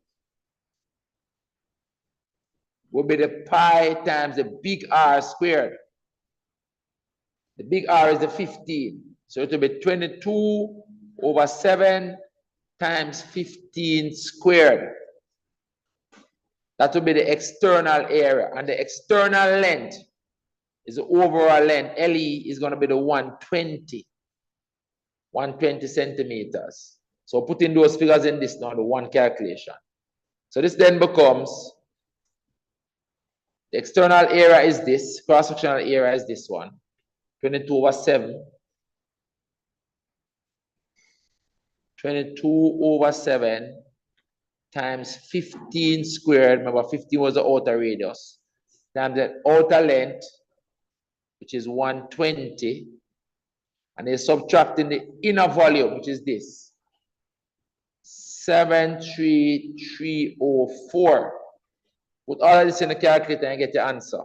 will be the pi times the big R squared. The big R is the 15. So it will be 22 over 7 times 15 squared. That will be the external area. And the external length is the overall length. LE is going to be the 120 centimeters. So putting those figures in this now, the one calculation. So this then becomes, the external area is this, cross-sectional area is this one, 22 over 7. 22 over 7 times 15 squared, remember 15 was the outer radius, times the outer length, which is 120, and they're subtracting the inner volume, which is this, 73304. Put all of this in the calculator and get the answer.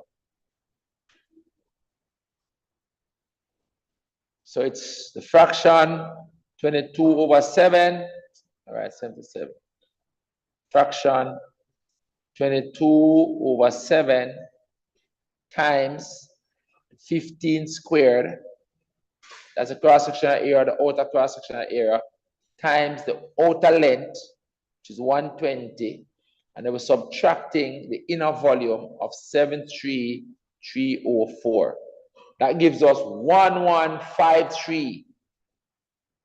So it's the fraction 22 over 7, all right, 77. Fraction 22 over 7 times 15 squared, that's a cross-sectional area, the outer cross-sectional area, times the outer length, which is 120, and they were subtracting the inner volume of 73304. That gives us 1153.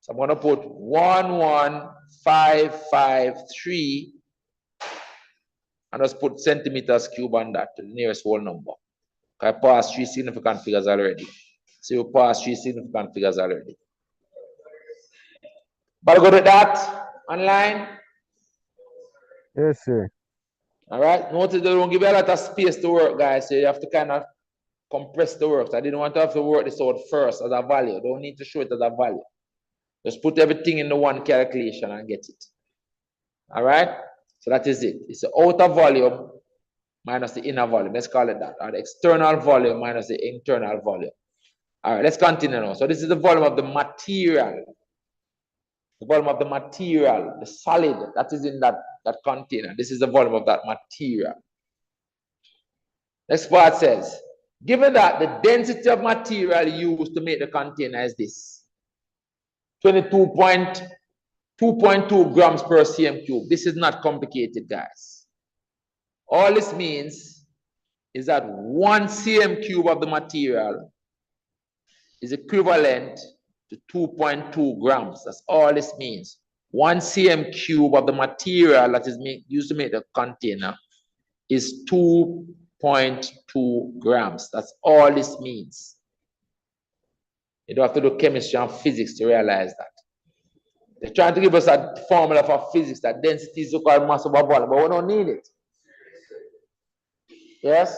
So I'm going to put 11553 and just put centimeters cube on that to the nearest whole number. I passed 3 significant figures already. So you passed 3 significant figures already. But go to that online. Yes, sir. All right. Notice they don't give you a lot of space to work, guys. So you have to kind of compress the work. So I didn't want to have to work this out first as a value. Don't need to show it as a value. Just put everything in the one calculation and get it. All right. So that is it. It's the outer volume minus the inner volume. Let's call it that. Or the external volume minus the internal volume. All right. Let's continue now. So this is the volume of the material. The volume of the material, the solid that is in that container. This is the volume of that material. Next part says, given that the density of material used to make the container is this, 2.2 grams per cm cube. This is not complicated, guys. All this means is that 1 cm cube of the material is equivalent to 2.2 grams. That's all this means. 1 cm cube of the material that is used to make the container is 2.2 grams. That's all this means. You don't have to do chemistry and physics to realize that. They're trying to give us a formula for physics that density is equal to mass over volume, but we don't need it. Yes?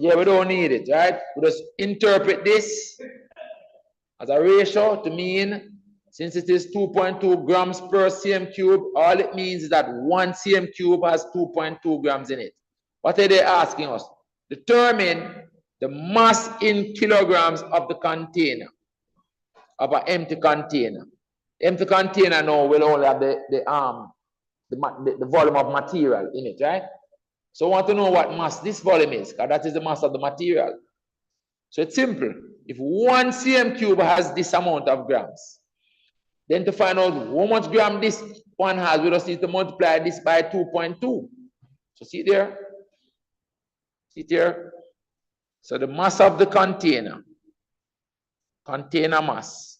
Yeah, we don't need it, right? We just interpret this as a ratio to mean, since it is 2.2 grams per cm cube, all it means is that 1 cm cube has 2.2 grams in it. What are they asking us? Determine the mass in kilograms of the container, of an empty container. Empty container now will only have the volume of material in it, right? So I want to know what mass this volume is, because that is the mass of the material. So it's simple. If 1 cm cube has this amount of grams, then to find out how much gram this one has, we just need to multiply this by 2.2. So see there? See there? So the mass of the container mass,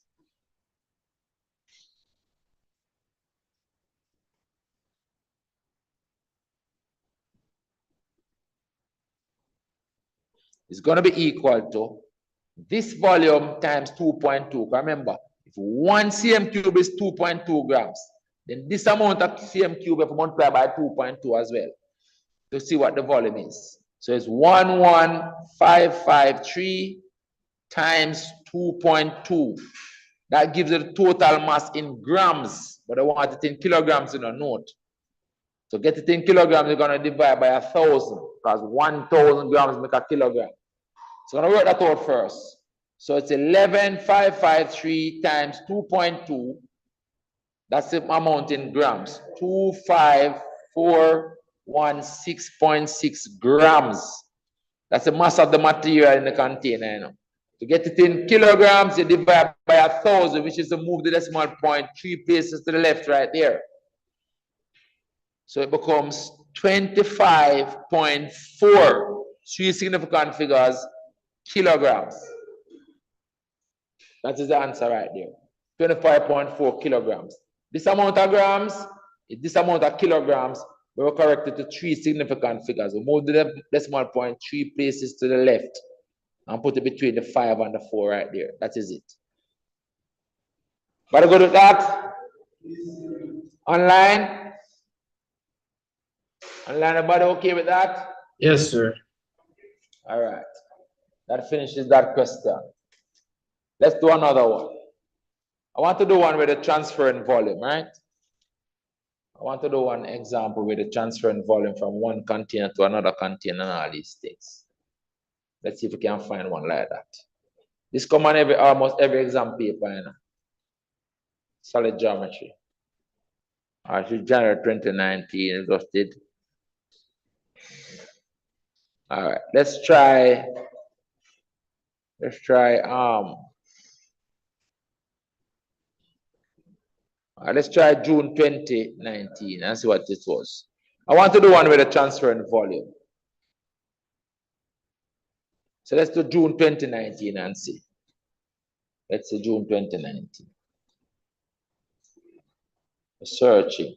is going to be equal to this volume times 2.2. Remember, if 1 cm cube is 2.2 grams, then this amount of cm cube if multiplied by 2.2 as well to see what the volume is. So it's 11553 times 2.2. That gives it the total mass in grams, but I want it in kilograms in a note. So get it in kilograms, you're going to divide by 1,000, because 1,000 grams make a kilogram. So I'm going to work that out first. So it's 11,553 times 2.2. That's the amount in grams. 25416.6 grams. That's the mass of the material in the container. You know. To get it in kilograms, you divide by 1,000, which is to move the decimal point 3 places to the left right there. So it becomes 25.4, 3 significant figures, kilograms. That is the answer right there. 25.4 kilograms. This amount of grams is this amount of kilograms. We were corrected to 3 significant figures. We moved the decimal point 3 places to the left and put it between the 5 and the 4 right there. That is it. But I go to that. Online. Online, everybody okay with that? Yes, sir. All right. That finishes that question. Let's do another one. I want to do one with the transfer in volume, right? I want to do one example with the transfer in volume from one container to another container and all these things. Let's see if we can find one like that. This come on almost every exam paper, you know. Solid geometry. All right, it's January 2019, it just did. All right, let's try June 2019 and see what this was. I want to do one with a transfer in volume. So let's do June 2019 and see. Let's say June 2019. Searching.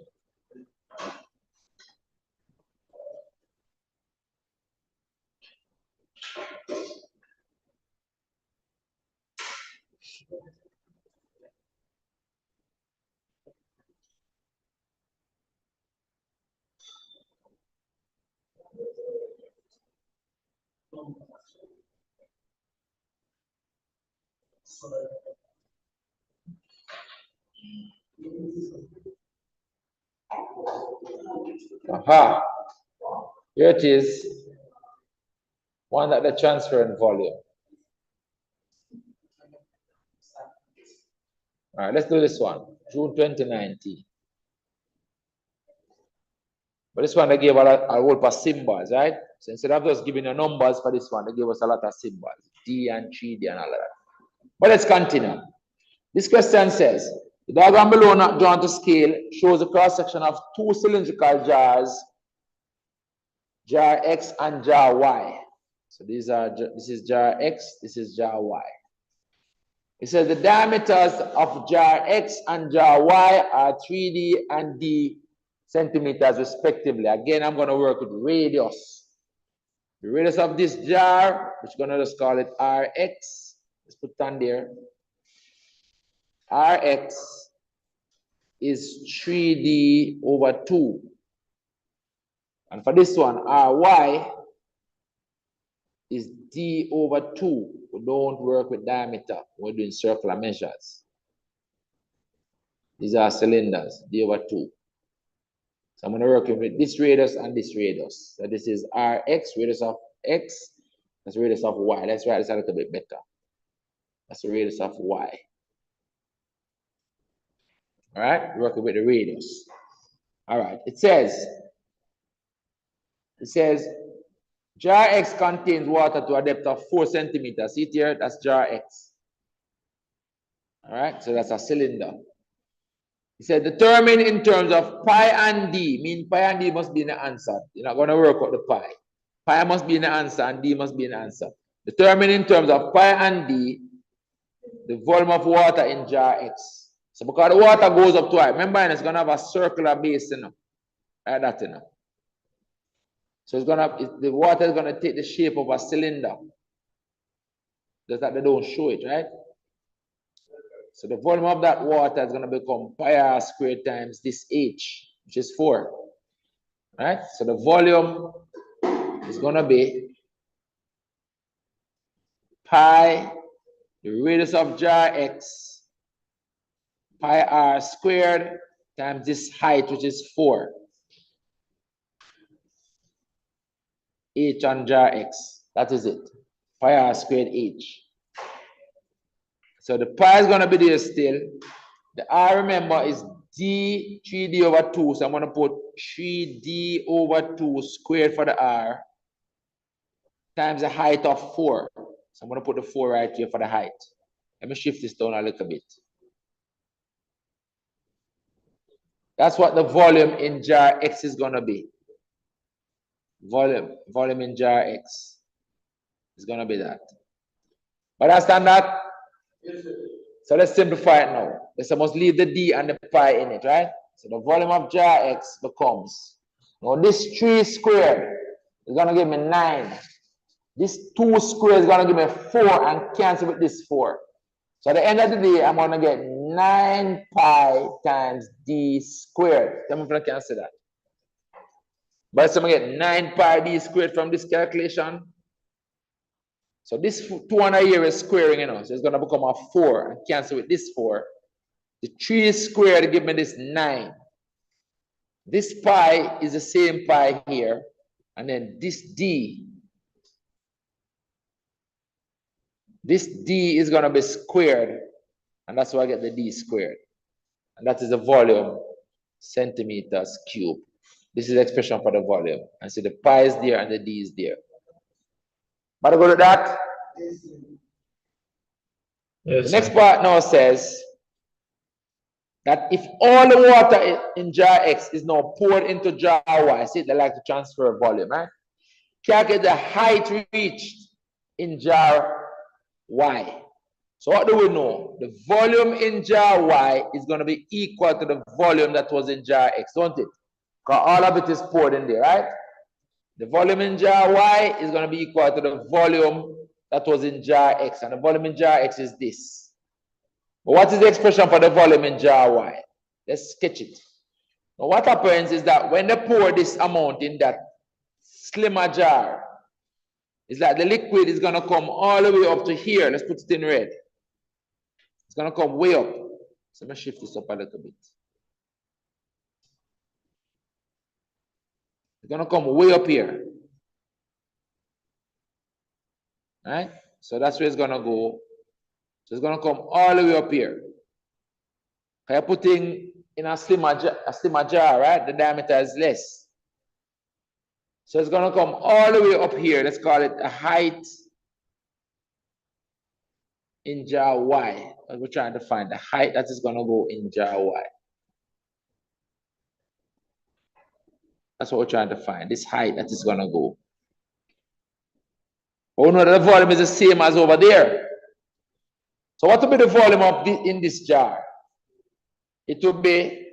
Aha. Here it is. One at the transfer and volume. All right, let's do this one. June 2019. But this one, they gave a whole lot of symbols, right? So instead of just giving the numbers for this one, they give us a lot of symbols. D and 3D and all of that. But let's continue. This question says, the diagram below not drawn to scale shows a cross-section of two cylindrical jars, jar X and jar Y. So this is jar X, this is jar Y. It says the diameters of jar X and jar Y are 3D and D centimeters respectively. Again, I'm going to work with radius. The radius of this jar, which we're going to just call it Rx. Let's put it on there. Rx is 3D over 2. And for this one, Ry is D over 2. We don't work with diameter. We're doing circular measures. These are cylinders, D over 2. So I'm going to work with this radius and this radius. So this is Rx, radius of X. That's radius of Y. Let's write this a little bit better. That's the radius of Y. All right, working with the radius. All right, it says, jar X contains water to a depth of 4 centimeters. See it here? That's jar X. All right, so that's a cylinder. He said, determine in terms of pi and d. Mean pi and d must be in the answer. You're not going to work out the pi. Pi must be in the answer and d must be in the answer. Determine in terms of pi and d the volume of water in jar X. So because the water goes up to it, remember it's going to have a circular base, you know, like that, you know. So the water is going to take the shape of a cylinder. Just that they don't show it, right? So the volume of that water is going to become pi r squared times this h, which is 4. Right? So the volume is going to be pi, the radius of jar X, pi r squared times this height, which is 4. H on jar X. That is it. Pi r squared h. So the pi is going to be there still. The r, remember, is d 3d over 2. So I'm going to put 3d over 2 squared for the r times the height of 4. So I'm going to put the 4 right here for the height. Let me shift this down a little bit. That's what the volume in jar X is going to be. Volume in jar X is going to be that. But understand that? Yes, sir. So let's simplify it now. Let's must leave the d and the pi in it, right? So the volume of jar X becomes, now this 3 squared is going to give me 9. This 2 squared is going to give me 4 and cancel with this 4. So at the end of the day, I'm going to get 9 pi times d squared. Tell me if I can say that. But so I'm going to get 9 pi d squared from this calculation. So this 200 here is squaring, you know, so it's going to become a 4 and cancel with this 4. The 3 squared give me this 9. This pi is the same pi here. And then this d is going to be squared. And that's why I get the d squared. And that is the volume, centimeters cubed. This is the expression for the volume. And so the pi is there and the d is there. But I go to that. Yes. The next part now says that if all the water in jar X is now poured into jar Y, see, they like to transfer volume, right? Calculate the height reached in jar Y. So what do we know? The volume in jar Y is going to be equal to the volume that was in jar X, don't it? Because all of it is poured in there, right? The volume in jar Y is going to be equal to the volume that was in jar X. And the volume in jar X is this. But what is the expression for the volume in jar Y? Let's sketch it. Now what happens is that when they pour this amount in that slimmer jar, it's like the liquid is going to come all the way up to here. Let's put it in red. It's going to come way up. So let me shift this up a little bit. It's going to come way up here. Right? So that's where it's going to go. So it's going to come all the way up here. You're putting in a slimmer jar, right? The diameter is less. So it's going to come all the way up here. Let's call it a height in jar Y. We're trying to find the height that is going to go in jar Y. That's what we're trying to find, this height that is going to go. Oh no, the volume is the same as over there. So what will be the volume of in this jar? It will be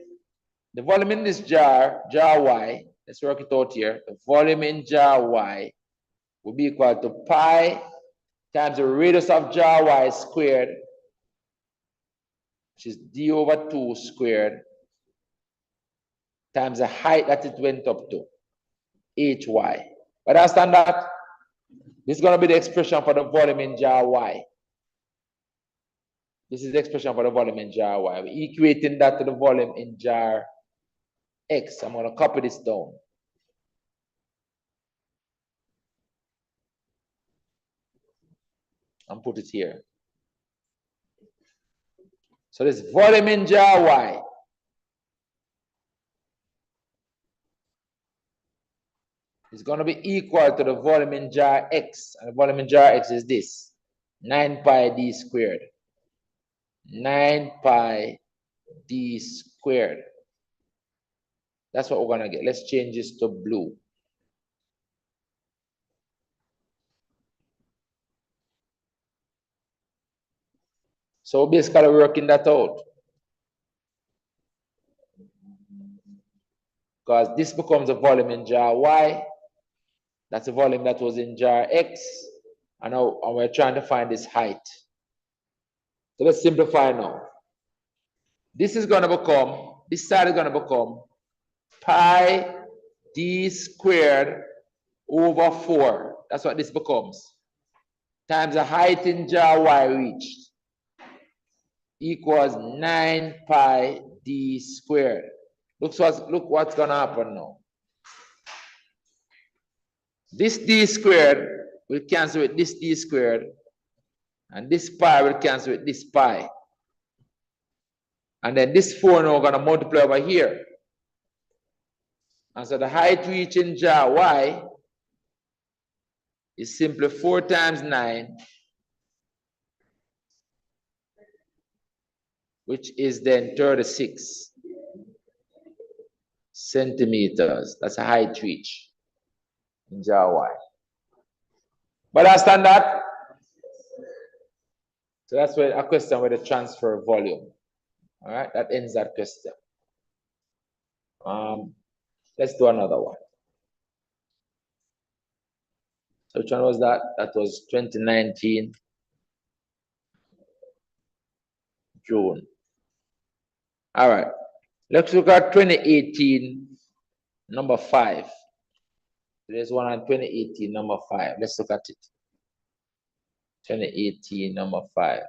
the volume in this jar, jar Y. Let's work it out here. The volume in jar Y will be equal to pi times the radius of jar Y squared, which is d over 2 squared, times the height that it went up to, hy. But understand that this is going to be the expression for the volume in jar Y. This is the expression for the volume in jar Y. We're equating that to the volume in jar X. I'm going to copy this down. And put it here. So this volume in jar Y is going to be equal to the volume in jar X. And the volume in jar X is this, 9 pi d squared. 9 pi d squared. That's what we're going to get. Let's change this to blue. So basically working that out. Because this becomes a volume in jar Y. That's a volume that was in jar X. And now we're trying to find this height. So let's simplify now. This is going to become, this side is going to become pi d squared over 4. That's what this becomes. Times the height in jar Y reached equals 9 pi d squared. Look what's going to happen now. This d squared will cancel with this d squared, and this pi will cancel with this pi. And then this 4 now going to multiply over here. And so the height reached in jar Y is simply 4 times 9, which is then 36 centimeters. That's a height reach in jar Y. But understand that? So that's where a question with the transfer volume. All right, that ends that question. Let's do another one. So which one was that? That was 2019 June. All right, let's look at 2018 number 5. There's one on 2018 number 5. Let's look at it. 2018 number 5.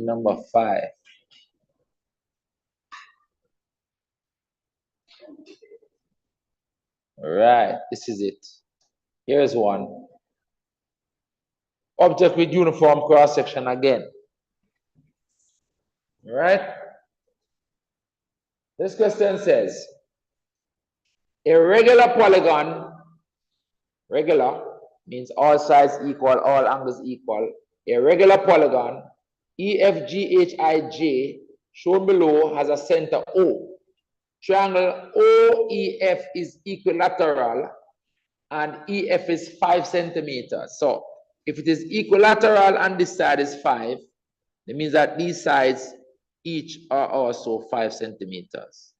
number 5. All right, this is it. Here's one. object with uniform cross-section again. All right? This question says, a regular polygon, regular means all sides equal, all angles equal. A regular polygon, EFGHIJ, shown below, has a center O. Triangle OEF is equilateral and EF is 5 centimeters. So if it is equilateral and this side is 5, it means that these sides each are also 5 centimeters.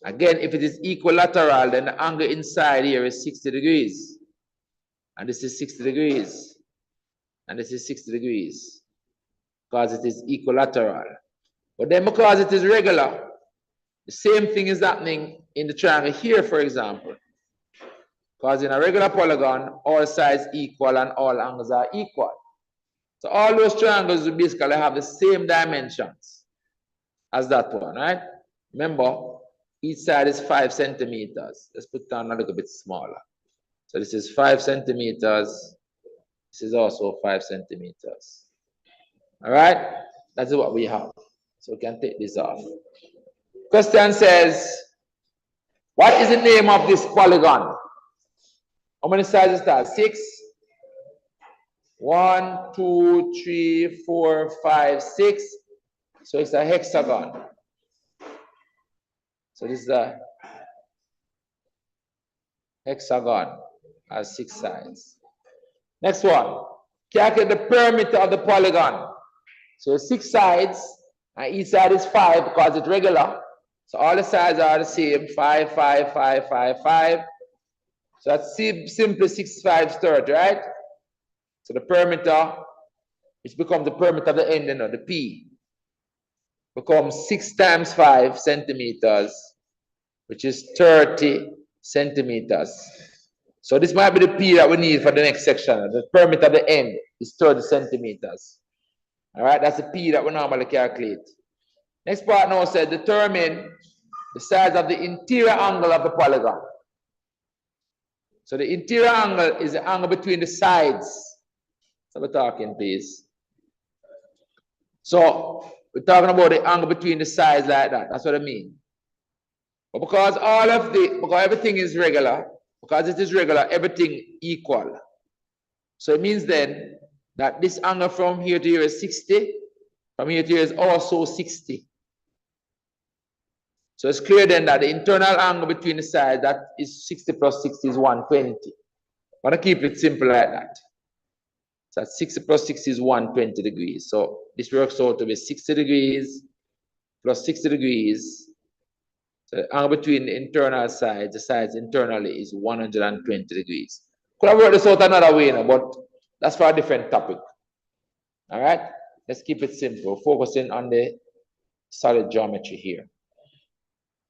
Again, if it is equilateral, then the angle inside here is 60 degrees. And this is 60 degrees. And this is 60 degrees. Because it is equilateral. But then because it is regular, the same thing is happening in the triangle here, for example. Because in a regular polygon, all sides equal and all angles are equal. So all those triangles will basically have the same dimensions as that one, right? Remember, each side is 5 centimeters. Let's put down a little bit smaller. So this is 5 centimeters. This is also 5 centimeters. All right? That's what we have. So we can take this off. Question says, what is the name of this polygon? How many sides is that? 6? 1, 2, 3, 4, 5, 6. So it's a hexagon. So this is a hexagon, has 6 sides. Next one, calculate the perimeter of the polygon. So 6 sides, and each side is 5 because it's regular. So all the sides are the same, 5, 5, 5, 5, 5. So that's simply 6 5 30, right? So the perimeter, which becomes the perimeter of the end, the P, becomes 6 times 5 centimeters, which is 30 centimeters. So this might be the P that we need for the next section. The perimeter of the end is 30 centimeters. All right, that's the P that we normally calculate. Next part now said determine the size of the interior angle of the polygon. So the interior angle is the angle between the sides. So we're talking, please. So we're talking about the angle between the sides like that. That's what I mean. But because everything is regular, because it is regular, everything equal. So it means then that this angle from here to here is 60. From here to here is also 60. So it's clear then that the internal angle between the sides, that is 60 plus 60 is 120. I want to keep it simple like that. So 60 plus 60 is 120 degrees. So this works out to be 60 degrees plus 60 degrees. So the angle between the internal sides, the sides internally is 120 degrees. Could have worked this out another way, but that's for a different topic. All right, let's keep it simple, focusing on the solid geometry here.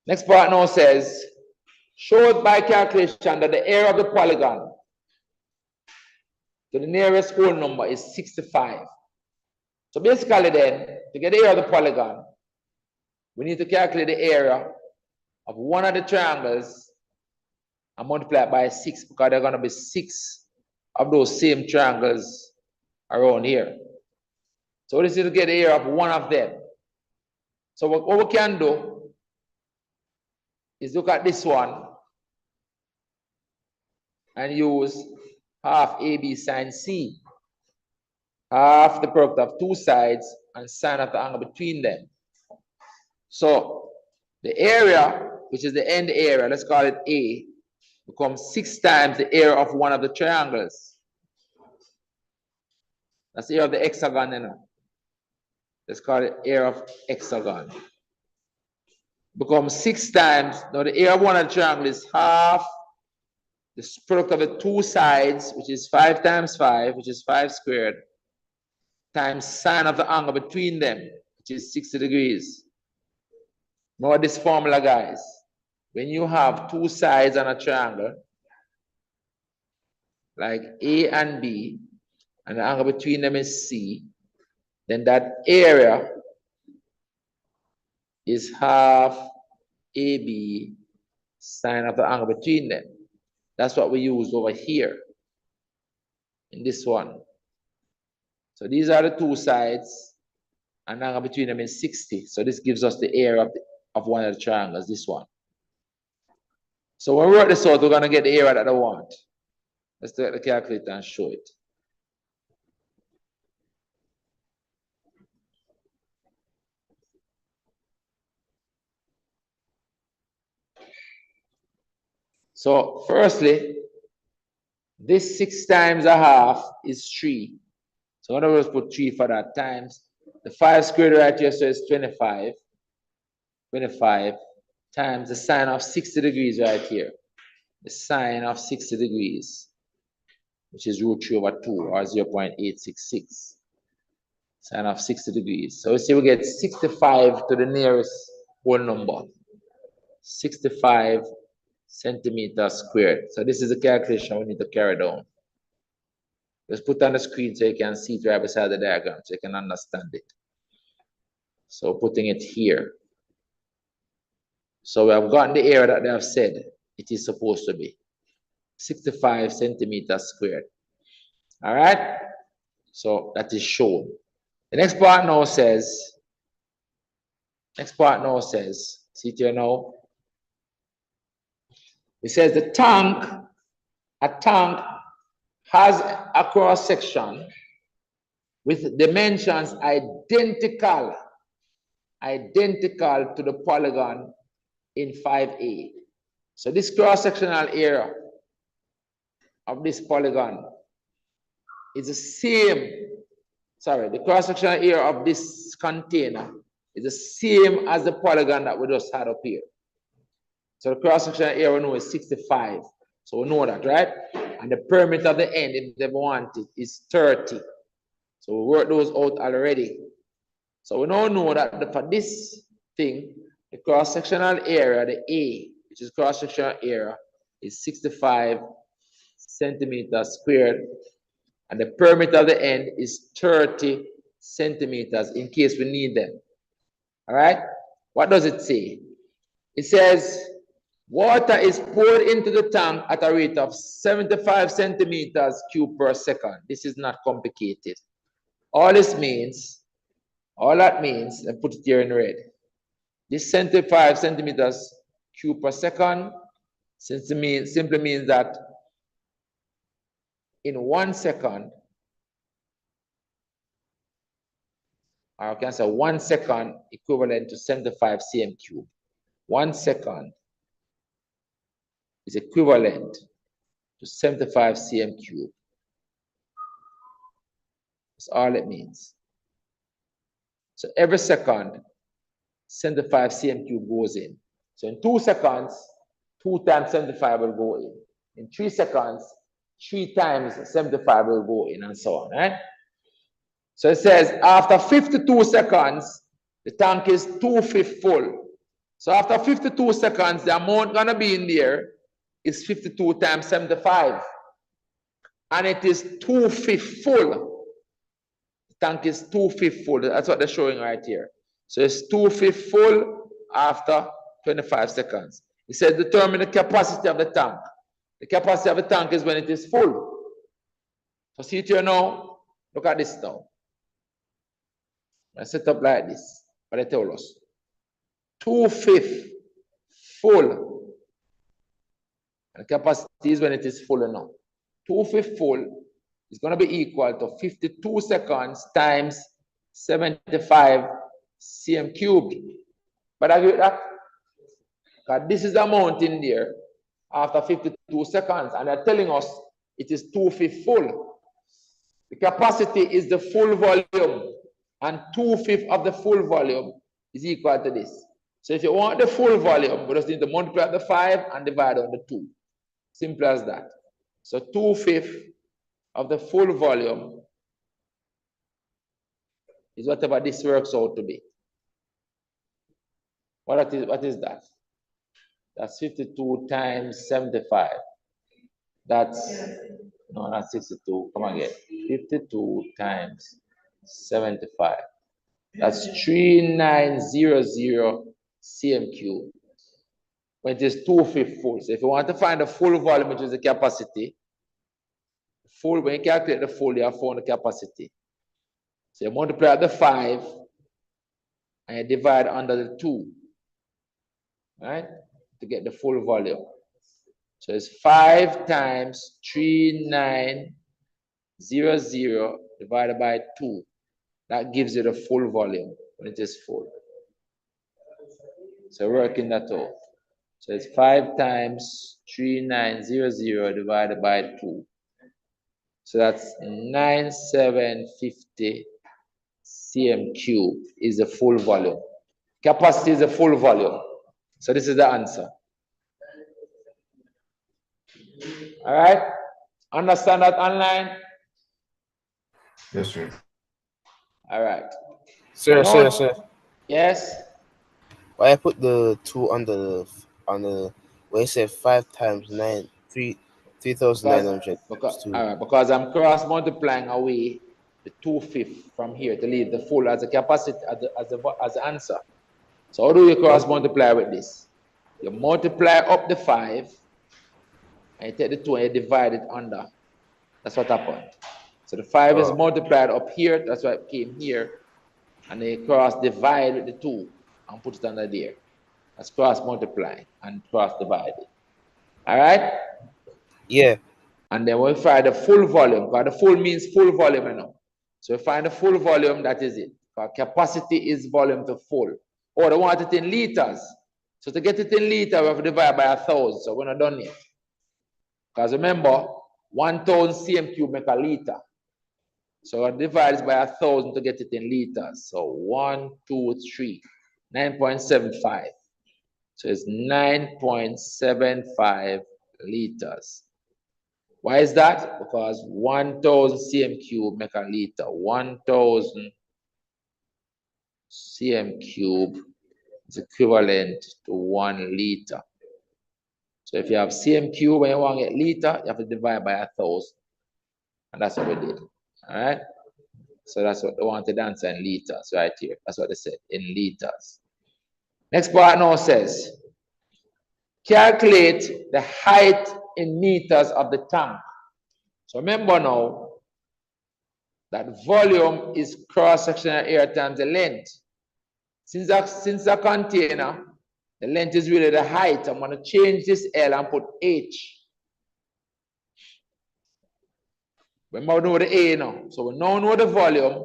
Next part now says, showed by calculation that the area of the polygon to the nearest whole number is 65. So basically then, to get the area of the polygon, we need to calculate the area of one of the triangles and multiply it by 6, because there are going to be 6 of those same triangles around here. So this is to get the area of one of them. So what we can do is look at this one and use half AB sine C. Half the product of 2 sides and sine of the angle between them. So the area, which is the end area, let's call it A, becomes 6 times the area of one of the triangles. That's the area of the hexagon, you know. Let's call it area of hexagon. Becomes 6 times, now the area of one of the triangle is half the product of the 2 sides, which is 5 times 5, which is 5 squared, times sine of the angle between them, which is 60 degrees. Now this formula, guys, when you have 2 sides on a triangle, like A and B, and the angle between them is C, then that area is half AB sine of the angle between them. That's what we use over here. in this one. So these are the two sides, and angle between them is 60. So this gives us the area of one of the triangles, this one. So when we work this out, we're going to get the area that I want. Let's take the calculator and show it. So firstly, this 6 times a half is 3. So in other words, put 3 for that times. The 5 squared right here, so it's 25. 25 times the sine of 60 degrees right here. The sine of 60 degrees, which is root 3 over 2, or 0.866. Sine of 60 degrees. So we see we get 65 to the nearest whole number. 65 centimeters squared. So this is a calculation we need to carry down. Let's put on the screen so you can see it right beside the diagram, so you can understand it. So putting it here. So we have gotten the area that they have said it is supposed to be. 65 centimeters squared. All right? So that is shown. The next part now says, see it here now? It says a tank has a cross section with dimensions identical to the polygon in 5A. So this cross-sectional area of this polygon is the same, the cross-sectional area of this container is the same as the polygon that we just had up here. So the cross-sectional area we know is 65. So we know that, right? And the perimeter of the end, if they want it, is 30. So we worked those out already. So we now know that for this thing, the cross-sectional area, the A, which is cross-sectional area, is 65 centimeters squared. And the perimeter of the end is 30 centimeters in case we need them. All right? What does it say? It says, water is poured into the tank at a rate of 75 centimeters cubed per second. This is not complicated. All that means, and put it here in red. This 75 centimeters cubed per second simply means that in 1 second, or I can say 1 second equivalent to 75 cm cubed. 1 second is equivalent to 75 cm cubed. That's all it means. So every second, 75 cm cubed goes in. So in 2 seconds, 2 times 75 will go in. In 3 seconds, 3 times 75 will go in, and so on, right? So it says after 52 seconds, the tank is 2/5 full. So after 52 seconds, the amount gonna be in there is 52 times 75. And it is 2/5 full. The tank is 2/5 full. That's what they're showing right here. So it's 2/5 full after 25 seconds. It says determine the capacity of the tank. The capacity of the tank is when it is full. So see it here now. Look at this now. I set up like this. What I tell us. 2/5 full. And the capacity is when it is full enough. 2/5 full is going to be equal to 52 seconds times 75 cm cubed. But I get that? Because this is the amount in there after 52 seconds. And they're telling us it is 2/5 full. The capacity is the full volume. And 2/5 of the full volume is equal to this. So if you want the full volume, we just need to multiply the 5 and divide on the 2. Simple as that. So 2/5 of the full volume is whatever this works out to be. What is that? That's 52 times 75. That's, no, not 62. Come again. 52 times 75. That's 3900 cm cubed. When it is 2/5 full. So if you want to find the full volume, which is the capacity, full, when you calculate the full, you have found the capacity. So you multiply the 5 and you divide under the 2, right? To get the full volume. So it's 5 times 3900 divided by 2. That gives you the full volume when it is full. So working that out. So it's 5 times 3900 divided by 2. So that's 9750 cm cube is the full volume. Capacity is the full volume. So this is the answer. All right? Understand that online? Yes, sir. All right. Sir, Now- sir. Yes? Why I put the 2 on the where you say 5 times 3,900 Because, two. all right, because I'm cross multiplying away the 2/5 from here to leave the full as a capacity as the answer. So how do you cross multiply with this? You multiply up the 5 and you take the 2 and you divide it under. That's what happened. So the 5 is multiplied up here, that's why it came here, and then you cross divide with the 2 and put it under there. That's cross multiply and cross divide. All right? Yeah. And then we find the full volume, because the full means full volume, you know. So we find the full volume, that is it. Because capacity is volume to full. Or they want it in liters. So to get it in liters, we have to divide by 1,000. So we're not done yet. Because remember, 1,000 cm cube make a liter. So I divide it by 1,000 to get it in liters. So 1, 2, 3, 9.75. So it's 9.75 liters. Why is that? Because 1,000 cm cube make a liter. 1,000 cm cube is equivalent to 1 liter. So if you have cm cube and you want to get liter, you have to divide by 1,000. And that's what we did. All right? So that's what they wanted to answer in liters right here. That's what they said, in liters. Next part now says, calculate the height in meters of the tank. So remember now, that volume is cross-sectional area times the length. Since the container, the length is really the height. I'm going to change this L and put H. Remember, we know the A now. So we now know the volume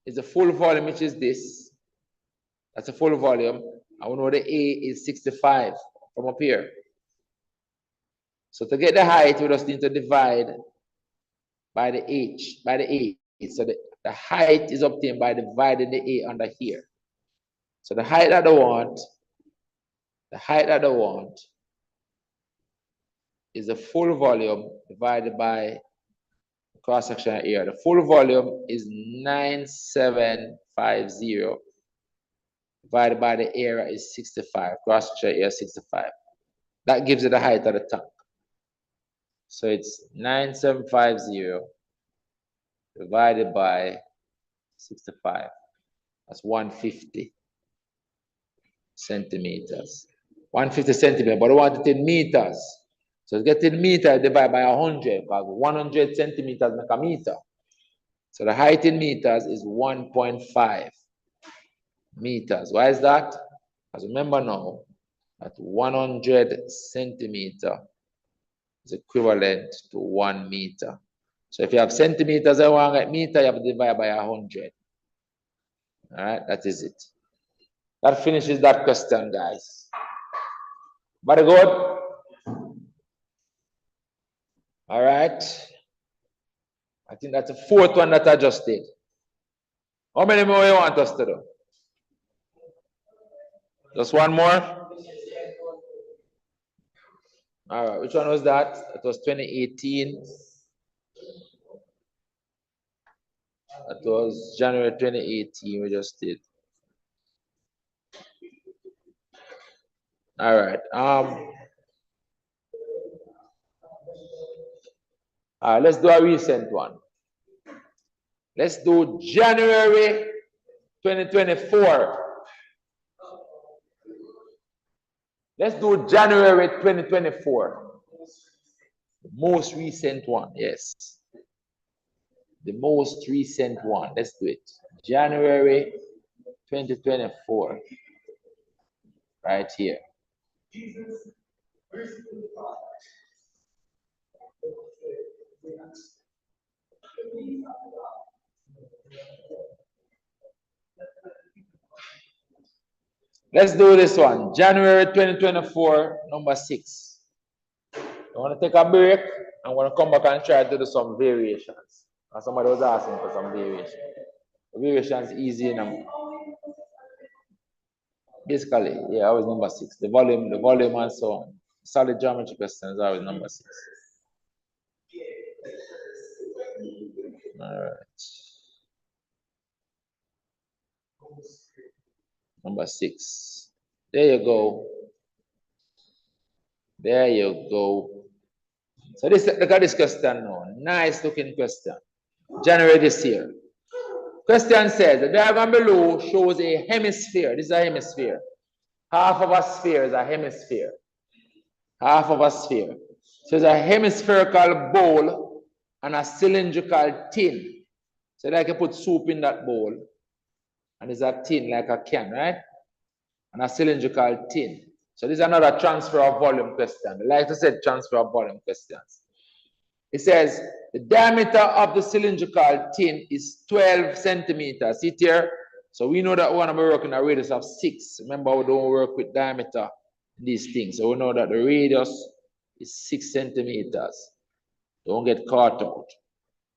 is the full volume, which is this. That's the full volume. And we know the A is 65 from up here. So to get the height, we just need to divide by the H, by the A. So the height is obtained by dividing the A under here. So the height that they want, is the full volume divided by cross-sectional area. The full volume is 9750 divided by the area is 65. Cross-sectional area 65. That gives you the height of the tank. So it's 9750 divided by 65. That's 150 centimeters. 150 centimeters, but I want it in meters. So to get in meters, divide by 100, because 100 centimeters make a meter. So the height in meters is 1.5 meters. Why is that? Because remember now that 100 centimeter is equivalent to 1 meter. So if you have centimeters and 1 meter, you have to divide by 100. All right, that is it. That finishes that question, guys. Very good. All right. I think that's the 4th one that I just did. How many more you want us to do? Just one more? All right. Which one was that? That was 2018. That was January 2018 we just did. All right. Let's do a recent one. Let's do January 2024. Let's do January 2024. most recent one, yes. The most recent one. Let's do it. January 2024. Right here. Jesus, merciful Father. Let's do this one. January 2024, number 6. I want to take a break. I'm going to come back and try to do some variations. And somebody was asking for some variation. The variation is easy enough. Basically, yeah, always number 6. The volume and so on. Solid geometry questions are always number 6. All right. Number 6. There you go. There you go. So this, look at this question now. Nice looking question. January this year. Question says, the diagram below shows a hemisphere. This is a hemisphere. Half of a sphere is a hemisphere. Half of a sphere. So it's a hemispherical bowl and a cylindrical tin. So like you put soup in that bowl. And it's a tin like a can, right? And a cylindrical tin. So this is another transfer of volume question. I like to say transfer of volume questions. It says the diameter of the cylindrical tin is 12 centimeters. See it here? So we know that we want to be working a radius of 6. Remember, we don't work with diameter in these things. So we know that the radius is 6 centimeters. Don't get caught out.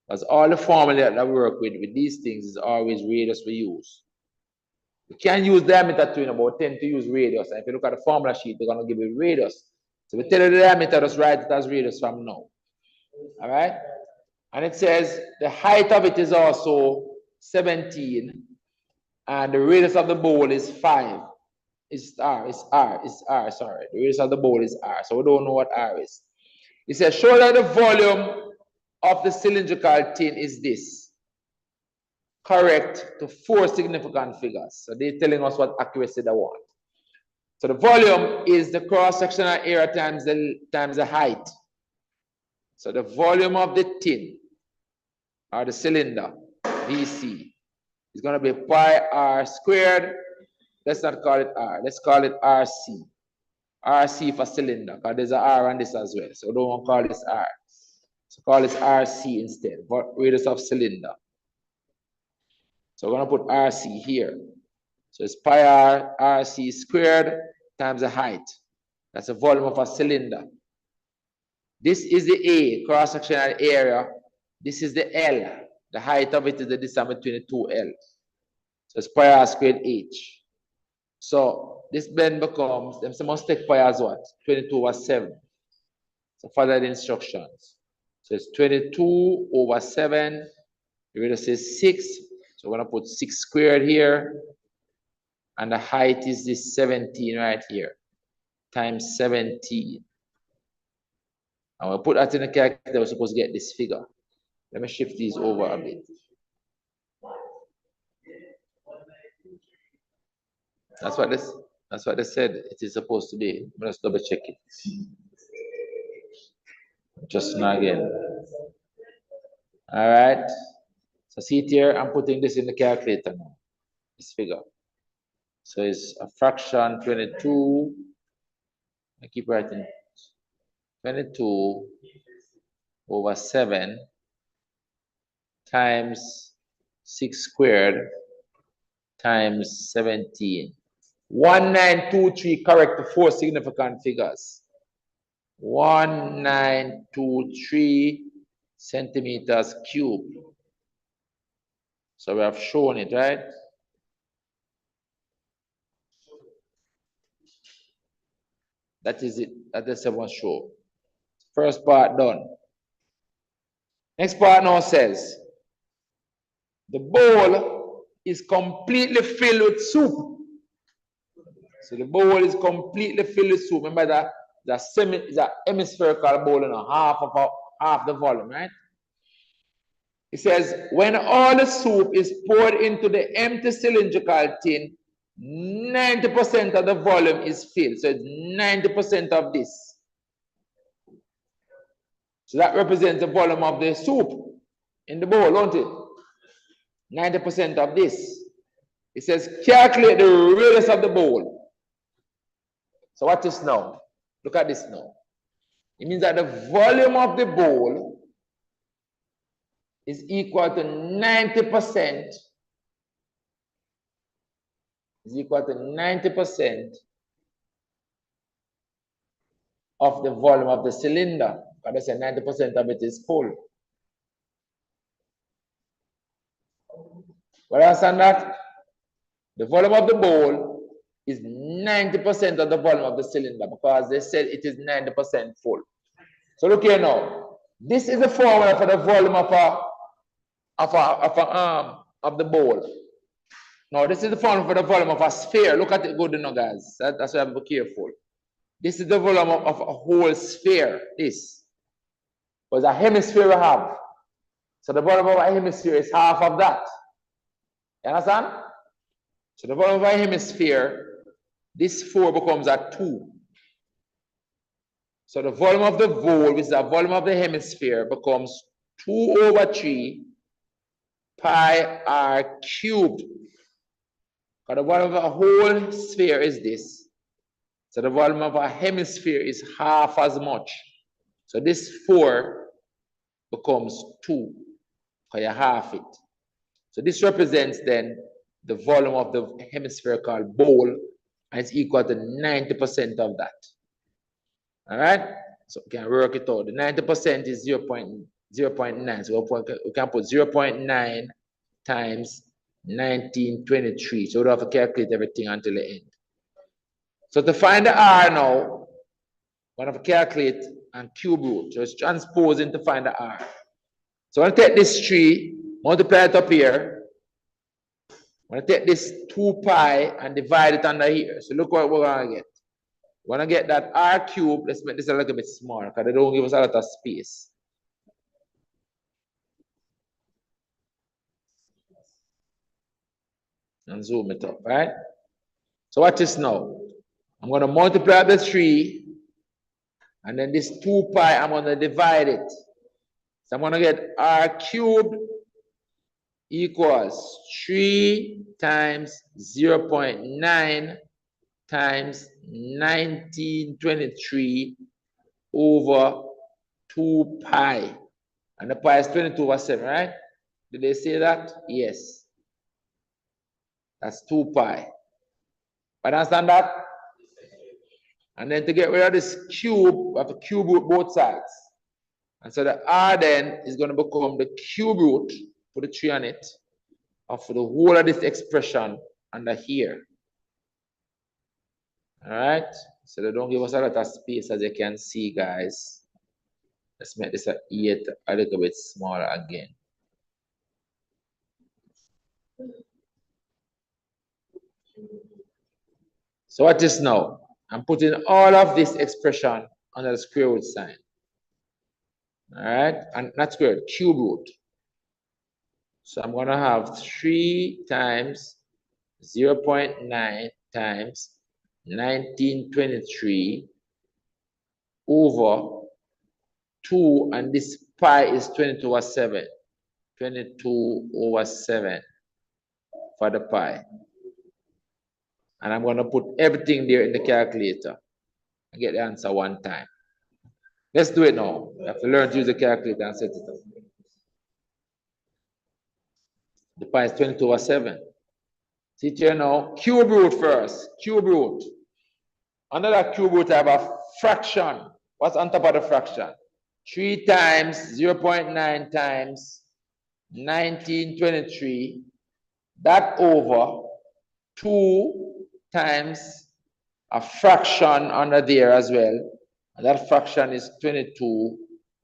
Because all the formula that we work with these things is always radius we use. We can use diameter too, but we tend to use radius. And if you look at the formula sheet, they're going to give you radius. So we tell you the diameter, just write it as radius from now. All right? And it says the height of it is also 17. And the radius of the bowl is 5. It's R, sorry. The radius of the bowl is R. So we don't know what R is. It says, show that the volume of the cylindrical tin is this. Correct to 4 significant figures. So they're telling us what accuracy they want. So the volume is the cross-sectional area times the height. So the volume of the tin or the cylinder, VC, is going to be pi r squared. Let's not call it R. Let's call it RC. RC for cylinder, because there's an R on this as well. So we don't want to call this R. So call this RC instead, radius of cylinder. So we're going to put RC here. So it's pi r RC squared times the height. That's the volume of a cylinder. This is the A, cross-sectional area. This is the L. The height of it is the distance between the two L. So it's pi r squared H. So this then becomes, them must take pi as what? 22 over 7. So follow the instructions. So it's 22 over 7. The radius is 6. So we're going to put 6 squared here. And the height is this 17 right here. Times 17. And we'll put that in the calculator. We're supposed to get this figure. Let me shift these over a bit. That's what they said it is supposed to be. Let's double check it. Just now again. All right. So see it here. I'm putting this in the calculator now. This figure. So it's a fraction 22. I keep writing 22 over 7 times 6 squared times 17. 1923 correct to 4 significant figures. 1923 centimeters cubed. So we have shown it, right? That is it. That is the one show. First part done. Next part now says the bowl is completely filled with soup. So the bowl is completely filled with soup. Remember that the hemispherical bowl and half the volume, right? It says when all the soup is poured into the empty cylindrical tin, 90% of the volume is filled. So it's 90% of this. So that represents the volume of the soup in the bowl, don't it? 90% of this. It says calculate the radius of the bowl. So what is now? Look at this now. It means that the volume of the bowl is equal to 90%. Is equal to 90% of the volume of the cylinder. Because I say 90% of it is full. Well, understand that? The volume of the bowl is 90% of the volume of the cylinder because they said it is 90% full. So look here now. This is the formula for the volume of the bowl. Now this is the formula for the volume of a sphere. Look at it good now, guys. That's why I have to be careful. This is the volume of a whole sphere. This. Because a hemisphere we have. So the volume of a hemisphere is half of that. You understand? So the volume of a hemisphere, this 4 becomes a 2. So the volume of the bowl, which is the volume of the hemisphere, becomes 2 over 3 pi r cubed. Because the volume of a whole sphere is this. So the volume of a hemisphere is half as much. So this 4 becomes 2, because you half it. So this represents then the volume of the hemispherical bowl, and it's equal to 90% of that. All right? So we can work it out. The 90% is 0.9. So we can put 0.9 times 1923. So we don't have to calculate everything until the end. So to find the R now, we have to calculate and cube root. So it's transposing to find the R. So I'm going to take this 3, multiply it up here. I'm going to take this 2 pi and divide it under here. So look what we're going to get. We're going to get that R cubed. Let's make this a little bit smaller because they don't give us a lot of space. And zoom it up, right? So watch this now. I'm going to multiply the 3. And then this 2 pi, I'm going to divide it. So I'm going to get R cubed equals 3 times 0.9 times 1923 over 2 pi. And the pi is 22 over 7, right? Did they say that? Yes. That's 2 pi. But understand that? And then to get rid of this cube, we have to cube root both sides. And so the R then is going to become the cube root, put the 3 on it, of the whole of this expression under here. All right? So they don't give us a lot of space, as you can see, guys. Let's make this a 8 a little bit smaller again. So what is now? I'm putting all of this expression under the square root sign. All right, and not square root, cube root. So I'm going to have 3 times 0.9 times 1923 over 2, and this pi is 22 over 7. 22 over 7 for the pi. And I'm going to put everything there in the calculator and get the answer one time. Let's do it now. You have to learn to use the calculator and set it up. The pi is 22 over 7. See here now, cube root first. Cube root. Under that cube root, I have a fraction. What's on top of the fraction? 3 times 0.9 times 1923. That over 2 times a fraction under there as well. And that fraction is 22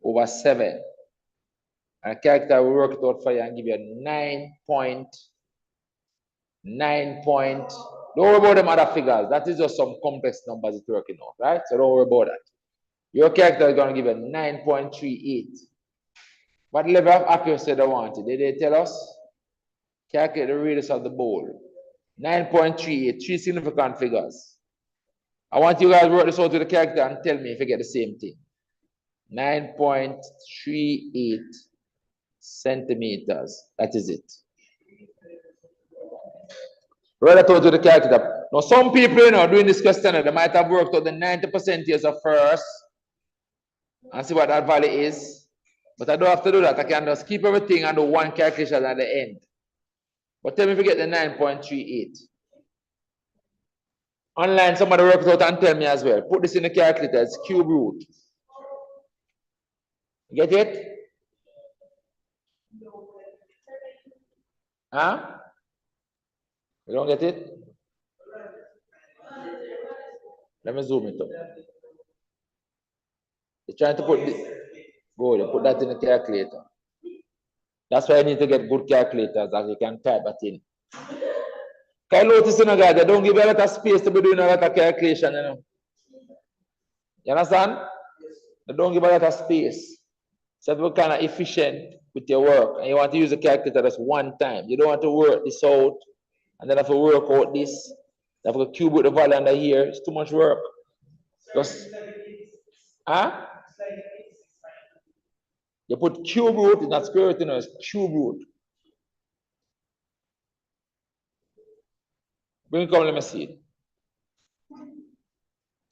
over 7. And character will work it out for you and give you 9.9. Don't worry about them other figures. That is just some complex numbers it's working out, right? So don't worry about that. Your character is going to give you 9.38. What level of accuracy they wanted? Did they tell us? Calculate the radius of the bowl. 9.38, 3 significant figures. I want you guys to work this out with the character and tell me if you get the same thing. 9.38 centimeters. That is it. Right, I told you the calculator. Now, some people, you know, doing this question, they might have worked out the 90% years of first and see what that value is. But I don't have to do that. I can just keep everything and do one calculation at the end. But tell me if you get the 9.38. Online, somebody work it out and tell me as well. Put this in the calculator. It's cube root. Get it? Huh? You don't get it? Let me zoom it up. You're trying to put this. Go, you put that in the calculator. That's why I need to get good calculators that you can type that in. Can you notice, you know, guys, they don't give you a lot of space to be doing a lot of calculation, you know. You understand? They don't give a lot of space. So if you're kind of efficient with your work and you want to use a calculator just one time, you don't want to work this out and then have to work out this, have to cube with the value under here. It's too much work. Just, huh? You put cube root, it's not square root, you know, it's cube root. Bring it come, let me see it.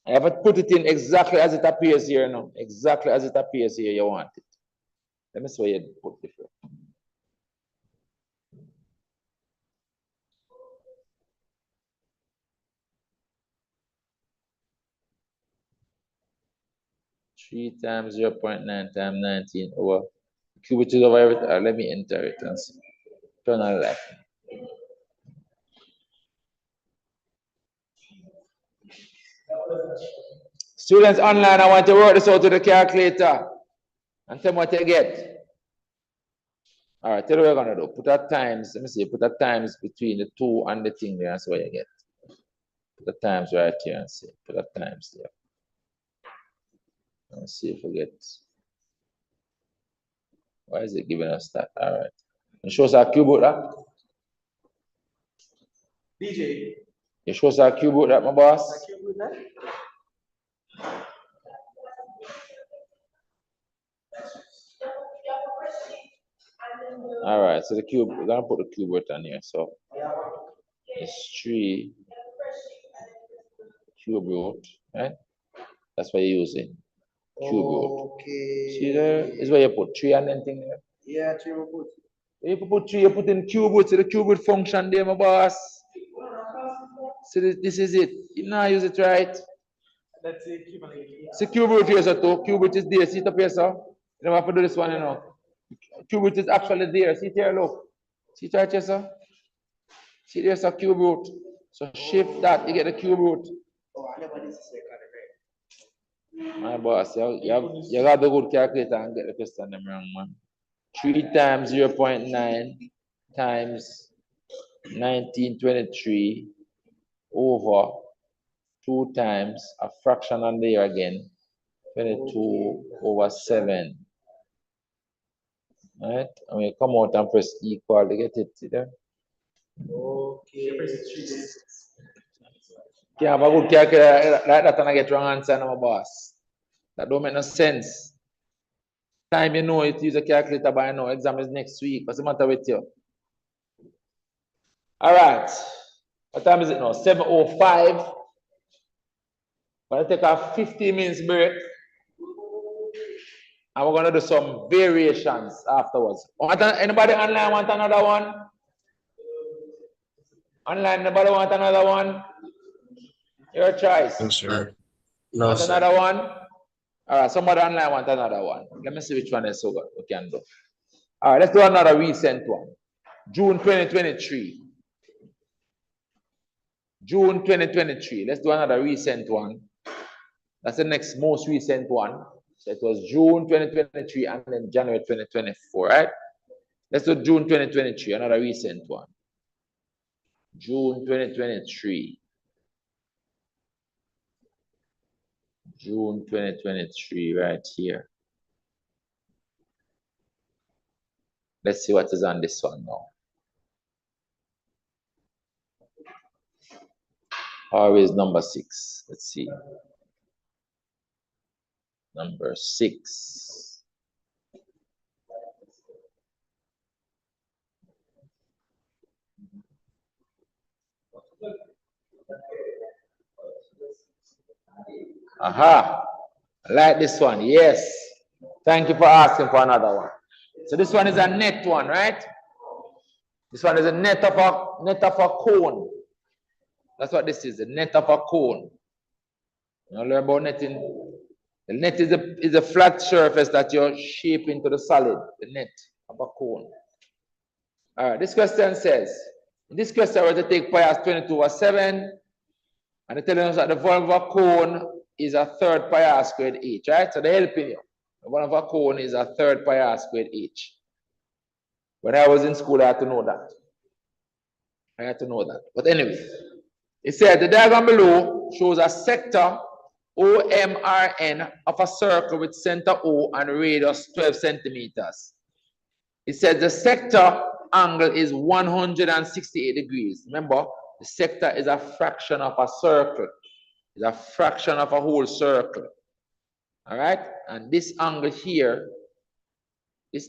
I have to put it in exactly as it appears here now. Exactly as it appears here, you want it. Let me see where you put it. 3 times 0.9 times 19 over cube is over everything. Let me enter it and see. Turn on left. Students online, I want to work this out to the calculator and tell me what you get. All right, tell you what we're gonna do. Put that times, let me see, put that times between the 2 and the thing there, and see what you get. Put the times right here and see. Put that times there. Let's see if we get. Why is it giving us that? All right. And show us our cube root that. DJ. You show us our cube root that, my boss. All right, so the cube, we're gonna put the cube root on here. So it's 3 cube root, right? That's what you're using. Cube root. Okay. See there? Is where you put 3 and then thing there. Yeah, 3 will put. You put 3, you put in cube root, so the cube root function there, my boss. So this is it. You now use it right. That's it. Cumulative. See cube root here, so too. Cube root is there. See it up here, sir. You don't have to do this one, you know. Cube root is actually there. See it here, look. See it right here, sir. See there's a cube root. So shift that, you get the cube root. Oh, I never did this second, right? My boss, you got the good calculator and get the question them wrong, man. 3 times 0.9 times 1923 over 2 times a fraction on there again, 22 over 7. Right? And we come out and press equal to get it, see there? Okay. Can't have a good calculator like that and I get wrong answer, no, my boss. That don't make no sense. Time you know it, use a calculator by now. Exam is next week. What's the matter with you? All right. What time is it now? 7:05. We're going to take a 15 minutes break. And we're going to do some variations afterwards. Anybody online want another one? Online, anybody want another one? Your choice. No, sir. No, Want sir. another one? All right, somebody online want another one. Let me see which one is so good we can do. All right, let's do another recent one. June 2023. June 2023. Let's do another recent one. That's the next most recent one. So it was June 2023 and then January 2024, right? Let's do June 2023, another recent one. June 2023. June 2023, right here. Let's see what is on this one now. Always number 6. Let's see. Number 6. Aha. I like this one. Yes. Thank you for asking for another one. So this one is a net one, right? This one is a net of a cone. That's what this is, a net of a cone. You know, learn about netting. The net is a flat surface that you're shaping to the solid, the net of a cone. All right, this question says, in this question, we're going to take pi as 22/7, and they're telling us that the volume of a cone is a third pi r squared h, right? So they're helping you. The volume of a cone is a third pi r squared h. When I was in school, I had to know that. But anyway, it said the diagram below shows a sector OMRN of a circle with center O and radius 12 centimeters. It says the sector angle is 168 degrees. Remember, the sector is a fraction of a circle. It's a fraction of a whole circle. All right? And this angle here is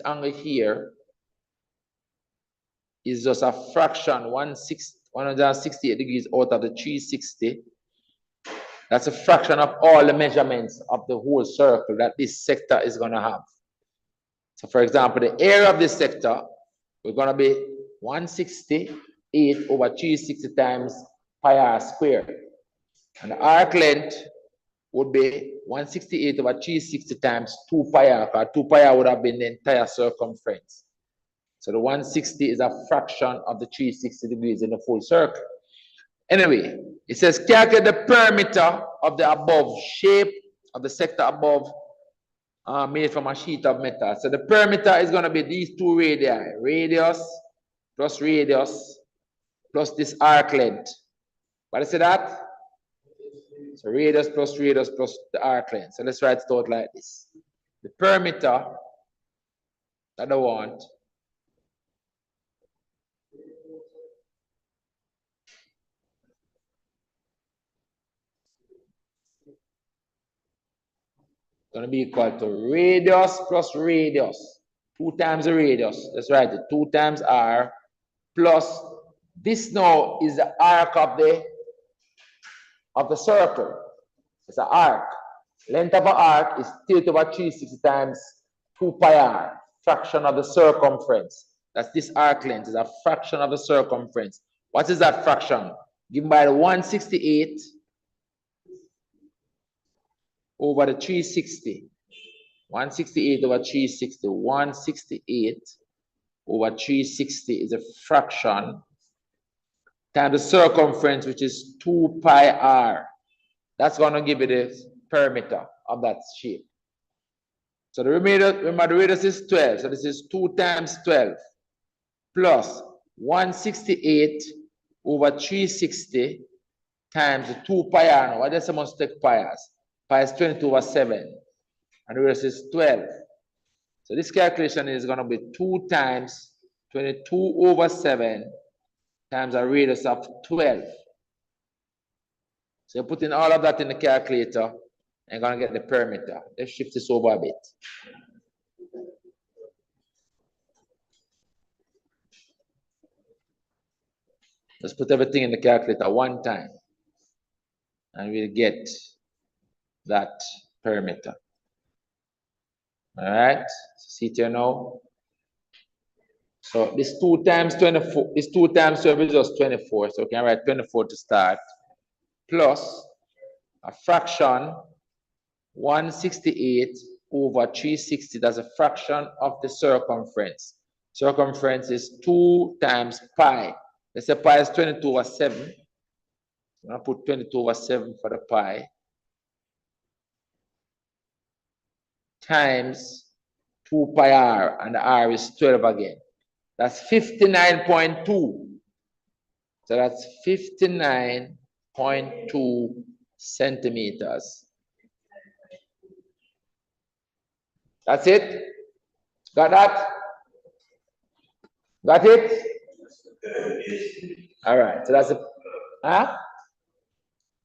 just a fraction, 168 degrees out of the 360. That's a fraction of all the measurements of the whole circle that this sector is going to have. So for example, the area of this sector, we're going to be 168 over 360 times pi r squared. And the arc length would be 168 over 360 times 2 pi r, because 2 pi r would have been the entire circumference. So the 160 is a fraction of the 360 degrees in the full circle. Anyway, it says calculate the perimeter of the above shape of the sector above made from a sheet of metal. So the perimeter is going to be these two radii, radius plus this arc length. What is that? So radius plus the arc length. So let's write it out like this. The perimeter that I want going to be equal to radius plus radius. 2 times the radius. Let's write it. 2 times r plus this now is the arc of the circle. It's an arc. Length of an arc is 30 over 360 times 2 pi r, fraction of the circumference. That's this arc length. Is a fraction of the circumference. What is that fraction? Given by the 168 over the 360. 168 over 360. 168 over 360 is a fraction times the circumference, which is 2 pi r. That's going to give you the perimeter of that shape. So the radius is 12. So this is 2 times 12 plus 168 over 360 times the 2 pi r. Now, what does someone take pi as? Pi is 22 over 7. And the radius is 12. So this calculation is going to be 2 times 22 over 7 times a radius of 12. So you put in all of that in the calculator and you're going to get the perimeter. Let's shift this over a bit. Let's put everything in the calculator one time and we'll get that perimeter. All right, see it here now. So this 2 times 24, this 2 times 12 is just 24. So we can write 24 to start, plus a fraction 168 over 360. That's a fraction of the circumference. Circumference is 2 times pi. Let's say pi is 22 over 7. I'm going to put 22 over 7 for the pi. Times 2 pi r, and the r is 12 again. That's 59.2. So that's 59.2 centimeters. That's it? Got that? Got it? All right. So that's a,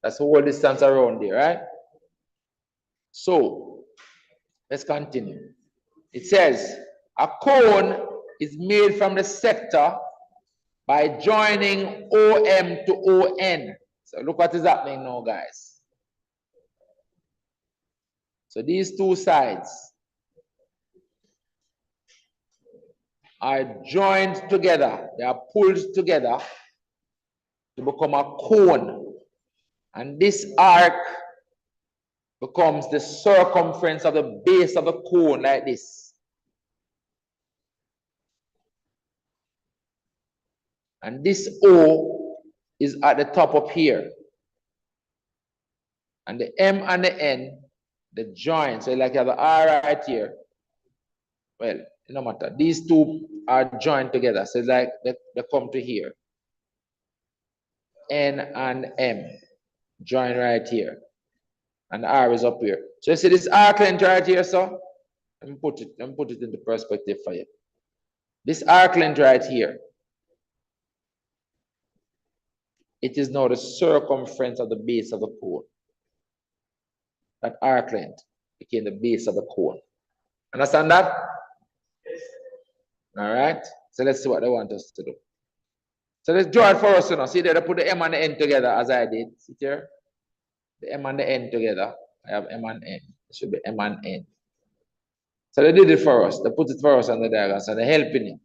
that's the whole distance around there, right? So Let's continue. It says, a cone is made from the sector by joining OM to ON. So look what is happening now, guys. So these two sides are joined together. They are pulled together to become a cone. And this arc becomes the circumference of the base of the cone like this. And this O is at the top up here. And the M and the N, the join. So like you have the R right here. Well, no matter. These two are joined together. So it's like they come to here. N and M join right here. And R is up here. So you see this arc length right here, so let me put it into perspective for you. This arc length right here, it is now the circumference of the base of the cone. That arc length became the base of the cone. Understand that? Yes. All right. So let's see what they want us to do. So let's draw it for us, you know. See there, they put the M and the N together as I did. See here? The M and the N together. I have M and N. It should be M and N. So they did it for us. They put it for us on the diagram. So they're helping it.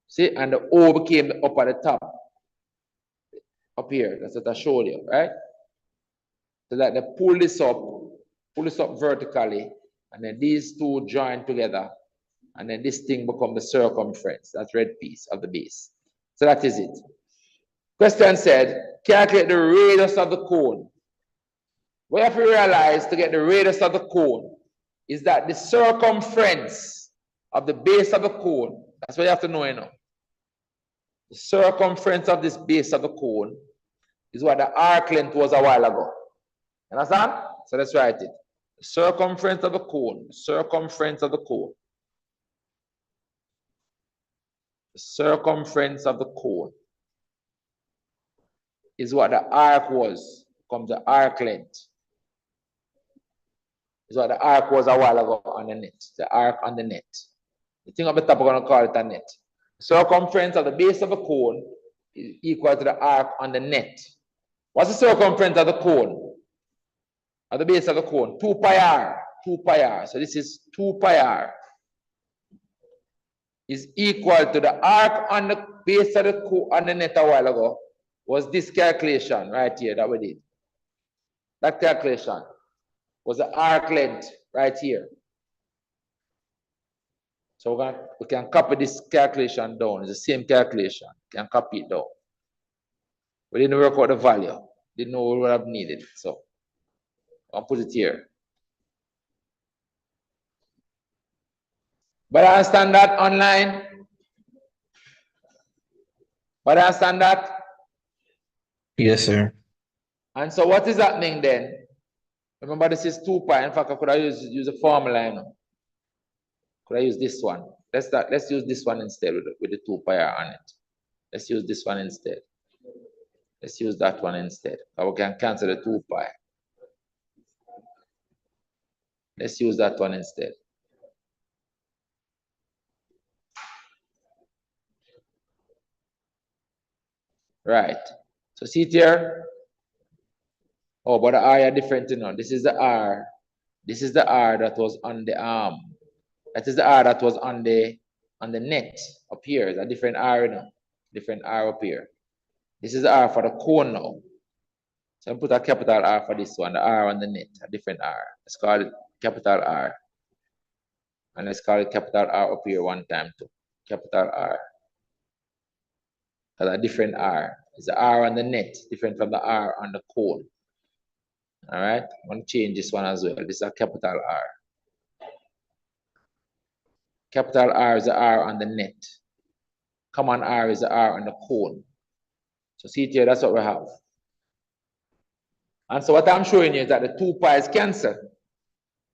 See? And the O became up at the top. Up here. That's what I showed you, right? So that they pull this up vertically, and then these two join together, and then this thing becomes the circumference, that red piece of the base. So that is it. Question said, calculate the radius of the cone. What you have to realize to get the radius of the cone is that the circumference of the base of the cone, that's what you have to know, you know. The circumference of this base of the cone is what the arc length was a while ago. Understand? So let's write it. The circumference of the cone, the circumference of the cone. The circumference of the cone is what the arc was, becomes the arc length. Is what the arc was a while ago on the net. The arc on the net. The thing up the top, we're going to call it a net. Circumference of the base of the cone is equal to the arc on the net. What's the circumference of the cone? At the base of the cone, 2 pi r, 2 pi r. So this is 2 pi r is equal to the arc on the base of the cone on the net a while ago was this calculation right here that we did. That calculation was the arc length right here. So we can copy this calculation down. It's the same calculation. We can copy it down. We didn't work out the value. Didn't know we would have needed. So I'll put it here. But I understand that online. But I understand that. Yes, sir. And so what is happening then? Remember, this is 2 pi. In fact, I could have used a formula, you know. Could I use this one? Let's use this one instead with the 2 pi r on it. Let's use this one instead. Let's use that one instead. Or we can cancel the 2 pi. Let's use that one instead. Right. So see it here. Oh, but the R are different, you know. This is the R. This is the R that was on the arm. That is the R that was on the net up here. It's a different R, you know. Different R up here. This is the R for the cone now. So I put a capital R for this one, the R on the net, a different R. Let's call it capital R. And let's call it capital R up here one time too. Capital R. That's a different R. It's the R on the net, different from the R on the cone. All right, I'm going to change this one as well. This is a capital R. Capital R is the R on the net. Common R is the R on the cone. So see it here, that's what we have. And so what I'm showing you is that the 2 pi is cancelled.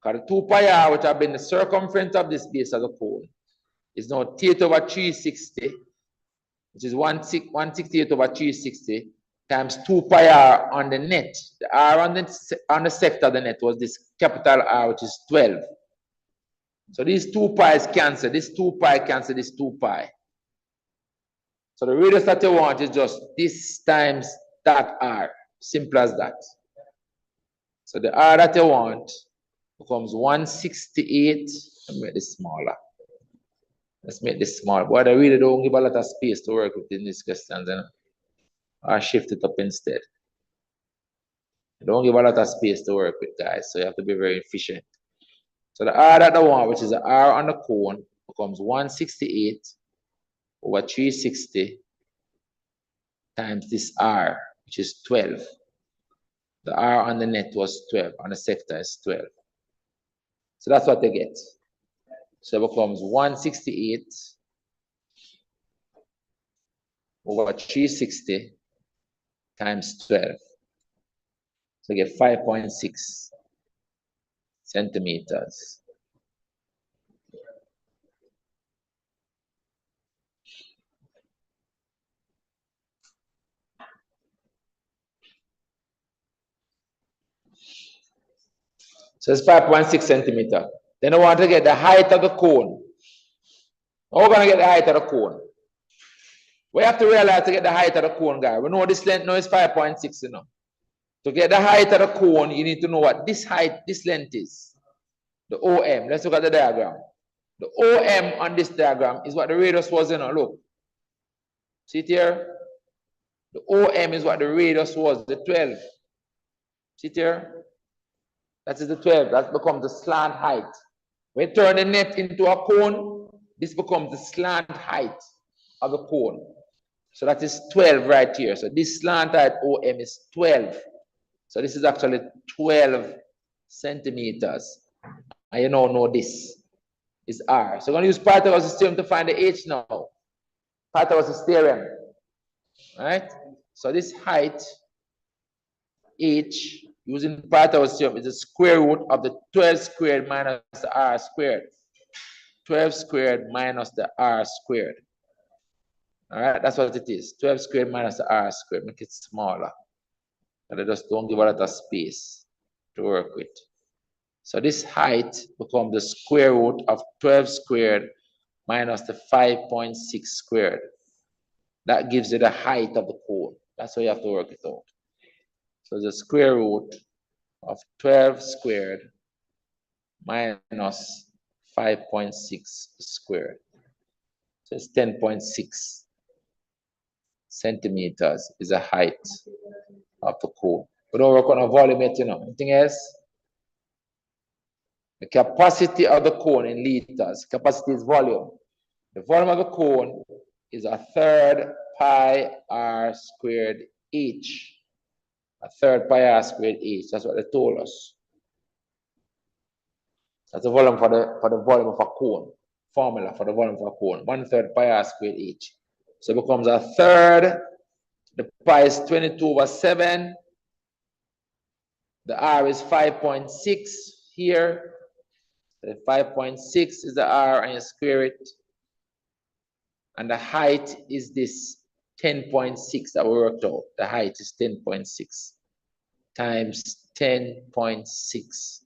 Because the 2 pi r, which have been the circumference of this base of the cone, is now theta over 360, which is 168 over 360 times 2 pi r on the net. The r on the sector of the net was this capital R, which is 12. So these 2 pi's cancel. This 2 pi cancel this 2 pi. So the radius that you want is just this times that r. Simple as that. So the r that you want becomes 168. Let me make this smaller. Let's make this small. But I really don't give a lot of space to work with in these questions. Or shift it up instead. I don't give a lot of space to work with, guys. So you have to be very efficient. So the r that I want, which is the r on the cone, becomes 168 over 360 times this r, which is 12. The r on the net was 12, on the sector is 12. So that's what they get. So it becomes 168 over 360 times 12. So you get 5.6 centimeters. So it's 5.6 centimeter. Then I want to get the height of the cone. How are we going to get the height of the cone? We have to realize to get the height of the cone, guys. We know this length now is 5.6, you know. To get the height of the cone, you need to know what this height, this length is. The OM. Let's look at the diagram. The OM on this diagram is what the radius was, you know. Look. See it here? The OM is what the radius was, the 12. See it here? That is the 12. That becomes the slant height. When you turn the net into a cone, this becomes the slant height of the cone. So that is 12 right here. So this slant height OM is 12. So this is actually 12 centimeters. And you now know this is R. So we're going to use Pythagoras' theorem to find the H now. Pythagoras' theorem. Right? So this height, H, using Pythagoras' theorem, is the square root of the 12 squared minus the R squared. 12 squared minus the R squared. All right, that's what it is. 12 squared minus the R squared. Make it smaller. And I just don't give a lot of space to work with. So this height becomes the square root of 12 squared minus the 5.6 squared. That gives you the height of the cone. That's how you have to work it out. So the square root of 12 squared minus 5.6 squared. So it's 10.6 centimeters is the height of the cone. We don't work on a volume yet, you know. Anything else? The capacity of the cone in liters. Capacity is volume. The volume of the cone is 1/3 pi r squared h. 1/3 pi r squared h. That's what they told us. That's the volume for the volume of a cone. Formula for the volume of a cone. 1/3 pi r squared h. So it becomes 1/3. The pi is 22/7. The r is 5.6 here. The 5.6 is the r, and you square it. And the height is this 10.6 that we worked out. The height is 10.6 times 10.6.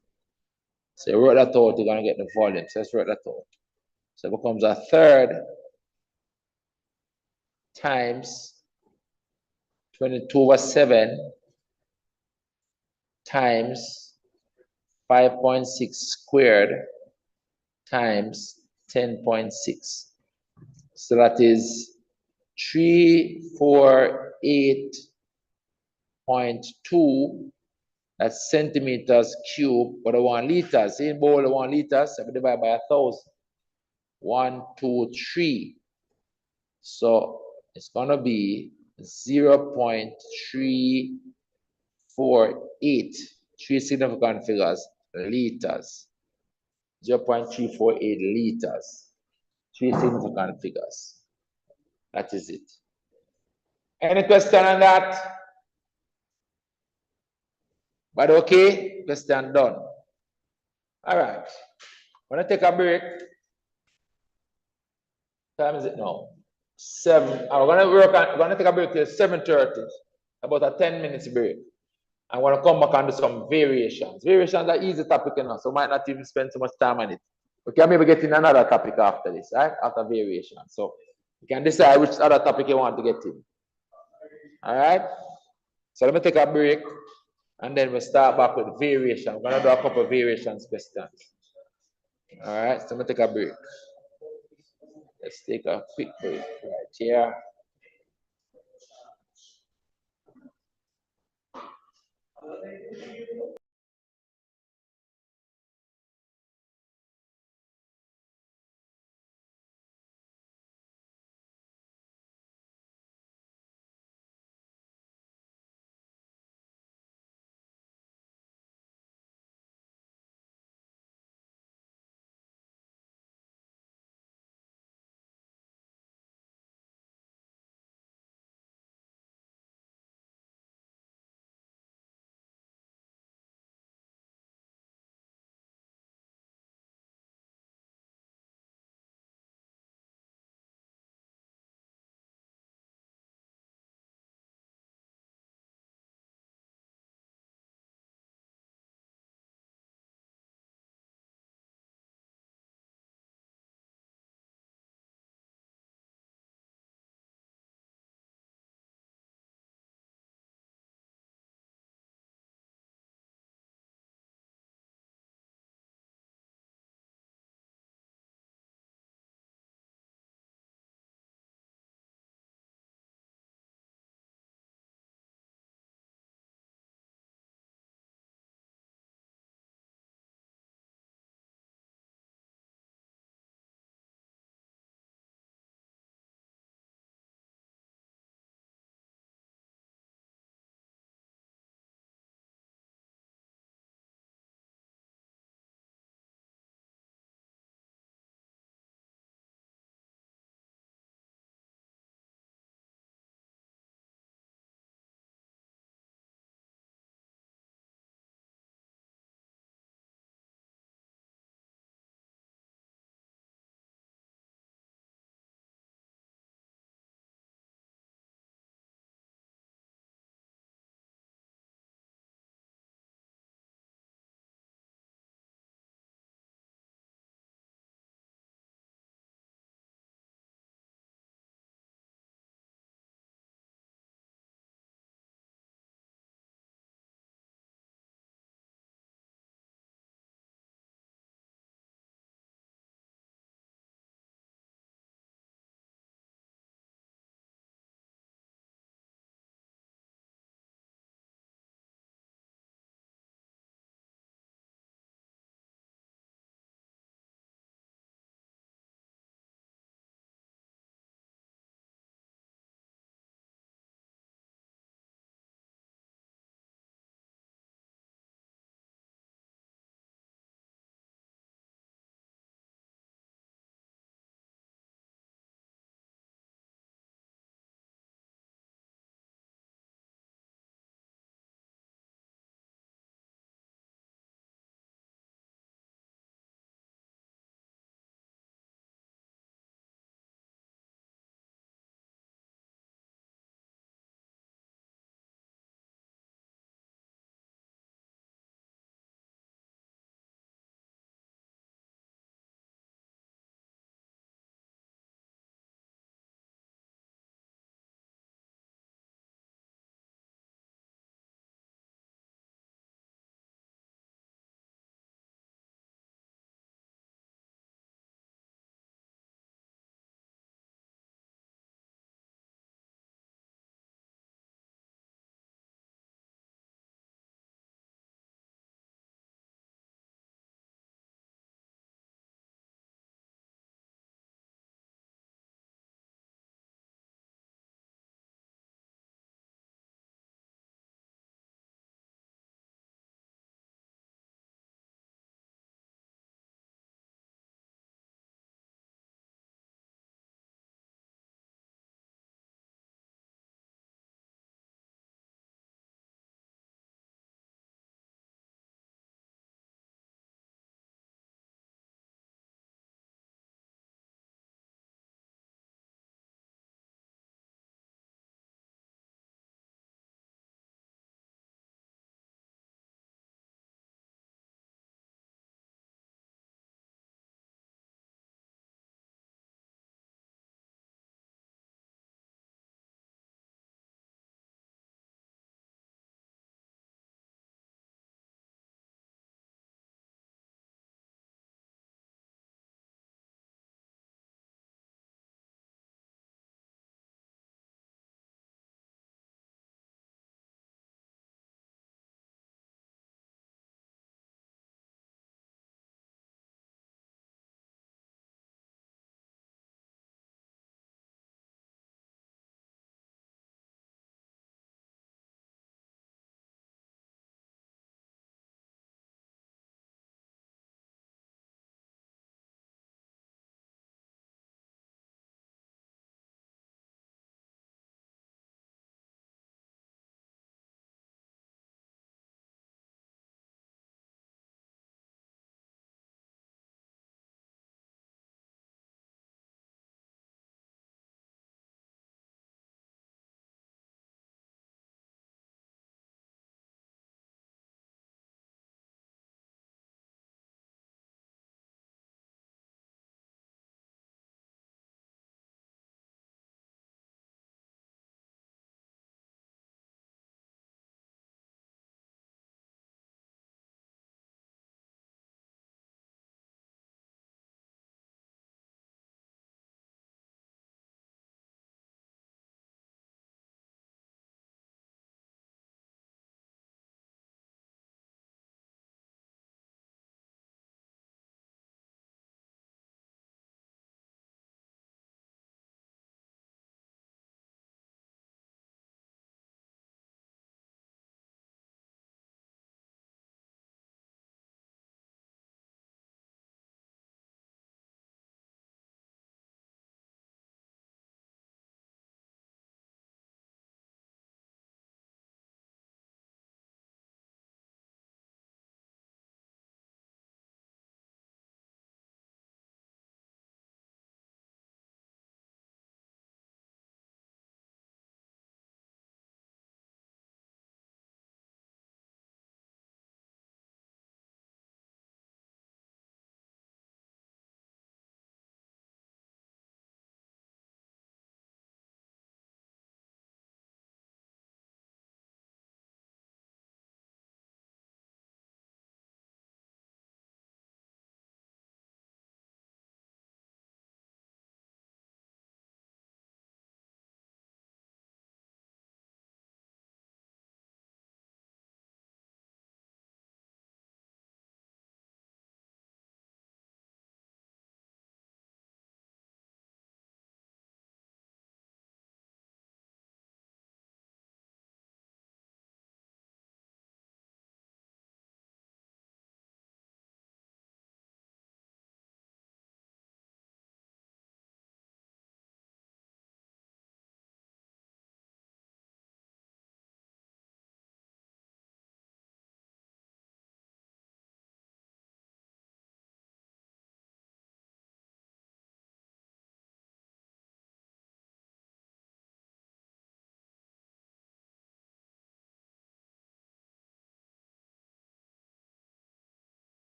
So you wrote that out, you're going to get the volume. So let's write that out. So it becomes 1/3 times 22/7 times 5.6 squared times 10.6. So that is 348.2. That's centimeters cubed, but I want liters. In bowl, I want liters. I divide by 1,000. 1, 2, 3. So it's going to be 0.348. 3 significant figures, liters. 0.348 liters. 3 significant figures. That is it. Any question on that? But okay, question done. All right. I'm going to take a break. What time is it now? 7. I'm going to take a break till 7:30. About a 10 minutes break. I'm going to come back and do some variations. Variations are easy topic, you know, so might not even spend so much time on it. We can maybe get in another topic after this, right? After variation. So you can decide which other topic you want to get in. All right? So let me take a break and then we'll start back with variation. We're going to do a couple of variations questions. All right? So let me take a break. Let's take a quick break right here.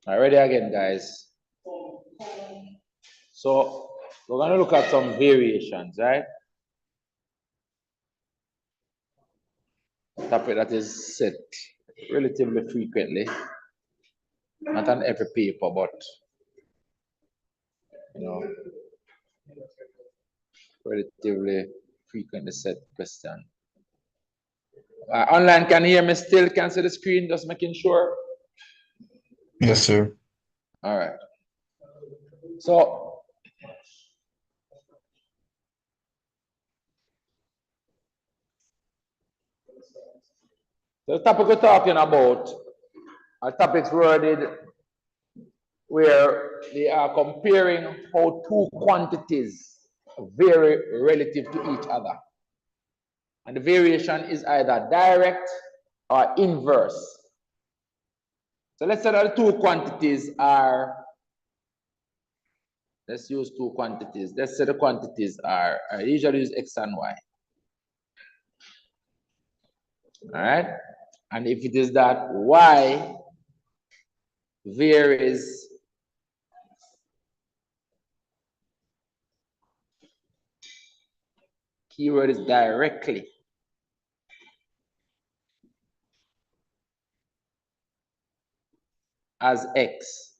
All right, ready again, guys. So we're going to look at some variations, right? A topic that is set relatively frequently, not on every paper, but you know, relatively frequently set question. Online, can you hear me still? Can see the screen, just making sure. Yes, sir. All right. So the topic we're talking about are topics worded where they are comparing how two quantities vary relative to each other. And the variation is either direct or inverse. So let's say that the two quantities are, let's use two quantities. Let's say the quantities are, I usually use X and Y. All right. And if it is that Y varies keyword is directly as X.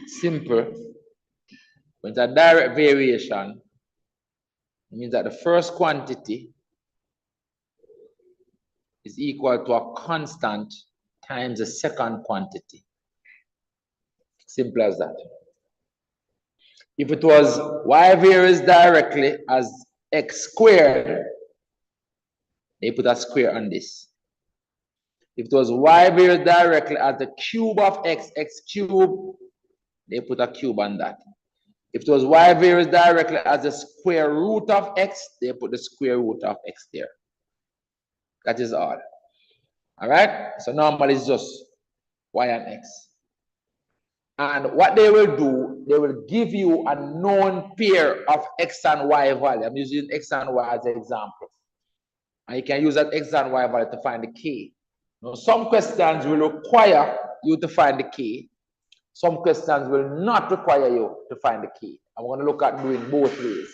Simple. When it's a direct variation, it means that the first quantity is equal to a constant times the second quantity. Simple as that. If it was Y varies directly as X squared, they put a square on this. If it was Y varies directly as the cube of X, X cubed, they put a cube on that. If it was Y varies directly as the square root of X, they put the square root of X there. That is all. All right? So normally it's just Y and X. And what they will do, they will give you a known pair of X and Y value. I'm using X and Y as an example. And you can use that X and Y value to find the K. Now, some questions will require you to find the K. Some questions will not require you to find the K. I'm going to look at doing both ways.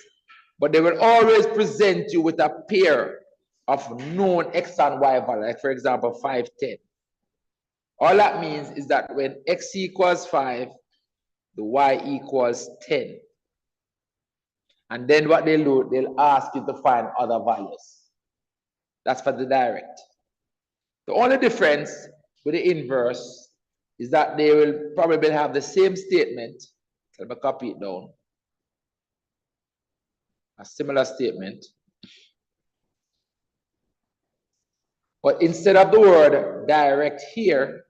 But they will always present you with a pair of known X and Y value. Like for example, 5, 10. All that means is that when X equals 5, the Y equals 10. And then what they'll do, they'll ask you to find other values. That's for the direct. The only difference with the inverse is that they will probably have the same statement. Let me copy it down. A similar statement. But instead of the word direct here,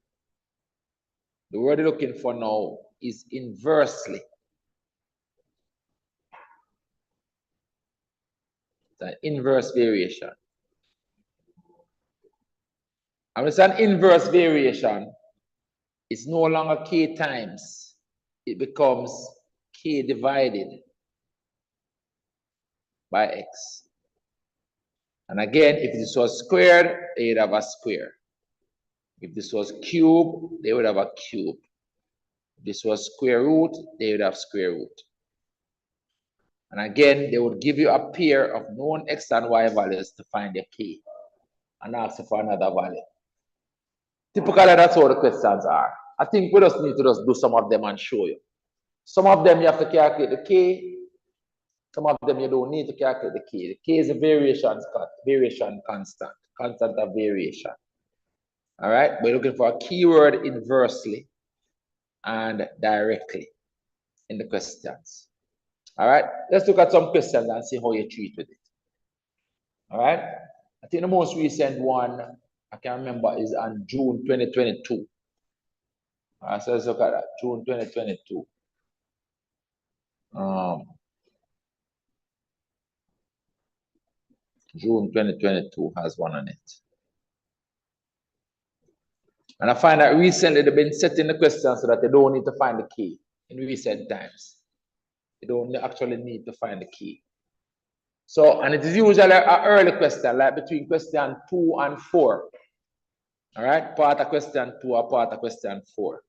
the word you're looking for now is inversely. It's an inverse variation. And it's an inverse variation. It's no longer K times. It becomes K divided by X. And again, if this was squared, they would have a square. If this was cube, they would have a cube. If this was square root, they would have square root. And again, they would give you a pair of known X and Y values to find the K and ask you for another value. Typically, that's how the questions are. I think we just need to just do some of them and show you. Some of them you have to calculate the K. Some of them you don't need to calculate the K. The K is a variation constant of variation. All right, we're looking for a keyword inversely and directly in the questions. All right, let's look at some questions and see how you treat with it. All right, I think the most recent one I can remember is on June 2022. So let's look at that, June 2022. June 2022 has one on it. And I find that recently they've been setting the questions so that they don't need to find the key in recent times. They don't actually need to find the key. So, and it is usually an early question, like between question 2 and 4. All right, part of question 2 or part of question 4.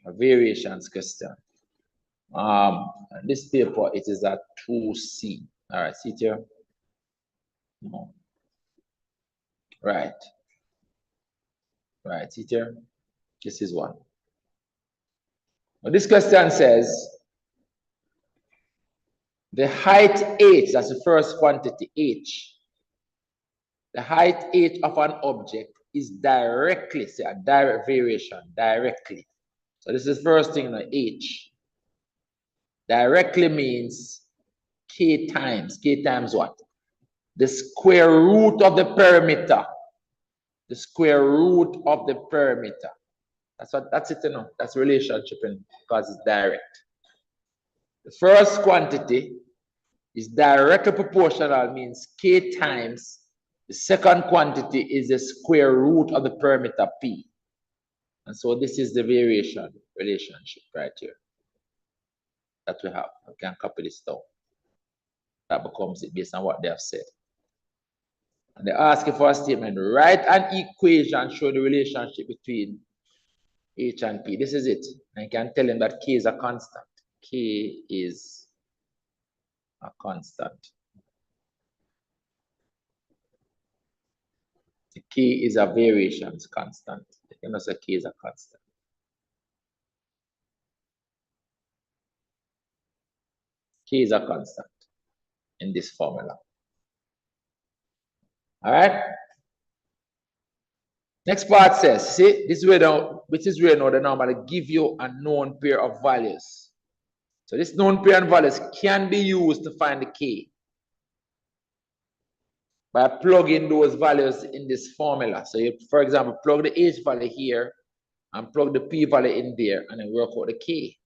A variations question. This paper, it is a 2C. All right, see it here. No. Right. Right, see it here. This is one. Well, this question says, the height h, that's the first quantity, h. The height h of an object is directly, say a direct variation, directly. So this is the first thing, h. Directly means k times what? The square root of the perimeter. The square root of the perimeter. That's it, That's relationship because it's direct. The first quantity is directly proportional, means k times. The second quantity is the square root of the perimeter p. And so this is the variation relationship right here that we have. We can copy this down. That becomes it based on what they have said. And they ask you for a statement. Write an equation showing the relationship between h and p. This is it. And you can tell them that k is a constant. K is a constant. The k is a variations constant. You can say k is a constant. K is a constant in this formula. All right. Next part says, see, this is where which is where now they normally give you a known pair of values. So this known pair of values can be used to find the k by plugging those values in this formula. So you, for example, plug the h value here and plug the p value in there and then work out the k.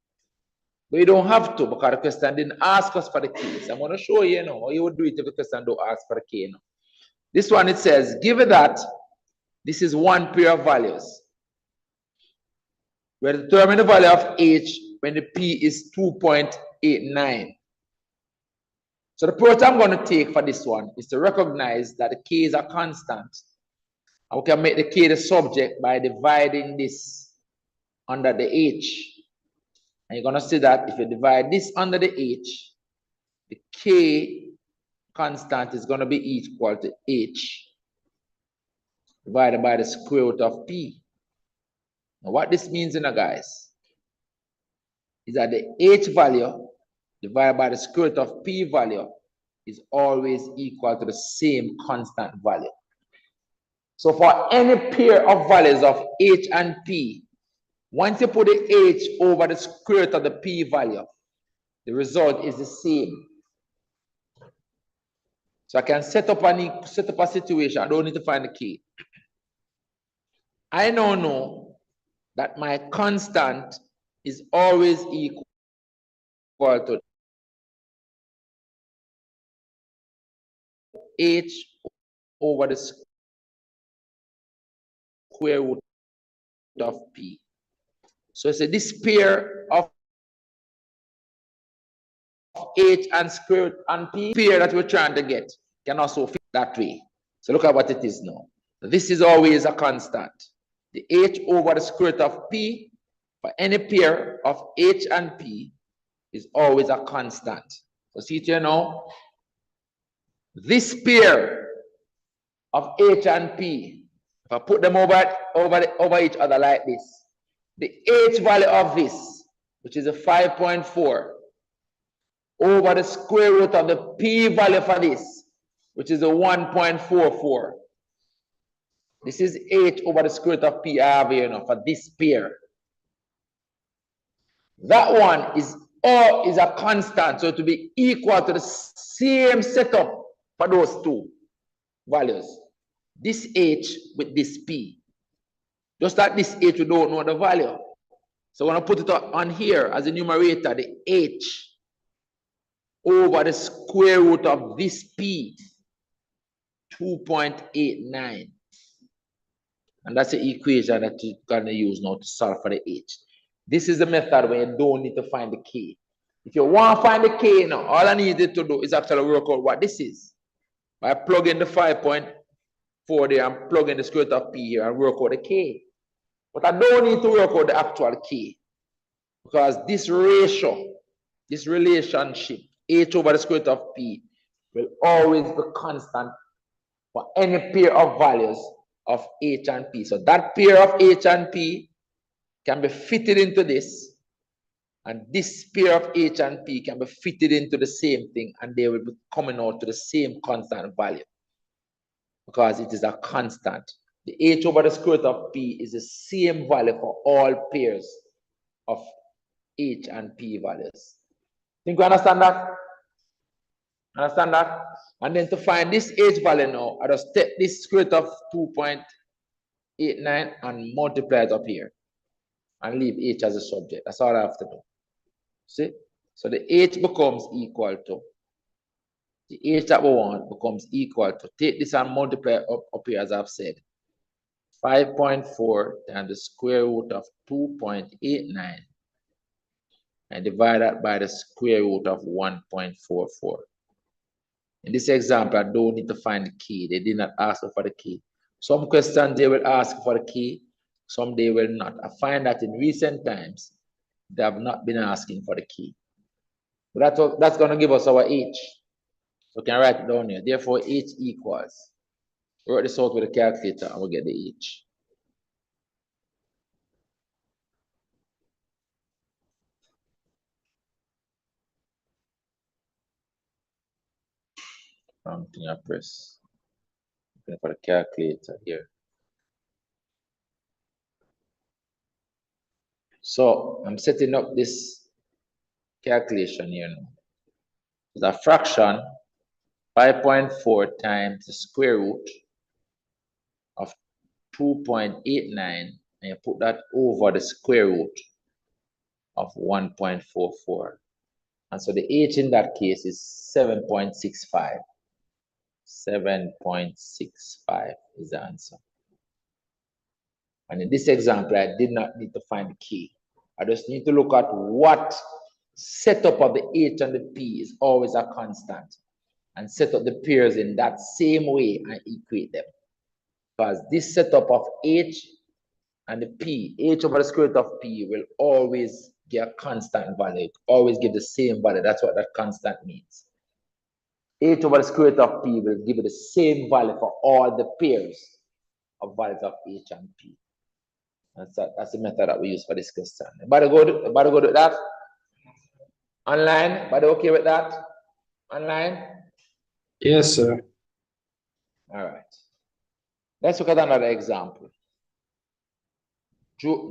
But you don't have to because the question didn't ask us for the k. So I'm going to show you, how you would do it if the question don't ask for the k. This one, it says, given that this is one pair of values, we determine the value of h when the p is 2.89. So the approach I'm going to take for this one is to recognize that the k is a constant. And we can make the k the subject by dividing this under the h. And you're going to see that if you divide this under the h, the k constant is going to be equal to h divided by the square root of p. Now what this means, guys, is that the h value divided by the square root of p value is always equal to the same constant value. So for any pair of values of h and p, once you put the h over the square root of the p value, the result is the same. So I can set up a situation. I don't need to find the k. I now know that my constant is always equal to h over the square root of p. So it's this pair of h and square root and p pair that we're trying to get can also fit that way. So look at what it is now. This is always a constant. The h over the square root of p for any pair of h and p is always a constant. So see it here now. This pair of h and p, if I put them over each other like this, the h value of this, which is a 5.4, over the square root of the p value for this, which is a 1.44. This is h over the square root of p I have here for this pair. That one is a constant, so it will be equal to the same setup for those two values. This h with this p. Just like this h, we don't know the value. So we're going to put it on here as a numerator, the h over the square root of this p, 2.89. And that's the equation that you're going to use now to solve for the h. This is the method where you don't need to find the k. If you want to find the k now, all I need you to do is actually work out what this is by plugging the 5.4 4 there and plug in the square root of p here and work out the k. But I don't need to work out the actual k, because this ratio, this relationship, h over the square root of p, will always be constant for any pair of values of h and p. So that pair of h and p can be fitted into this, and this pair of h and p can be fitted into the same thing, and they will be coming out to the same constant value, because it is a constant. The h over the square root of p is the same value for all pairs of h and p values. Think you understand that? Understand that? And then to find this h value now, I just take this square root of 2.89 and multiply it up here and leave h as a subject. That's all I have to do. See? So the h becomes equal to, the h that we want becomes equal to, take this and multiply up here as I've said, 5.4 times the square root of 2.89 and divide that by the square root of 1.44. In this example, I don't need to find the key. They did not ask for the key. Some questions they will ask for the key, some they will not. I find that in recent times, they have not been asking for the key. But that's going to give us our h. So we can write it down here. Therefore, h equals, work this out with a calculator and we'll get the h. Something I press. Looking for the calculator here. So I'm setting up this calculation here now. The fraction 5.4 times the square root of 2.89, and you put that over the square root of 1.44. And so the h in that case is 7.65. 7.65 is the answer. And in this example, I did not need to find the key. I just need to look at what setup of the h and the p is always a constant, and set up the pairs in that same way and equate them. Because this setup of h and the p, h over the square root of p, will always give a constant value, always give the same value. That's what that constant means. H over the square root of p will give you the same value for all the pairs of values of h and p. That's the method that we use for this question. Everybody good with that? Online? Everybody okay with that? Online? Yes, sir. All right. Let's look at another example.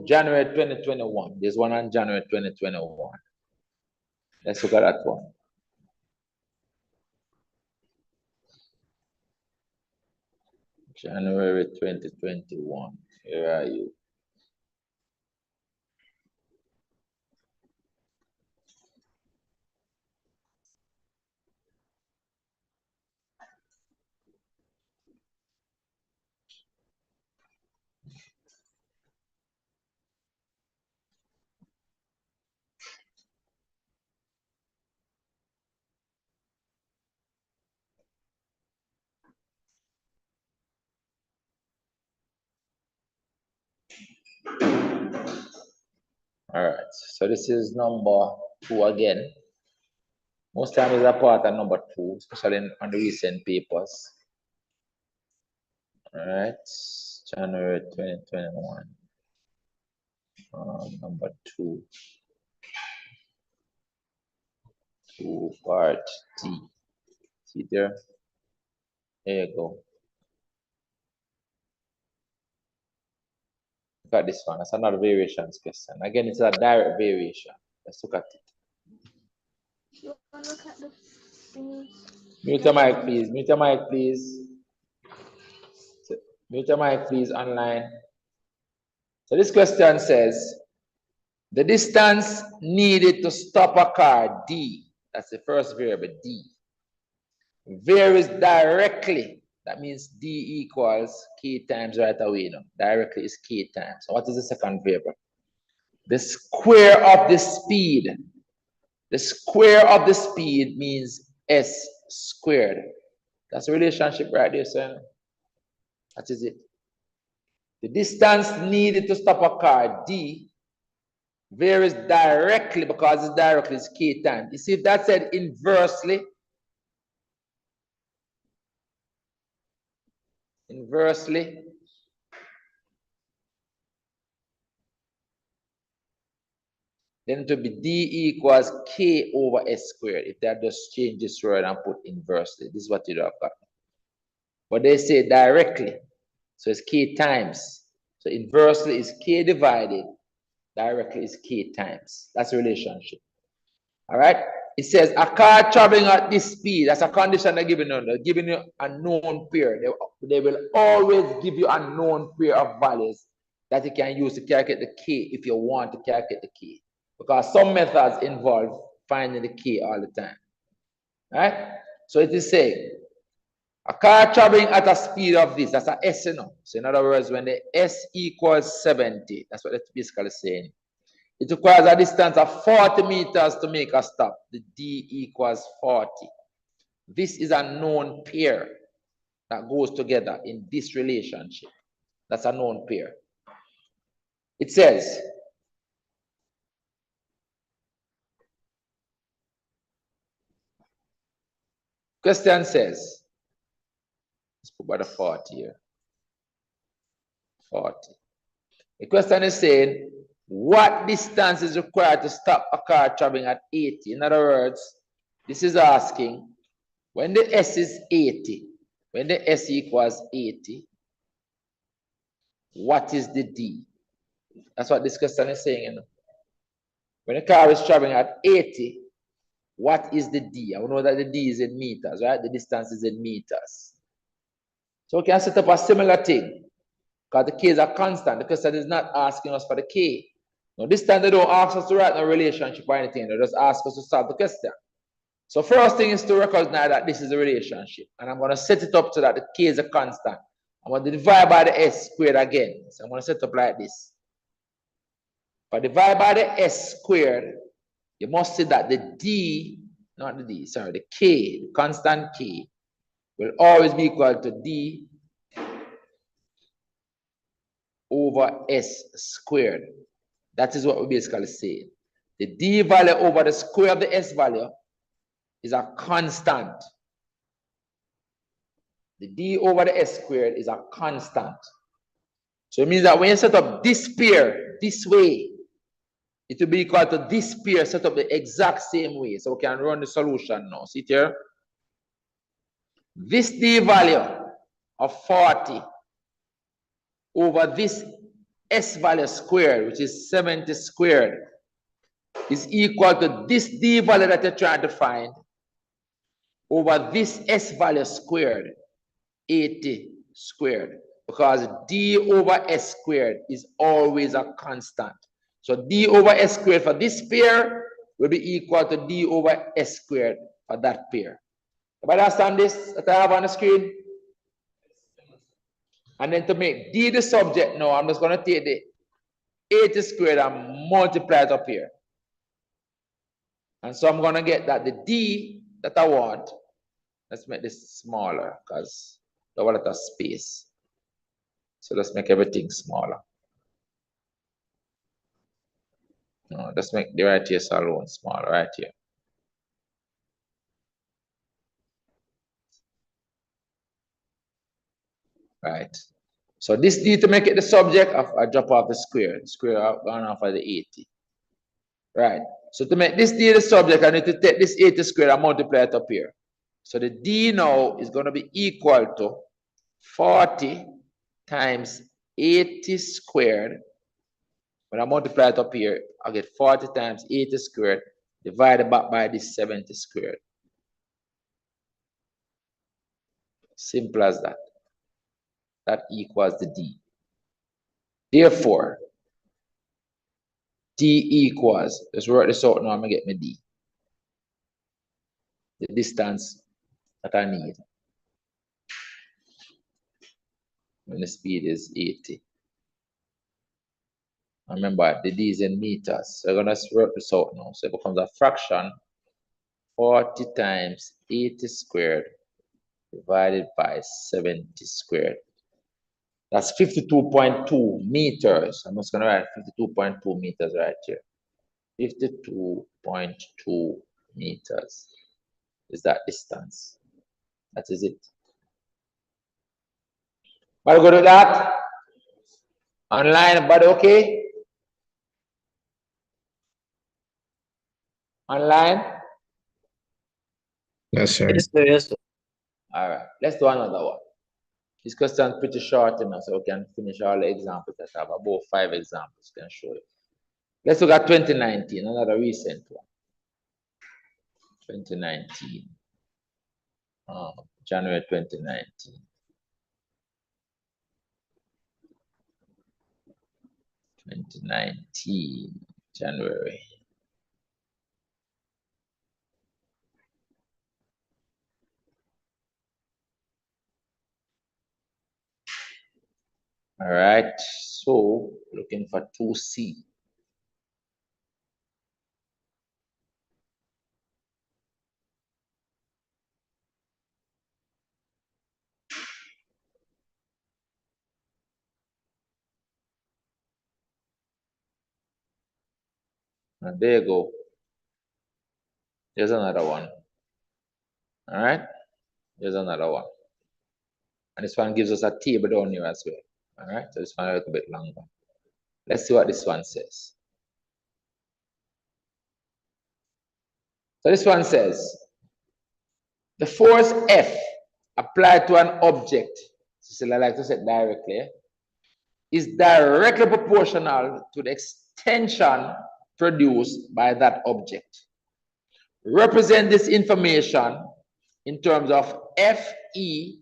January 2021. There's one on January 2021. Let's look at that one. January 2021. Here are you. All right, so this is number 2 again. Most times it's a part of number 2, especially on the recent papers. All right, January 2021. Number 2. 2 part T. See there? There you go. Look at this one. That's another variations question. Again, it's a direct variation. Let's look at it. You want to look at the things? Mute your mic, please. Mute your mic, please. Mute your mic, please, online. So this question says, the distance needed to stop a car, D, that's the first variable, D, varies directly. That means D equals K times right away. No? Directly is K times. So what is the second variable? The square of the speed. The square of the speed means S squared. That's a relationship right there, son. That is it. The distance needed to stop a car, D, varies directly because it's directly is k times. You see, if that said inversely, then it will be D equals K over S squared. If that just change this word and put inversely, this is what you have got. But they say directly, so it's K times. So inversely is K divided, directly is K times. That's the relationship. All right. It says a car traveling at this speed. That's a condition they're giving you. They're giving you a known pair. They will always give you a known pair of values that you can use to calculate the K if you want to calculate the K. Because some methods involve finding the K all the time. All right. So it is saying a car traveling at a speed of this. That's a S, you know. So in other words, when the S equals 70, that's what it's basically saying. It requires a distance of 40 meters to make a stop. The D equals 40. This is a known pair that goes together in this relationship. That's a known pair. It says, question says, let's put about a 40 here. 40. The question is saying, what distance is required to stop a car traveling at 80? In other words, this is asking, when the S is 80, when the S equals 80, what is the D? That's what this question is saying. You know? When a car is traveling at 80, what is the D? I know that the D is in meters, right? The distance is in meters. So we can set up a similar thing because the K is a constant. The question is not asking us for the K. Now, this time they don't ask us to write no relationship or anything. They just ask us to solve the question. So first thing is to recognize that this is a relationship. And I'm going to set it up so that the K is a constant. I'm going to divide by the S squared again. So I'm going to set it up like this. But divide by the S squared, you must see that the D, not the D, sorry, the K, the constant K, will always be equal to D over S squared. That is what we basically say. The D value over the square of the S value is a constant. The D over the S squared is a constant. So it means that when you set up this pair this way, it will be equal to this pair set up the exact same way. So we can run the solution now. See here? This D value of 40 over this S value squared, which is 70 squared, is equal to this D value that you're trying to find over this S value squared, 80 squared. Because D over S squared is always a constant. So D over S squared for this pair will be equal to D over S squared for that pair. Everybody understand this that I have on the screen? And then to make D the subject now, I'm just going to take the 80 squared and multiply it up here. And so I'm going to get that the D that I want, let's make this smaller because I want a lot of space. So let's make everything smaller. No, let's make the right here alone smaller, right here. Right. So this D to make it the subject of I drop off the square going off of the 80. Right. So to make this D the subject, I need to take this 80 squared and multiply it up here. So the D now is going to be equal to 40 times 80 squared. When I multiply it up here, I get 40 times 80 squared divided by this 70 squared. Simple as that. That equals the D. Therefore, D equals, let's work this out now, I'm going to get my D. The distance that I need when the speed is 80. Remember, the D is in meters. So we're going to work this out now. So it becomes a fraction 40 times 80 squared divided by 70 squared. That's 52.2 meters. I'm just going to write 52.2 meters right here. 52.2 meters is that distance. That is it. But go to that. Online, but okay? Online? Yes, sir. Yes, sir. Yes, sir. All right, let's do another one. This question is pretty short enough, so we can finish all the examples that have about 5 examples can show you. Let's look at 2019, another recent one. 2019, January 2019. 2019, January. All right, so looking for 2C. And there you go. There's another one. All right, there's another one. And this one gives us a table down here as well. All right, so this one a little bit longer. Let's see what this one says. So this one says, the force F applied to an object, so I like to say directly, is directly proportional to the extension produced by that object. Represent this information in terms of Fe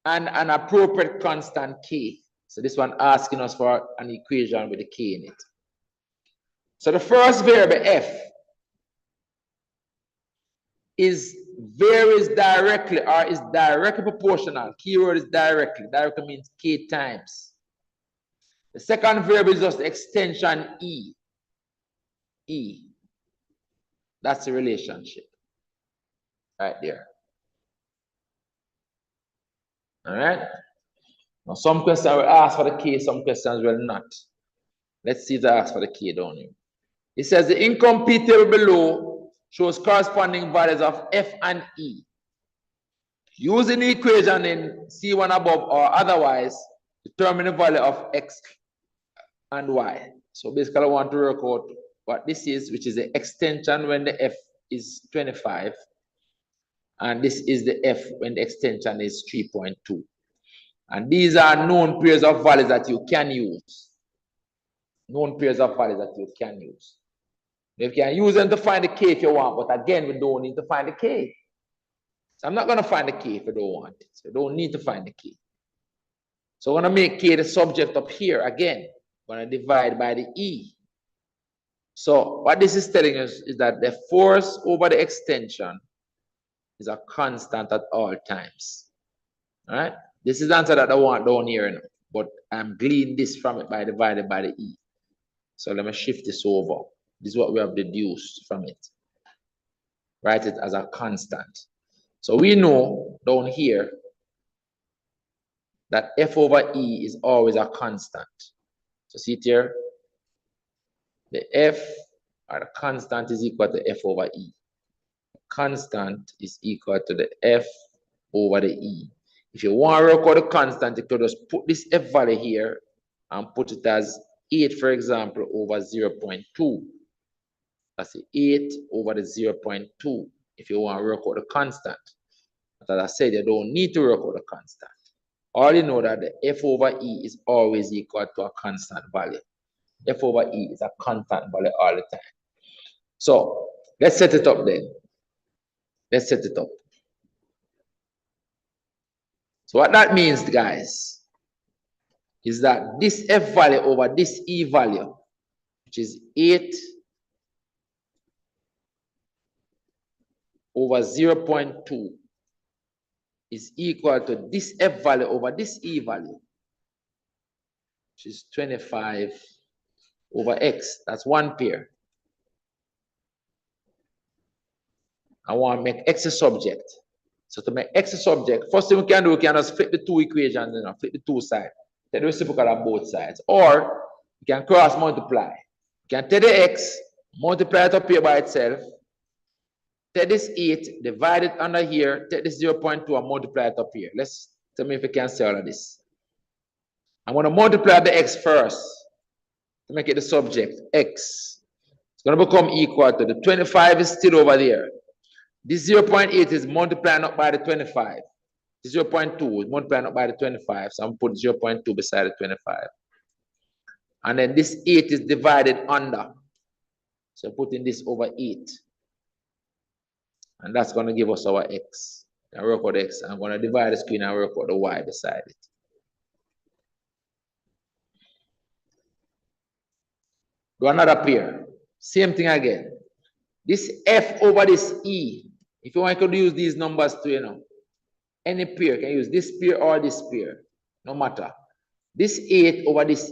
and an appropriate constant K. So this one asking us for an equation with a K in it. So the first variable F varies directly or is directly proportional. Keyword is directly. Directly means K times. The second variable is just the extension E. E. That's the relationship. Right there. All right. Now some questions will ask for the K, some questions will not. Let's see if they ask for the K down here. It says the incomplete table below shows corresponding values of F and E. Using the equation in C1 above or otherwise, determine the value of X and Y. So basically I want to work out what this is, which is the extension when the F is 25. And this is the F when the extension is 3.2. And these are known pairs of values that you can use. Known pairs of values that you can use. You can use them to find the K if you want, but again, we don't need to find the K. So I'm not going to find the K if you don't want it. So you don't need to find the K. So I'm going to make K the subject up here again. I'm going to divide by the E. So what this is telling us is that the force over the extension is a constant at all times. All right? This is the answer that I want down here, now, but I'm gleaning this from it by divided by the E. So let me shift this over. This is what we have deduced from it. Write it as a constant. So we know down here that F over E is always a constant. So see it here? The F or the constant is equal to F over E. The constant is equal to the F over the E. If you want to record the constant, you could just put this F value here and put it as 8, for example, over 0.2. That's 8 over the 0.2 if you want to record the constant. But as I said, you don't need to record the constant. All you know that the F over E is always equal to a constant value. F over E is a constant value all the time. So let's set it up then. Let's set it up. So what that means, guys, is that this F value over this E value, which is 8 over 0.2, is equal to this F value over this E value, which is 25 over X. That's one pair. I want to make X a subject. So to make X a subject, first thing we can do, we can just flip the two equations and flip the two sides. take the reciprocal on both sides. Or you can cross multiply. You can take the x, multiply it up here by itself, take this 8, divide it under here, take this 0.2 and multiply it up here. Let's tell me if we can see all of this. I'm going to multiply the x first to make it the subject, x. It's going to become equal to the 25 is still over there. This 0.8 is multiplying up by the 25. This 0.2 is multiplying up by the 25. So I'm going to put 0.2 beside the 25. And then this 8 is divided under. So putting this over 8. And that's going to give us our x. I work out x. I'm going to divide the screen and work out the y beside it. Do another pair. Same thing again. This f over this e. If you want to use these numbers to, you know, any pair, you can use this pair or this pair. No matter. This 8 over this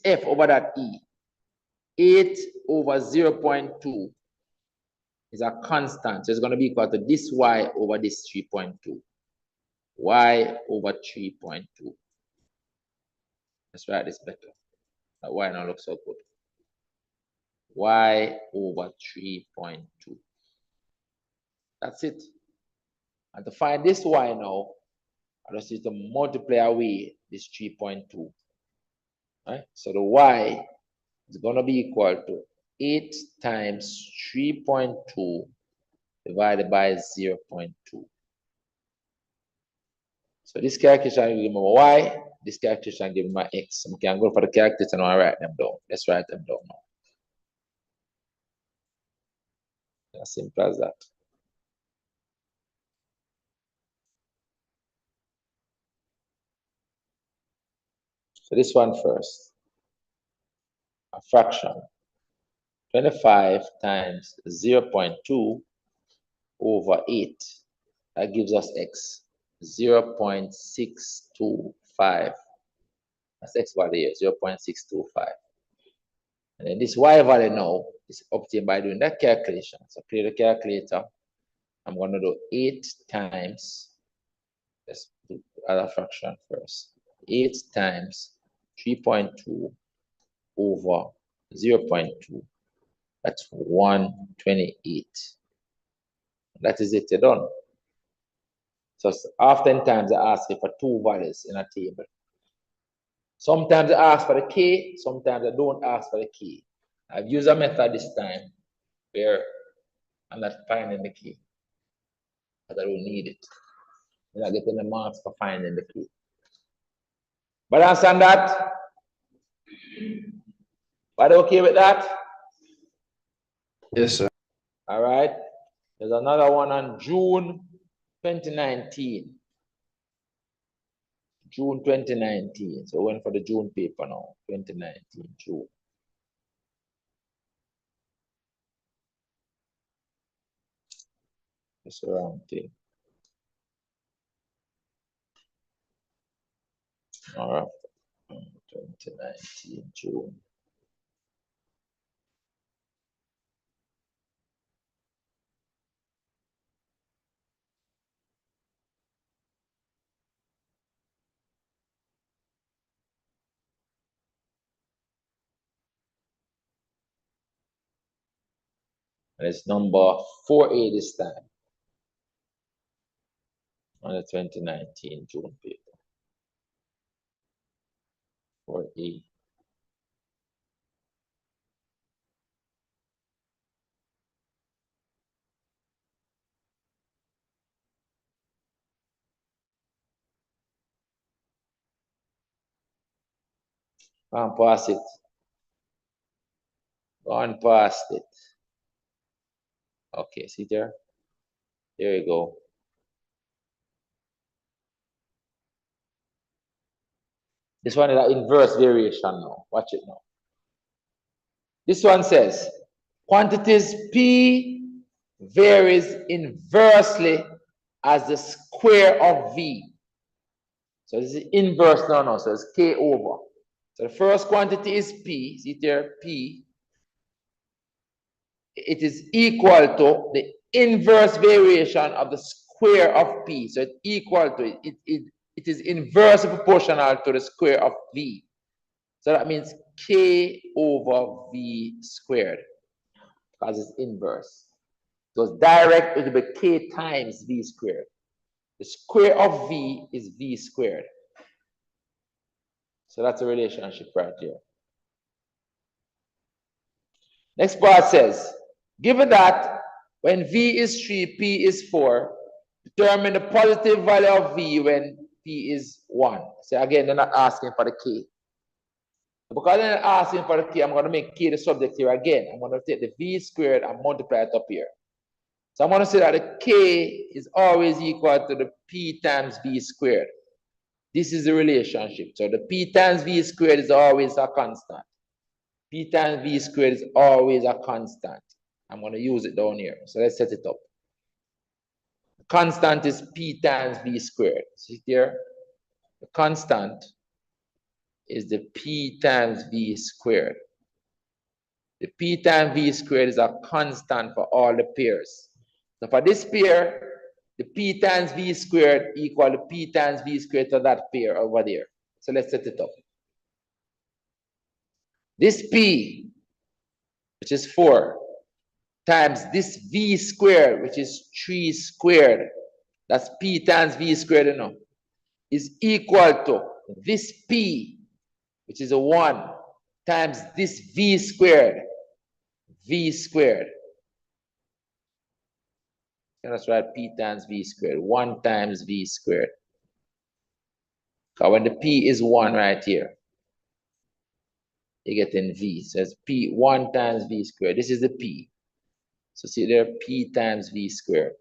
f over that e. 8 over 0.2 is a constant. So it's going to be equal to this y over this 3.2. Y over 3.2. Let's write this better. That y now looks so good. Y over 3.2. That's it. And to find this y now, I just need to multiply away this 3.2. Right? So the y is going to be equal to 8 times 3.2 divided by 0.2. So this calculation will give me my y, this calculation will give me my x. So I can go for the calculator and write them down. Let's write them down now. As simple as that. So this one first. A fraction. 25 times 0.2 over 8. That gives us x. 0.625. That's x value here, 0.625. And then this y value now is obtained by doing that calculation. So clear the calculator. I'm going to do 8 times, let's do the other fraction first. 8 times 3.2 over 0.2. That's 128. That is it, you're done. So oftentimes I ask you for 2 values in a table. Sometimes I ask for the k, sometimes I don't ask for the k. I've used a method this time where I'm not finding the key, because I don't need it. I'm not getting the marks for finding the key. But understand that? Are okay with that? Yes, sir. All right. There's another one on June 2019. June 2019. So we went for the June paper now. 2019, June. It's the wrong thing. All right. 2019, June. And it's number 4A this time. On the 2019 June paper. 4A. Go on past it. Go on past it. Okay, see there? There you go. This one is an inverse variation now. Watch it now. This one says, quantities P varies inversely as the square of V. So this is inverse now, so it's K over. So the first quantity is P, see there, P. It is equal to the inverse variation of the square of P. So it's equal to it. it is inversely proportional to the square of v. So that means k over v squared, because it's inverse. So it's direct, it will be k times v squared. The square of v is v squared. So that's a relationship right here. Next part says, given that when v is 3, p is 4, determine the positive value of v when p is 1. So again, they're not asking for the k. Because they're not asking for the k, I'm going to make k the subject here again. I'm going to take the v squared and multiply it up here. So I'm going to say that the k is always equal to the p times v squared. This is the relationship. So the p times v squared is always a constant. P times v squared is always a constant. I'm going to use it down here. So let's set it up. The constant is p times v squared. See here? The constant is the p times v squared. The p times v squared is a constant for all the pairs. So for this pair, the p times v squared equal to p times v squared to that pair over there. So let's set it up. This p, which is 4, times this v squared, which is 3 squared, that's p times v squared, you know, is equal to this p, which is a 1, times this v squared, v squared. And that's right, p times v squared, 1 times v squared. So when the p is 1 right here, you get in v. So it's p 1 times v squared. This is the p. So see there, p times v squared.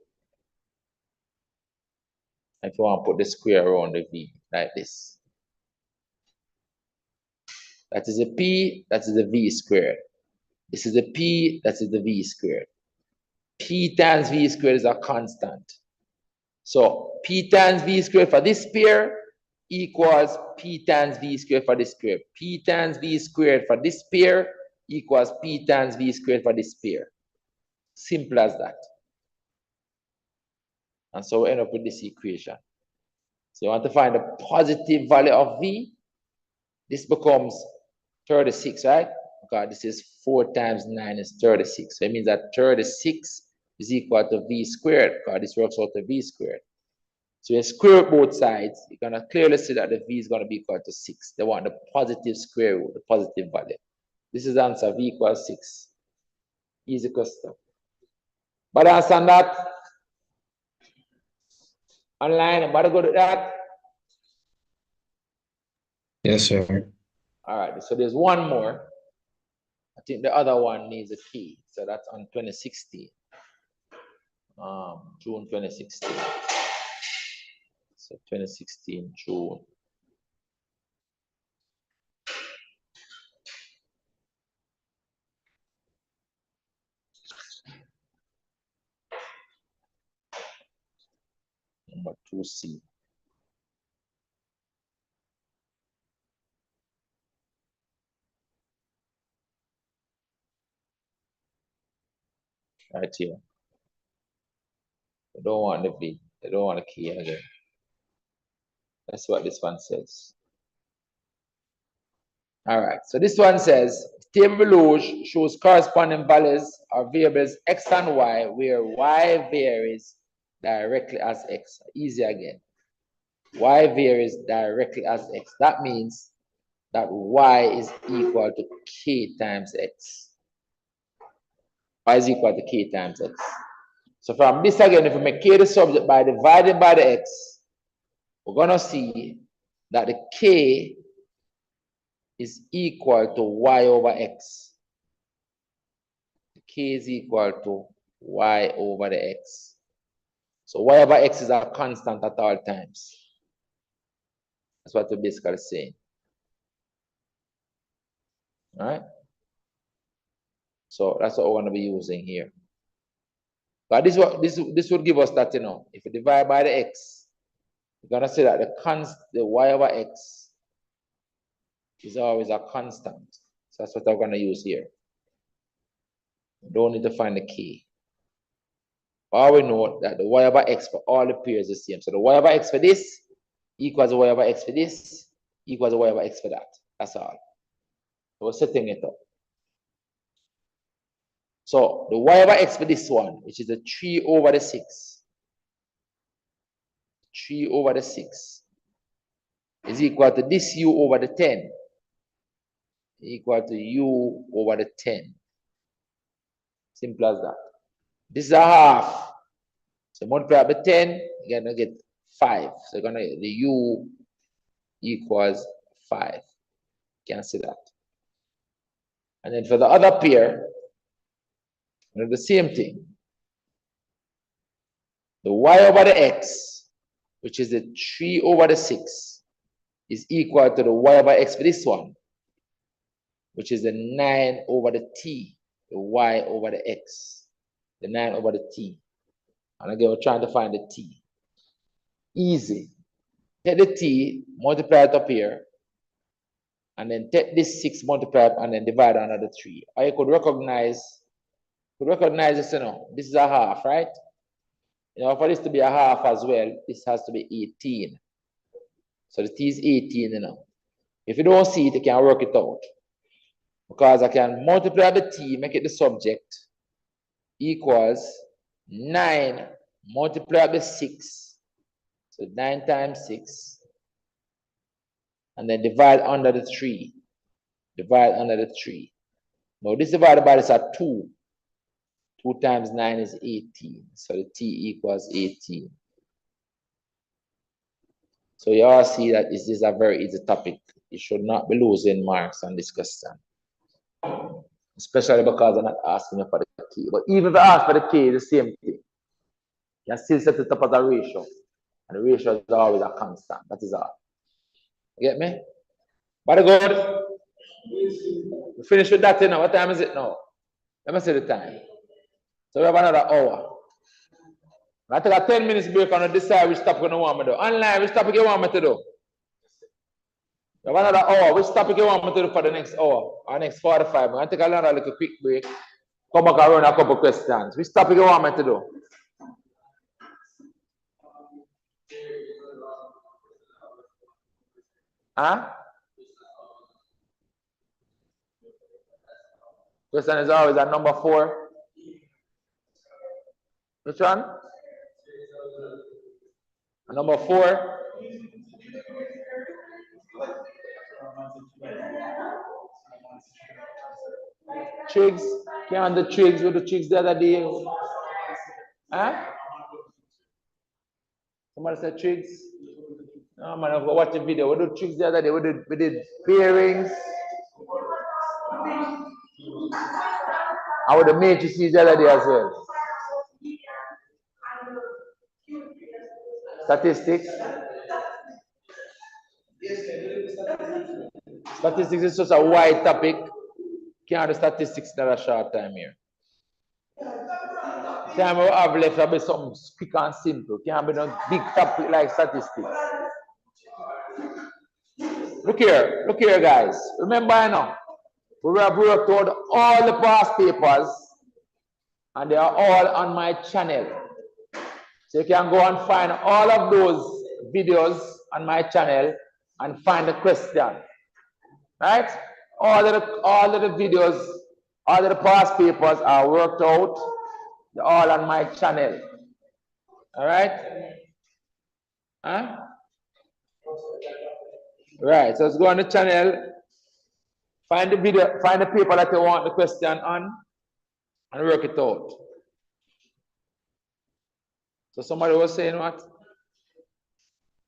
If you want to put the square around the v, like this. That is a p, that is the v squared. This is a p, that is the v squared. P times v squared is a constant. So p times v squared for this pair equals p times v squared for this pair. P times v squared for this pair equals p times v squared for this pair. Simple as that. And so we end up with this equation. So you want to find the positive value of v. This becomes 36, right? Because this is 4 times 9 is 36. So it means that 36 is equal to v squared, because this works out to v squared. So you square both sides, you're going to clearly see that the v is going to be equal to 6. They want the positive square root, the positive value. This is the answer, v equals 6. Easy question. But understand that? Online, anybody go to that? Yes, sir. All right, so there's one more. I think the other one needs a key. So that's on 2016. June 2016. So 2016, June. Number 2C. Right here. They don't want the V. They don't want a key again. That's what this one says. All right. So this one says, table below shows corresponding values of variables x and y, where y varies directly as x. Easy again. Y varies directly as x. That means that y is equal to k times x. Y is equal to k times x. So from this again, if we make k the subject by dividing by the x, we're going to see that the k is equal to y over x. The k is equal to y over the x. So y over x is a constant at all times. That's what we're basically saying. All right? So that's what we're going to be using here. But this would give us that, you know, if we divide by the x, we're going to say that the y over x is always a constant. So that's what I'm going to use here. We don't need to find the k. All we know that the y over x for all the pairs is the same. So the y over x for this equals y over x for this, equals y over x for that. That's all. So we're setting it up. So the y over x for this one, which is a 3 over the 6. 3 over the 6 is equal to this u over the 10. Equal to u over the 10. Simple as that. This is a half. So multiply by 10, you're gonna get 5. So you're gonna get the u equals 5. Cancel that. And then for the other pair, we do the same thing. The y over the x, which is the 3 over the 6, is equal to the y over x for this one, which is the 9 over the t, the y over the x, the 9 over the t. And again, we're trying to find the t. Easy. Take the t, multiply it up here, and then take this 6, multiply it, and then divide another 3. Or you could recognize this, you know, this is a half, right? You know, for this to be a half as well, this has to be 18. So the t is 18, you know. If you don't see it, you can work it out. Because I can multiply the t, make it the subject, equals 9 multiplied by 6. So 9 times 6. And then divide under the 3. Divide under the 3. Now this divided by this are 2. 2 times 9 is 18. So the t equals 18. So you all see that this is a very easy topic. You should not be losing marks on this question. Especially because I'm not asking you for the key. But even if I ask for the key, it's the same thing. You can still set it up as a ratio. And the ratio is always a constant. That is all. You get me? Very good. We finish with that, you know. What time is it now? Let me see the time. So we have another hour. I take a 10 minutes break and decide which topic you want me to do. Online, which topic you want me to do? We have another hour. Which topic you want me to do for the next hour? Or next 45 minutes? I'm going to take another little quick break. Come back and run a couple questions. Which topic you want me to do? Huh? Question is always at number 4. Which one? Number 4. Trigs. Can't do trigs with the trigs the other day. Huh? Somebody said trigs? No man, I've watched the video. We did trigs the other day. We did bearings. And with the matrices the other day as well. Statistics. Statistics is just a wide topic. Can't do statistics in a short time here. Time we have left will be something quick and simple. Can't be no big topic like statistics. Look here, guys. Remember, you know, we have worked out all the past papers, and they are all on my channel. So you can go and find all of those videos on my channel and find the question. Right? All of the videos, all of the past papers are worked out. They're all on my channel. All right? Huh? Right. So let's go on the channel, find the video, find the paper that you want the question on, and work it out. So somebody was saying what?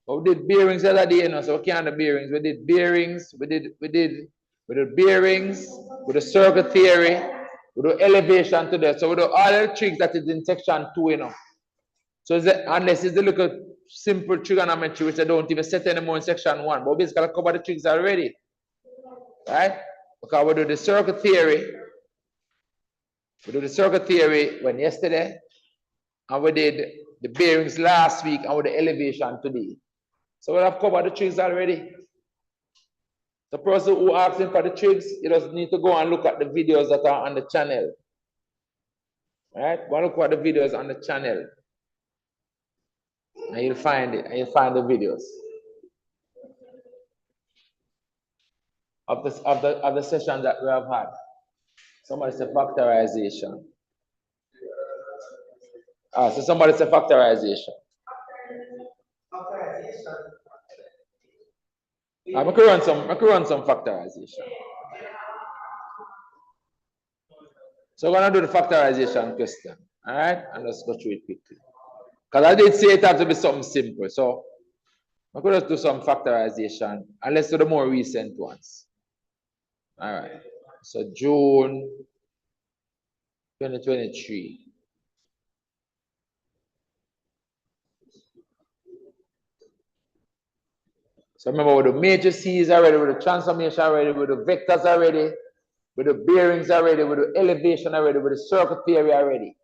Well, we did bearings the other day, you know, so we can't do bearings. We did bearings, we did bearings, with the circle theory, we do elevation today. So we do all the tricks that is in section 2, you know. So unless it's the little simple trigonometry, which I don't even set anymore in section 1, but basically I cover the tricks already. Right? Because we do the circle theory. We do the circle theory when yesterday, and we did the bearings last week, and with the elevation today. So we have covered the tricks already. The person who asking for the tricks, you just need to go and look at the videos that are on the channel. Right? Go and look at the videos on the channel. And you'll find it, and you'll find the videos. of the sessions that we have had? Somebody said factorization. So somebody said factorization. I could run some factorization. So we're gonna do the factorization question. All right, and let's go through it quickly. Because I did say it had to be something simple. So I could just do some factorization and let's do the more recent ones. All right. So June 2023. So remember with the matrices already, with the transformation already, with the vectors already, with the bearings already, with the elevation already, with the circle theory already.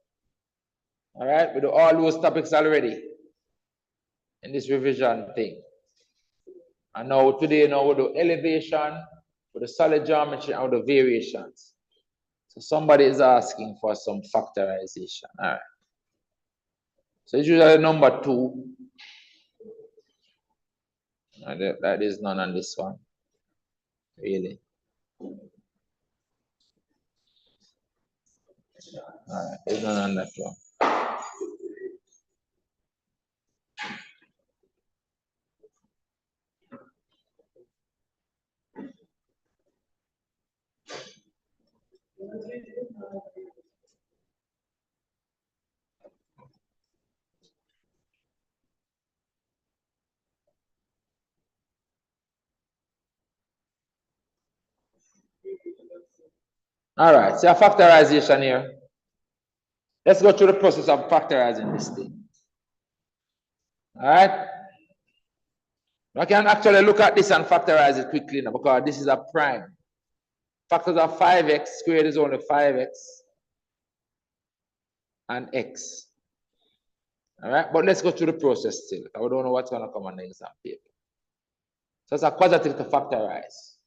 All right, with all those topics already in this revision thing. And now today, with the elevation, with the solid geometry, and with the variations. So somebody is asking for some factorization. All right. So it's usually number 2. And that is none on this one. Really. All right, there's none on that one. All right, so a factorization here. Let's go through the process of factorizing this thing. All right. I can actually look at this and factorize it quickly now because this is a prime. Factors of 5x squared is only 5x and x. All right, but let's go through the process still. I don't know what's going to come on the exam paper. So it's a quadratic to factorize.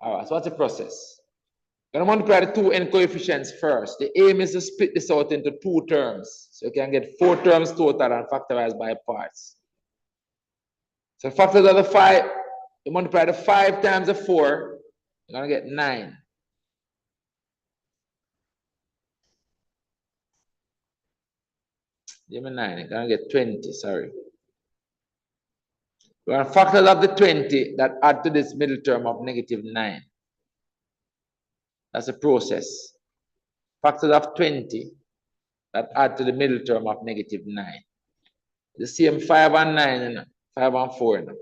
All right, so what's the process? You're going to multiply the 2 n coefficients first. The aim is to split this out into 2 terms. So you can get 4 terms total and factorize by parts. So factors of the 5, you multiply the 5 times the 4, you're going to get 9. Give me 9, you're going to get 20, sorry. We're going to factors of the 20 that add to this middle term of negative 9. That's a process. Factors of 20 that add to the middle term of negative 9. The same 5 and 9, you know, 5 and 4. You know.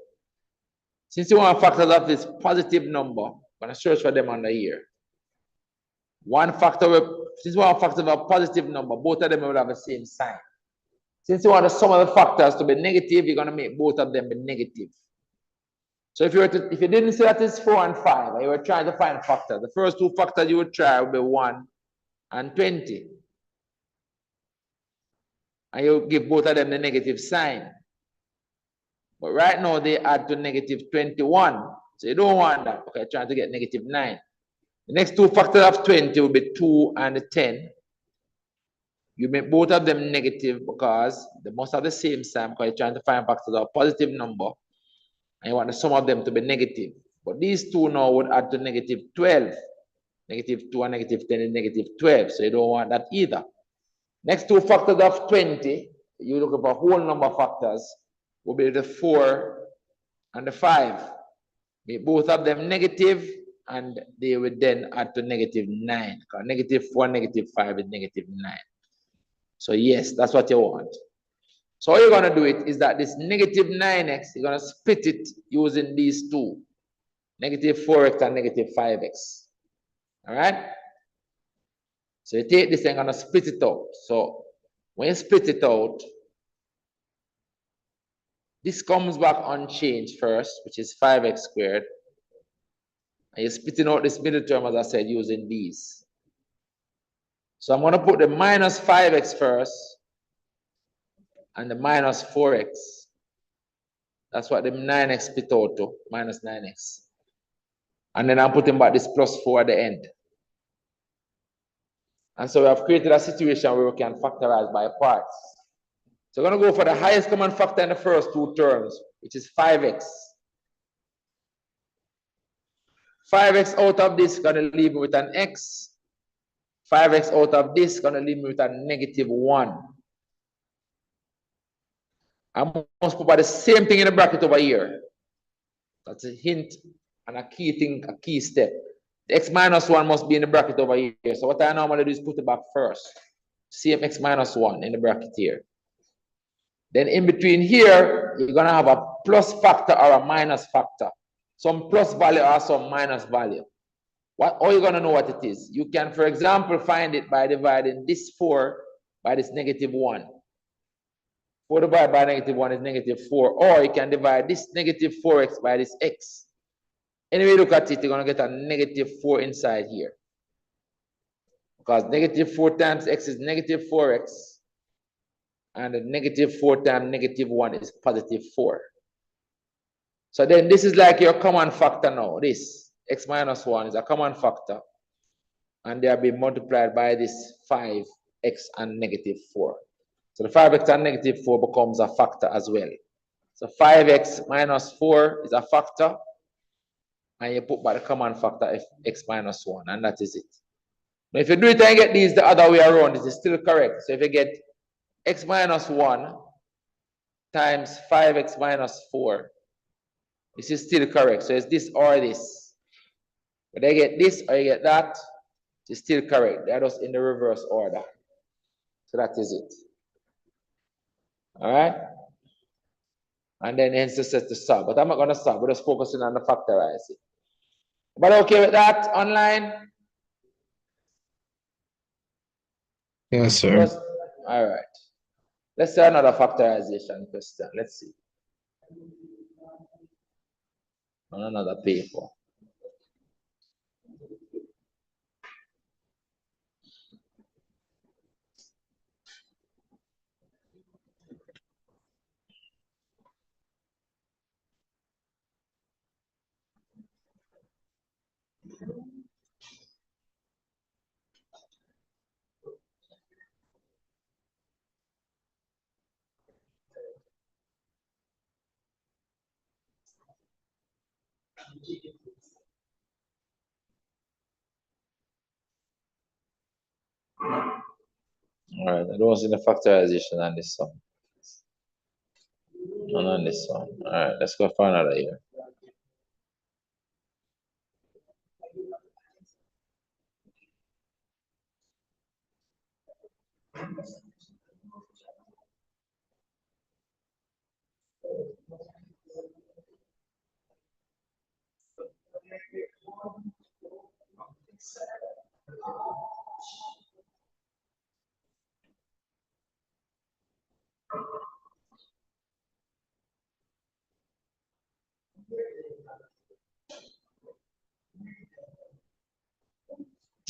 Since you want factors of this positive number, I'm going to search for them under here. One factor, since you want factors of a positive number, both of them will have the same sign. Since you want the sum of the factors to be negative, you're going to make both of them be negative. So if you didn't say that it's 4 and 5, and you were trying to find factors, the first 2 factors you would try would be 1 and 20. And you give both of them the negative sign. But right now they add to negative 21. So you don't want that. Okay, trying to get negative 9. The next 2 factors of 20 will be 2 and 10. You make both of them negative because they must have the same sign because you're trying to find factors of a positive number. And you want the sum of them to be negative. But these 2 now would add to negative 12. Negative 2 and negative 10 is negative 12. So you don't want that either. Next 2 factors of 20, you look for whole number factors, will be the 4 and the 5. Make both of them negative, and they will then add to negative 9. Because negative 4 and negative 5 is negative 9. So yes, that's what you want. So all you're going to do it is that this negative 9x, you're going to split it using these 2. Negative 4x and negative 5x. All right? So you take this and you're going to split it out. So when you split it out, this comes back unchanged first, which is 5x squared. And you're splitting out this middle term, as I said, using these. So I'm going to put the minus 5x first and the minus 4x. That's what the 9x split out to, minus 9x. And then I'm putting back this plus 4 at the end. And so we have created a situation where we can factorize by parts. So we're going to go for the highest common factor in the first 2 terms, which is 5x. 5x out of this is going to leave me with an x. 5x out of this is going to leave me with a negative 1. I must put the same thing in the bracket over here. That's a hint and a key thing, a key step. The x minus 1 must be in the bracket over here. So what I normally do is put it back first. Same x minus 1 in the bracket here. Then in between here, you're going to have a plus factor or a minus factor. Some plus value or some minus value. How are you going to know what it is? You can, for example, find it by dividing this 4 by this negative 1. 4 divided by negative 1 is negative 4. Or you can divide this negative 4x by this x. Anyway you look at it, you're going to get a negative 4 inside here. Because negative 4 times x is negative 4x. And the negative 4 times negative 1 is positive 4. So then this is like your common factor now. This x minus 1 is a common factor. And they are being multiplied by this 5x and negative 4. So the 5x and negative 4 becomes a factor as well. So 5x minus 4 is a factor. And you put by the common factor x minus 1. And that is it. Now if you do it and get these the other way around, it is still correct. So if you get x minus 1 times 5x minus 4, this is still correct. So it's this or this. But I get this or you get that, it's still correct. They're just in the reverse order. So that is it. All right? And then hence it says to stop. But I'm not going to stop. We're just focusing on the factorizing. But okay with that online? Yes, sir. All right. Let's do another factorization question. Let's see. On another paper. All right, I don't see the factorization on this one. Not on this one. All right, let's go for another here.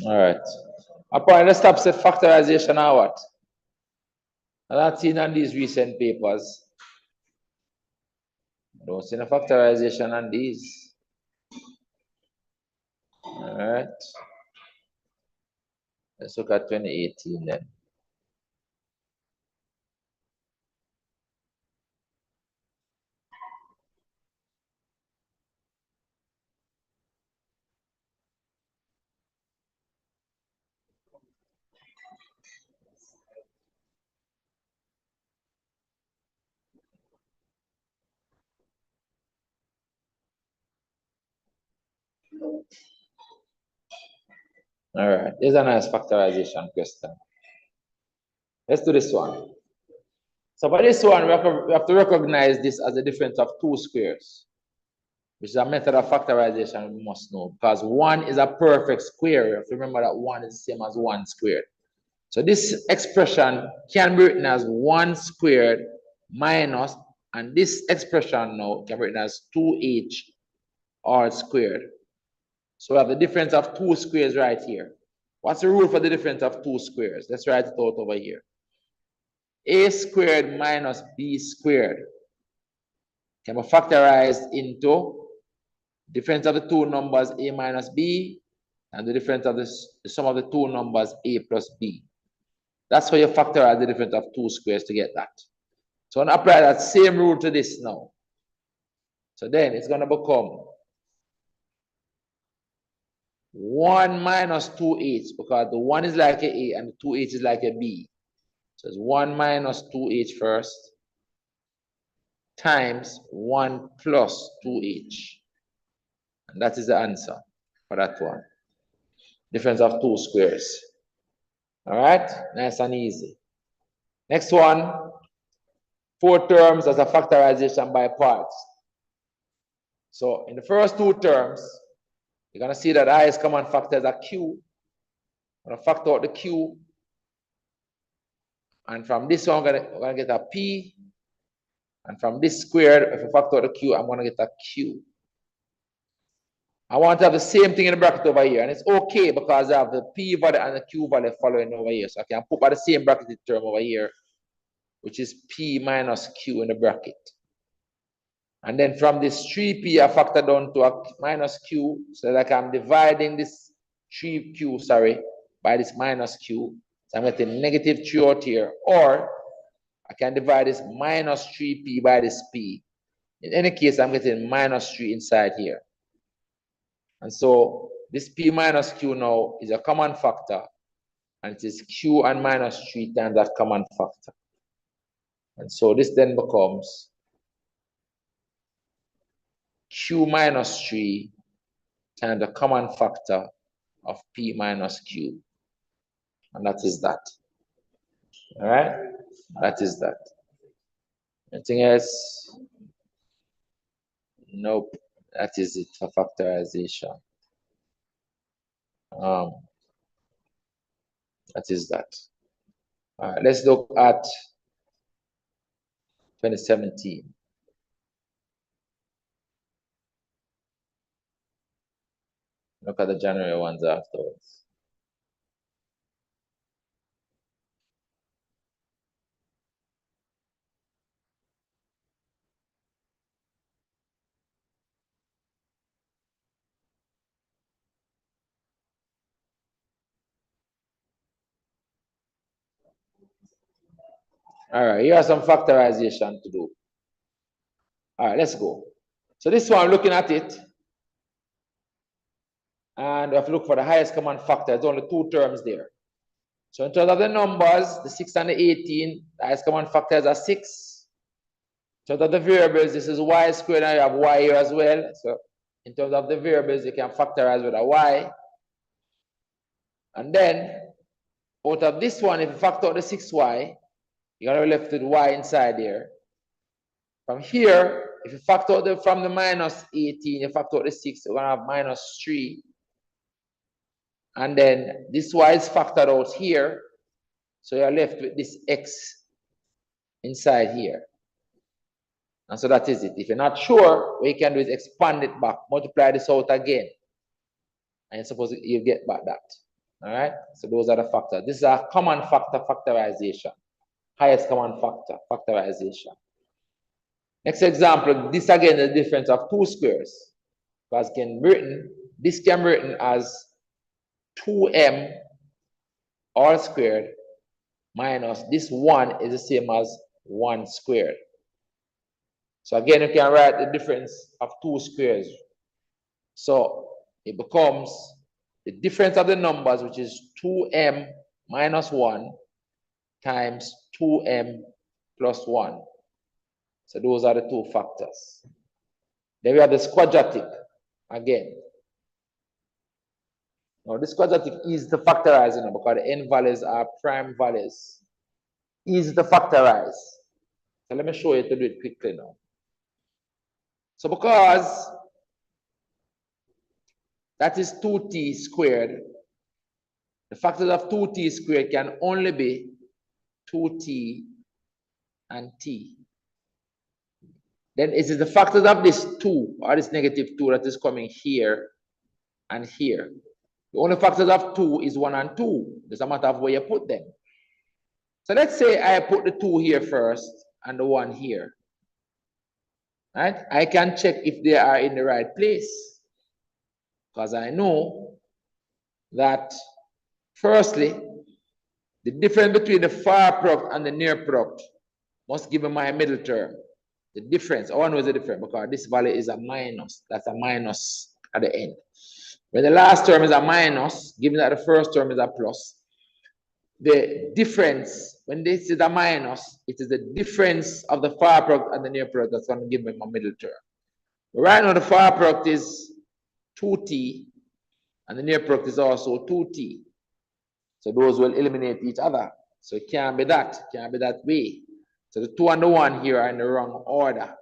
All right. Upon the stop set factorization or what? I'm not seeing on these recent papers. I don't see the factorization on these. All right. Let's look at 2018 then. All right, here's a nice factorization question. Let's do this one. So for this one, we have to recognize this as the difference of two squares, which is a method of factorization we must know, because 1 is a perfect square. You have to remember that 1 is the same as 1 squared. So this expression can be written as 1 squared minus, and this expression now can be written as 2h all squared. So we have the difference of two squares right here. What's the rule for the difference of two squares? Let's write it out over here. A squared minus b squared can be factorized into difference of the two numbers a minus b and the difference of the sum of the two numbers a plus b. That's how you factorize the difference of two squares to get that. So I'm going to apply that same rule to this now. So then it's going to become 1 minus 2h, because the 1 is like a and the 2h is like a b. So it's 1 minus 2h first times 1 plus 2h. And that is the answer for that one. Difference of 2 squares. All right, nice and easy. Next one, 4 terms as a factorization by parts. So in the first 2 terms, you're going to see that highest common factor is a q. I'm going to factor out the q. And from this one, we're going to get a p. And from this squared, if I factor out the q, I'm going to get a q. I want to have the same thing in the bracket over here. And it's okay because I have the p value and the q value following over here. So I can put by the same bracketed term over here, which is p minus q in the bracket. And then from this 3p, I factor down to a minus q, so that I'm dividing this 3q, by this minus q. So I'm getting negative 3 out here. Or I can divide this minus 3p by this p. In any case, I'm getting minus 3 inside here. And so this p minus q now is a common factor. And it is q and minus 3 times that common factor. And so this then becomes q minus 3 times the common factor of p minus q. And that is that. All right? That is that. Anything else? Nope. That is it for factorization. That is that. All right, let's look at 2017. Look at the January ones afterwards. All right, here are some factorization to do. All right, let's go. So this one, I'm looking at it. And we have to look for the highest common factor. There's only 2 terms there. So in terms of the numbers, the 6 and the 18, the highest common factor is a 6. In terms of the variables, this is y squared, and you have y here as well. So in terms of the variables, you can factorize with a y. And then, out of this one, if you factor out the 6y, you're going to be left with y inside there. From here, if you factor out from the minus 18, you factor out the 6, you're going to have minus 3. And then this y is factored out here. So you're left with this x inside here. And so that is it. If you're not sure, what you can do is expand it back, multiply this out again. And you're supposed to, you get back that. All right? So those are the factors. This is a common factor factorization. Highest common factor factorization. Next example, this again is the difference of 2 squares. Because this can be written as 2m all squared minus this 1 is the same as 1 squared. So again, you can write the difference of 2 squares. So it becomes the difference of the numbers, which is 2m minus 1 times 2m plus 1. So those are the 2 factors. Then we have this quadratic again. Now this quadratic is the factorizing because the n values are prime values. Easy to factorize. So let me show you to do it quickly now. So because that is 2t squared, the factors of 2t squared can only be 2t and t. Then it is the factors of this 2 or this negative 2 that is coming here and here. The only factors of 2 is 1 and 2. It's a matter of where you put them. So let's say I put the 2 here first and the 1 here. Right? I can check if they are in the right place. Because I know that, firstly, the difference between the far product and the near product must give me my middle term. The difference, I want to know the difference because this value is a minus. That's a minus at the end. When the last term is a minus, given that the first term is a plus, the difference, when this is a minus, it is the difference of the far product and the near product that's going to give me my middle term. Right now, the far product is 2t, and the near product is also 2t. So those will eliminate each other. So it can't be that. It can't be that way. So the 2 and the 1 here are in the wrong order.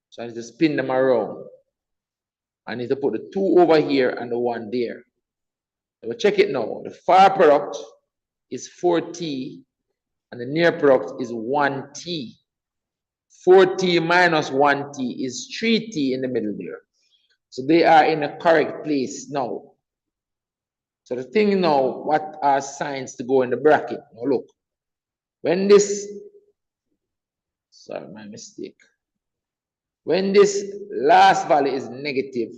So I need to spin them around. I need to put the 2 over here and the 1 there. So we'll check it now. The far product is 4t, and the near product is 1t. 4t minus 1t is 3t in the middle there. So they are in the correct place now. So the thing now, what are signs to go in the bracket? Now look, when this, sorry, my mistake. When this last value is negative,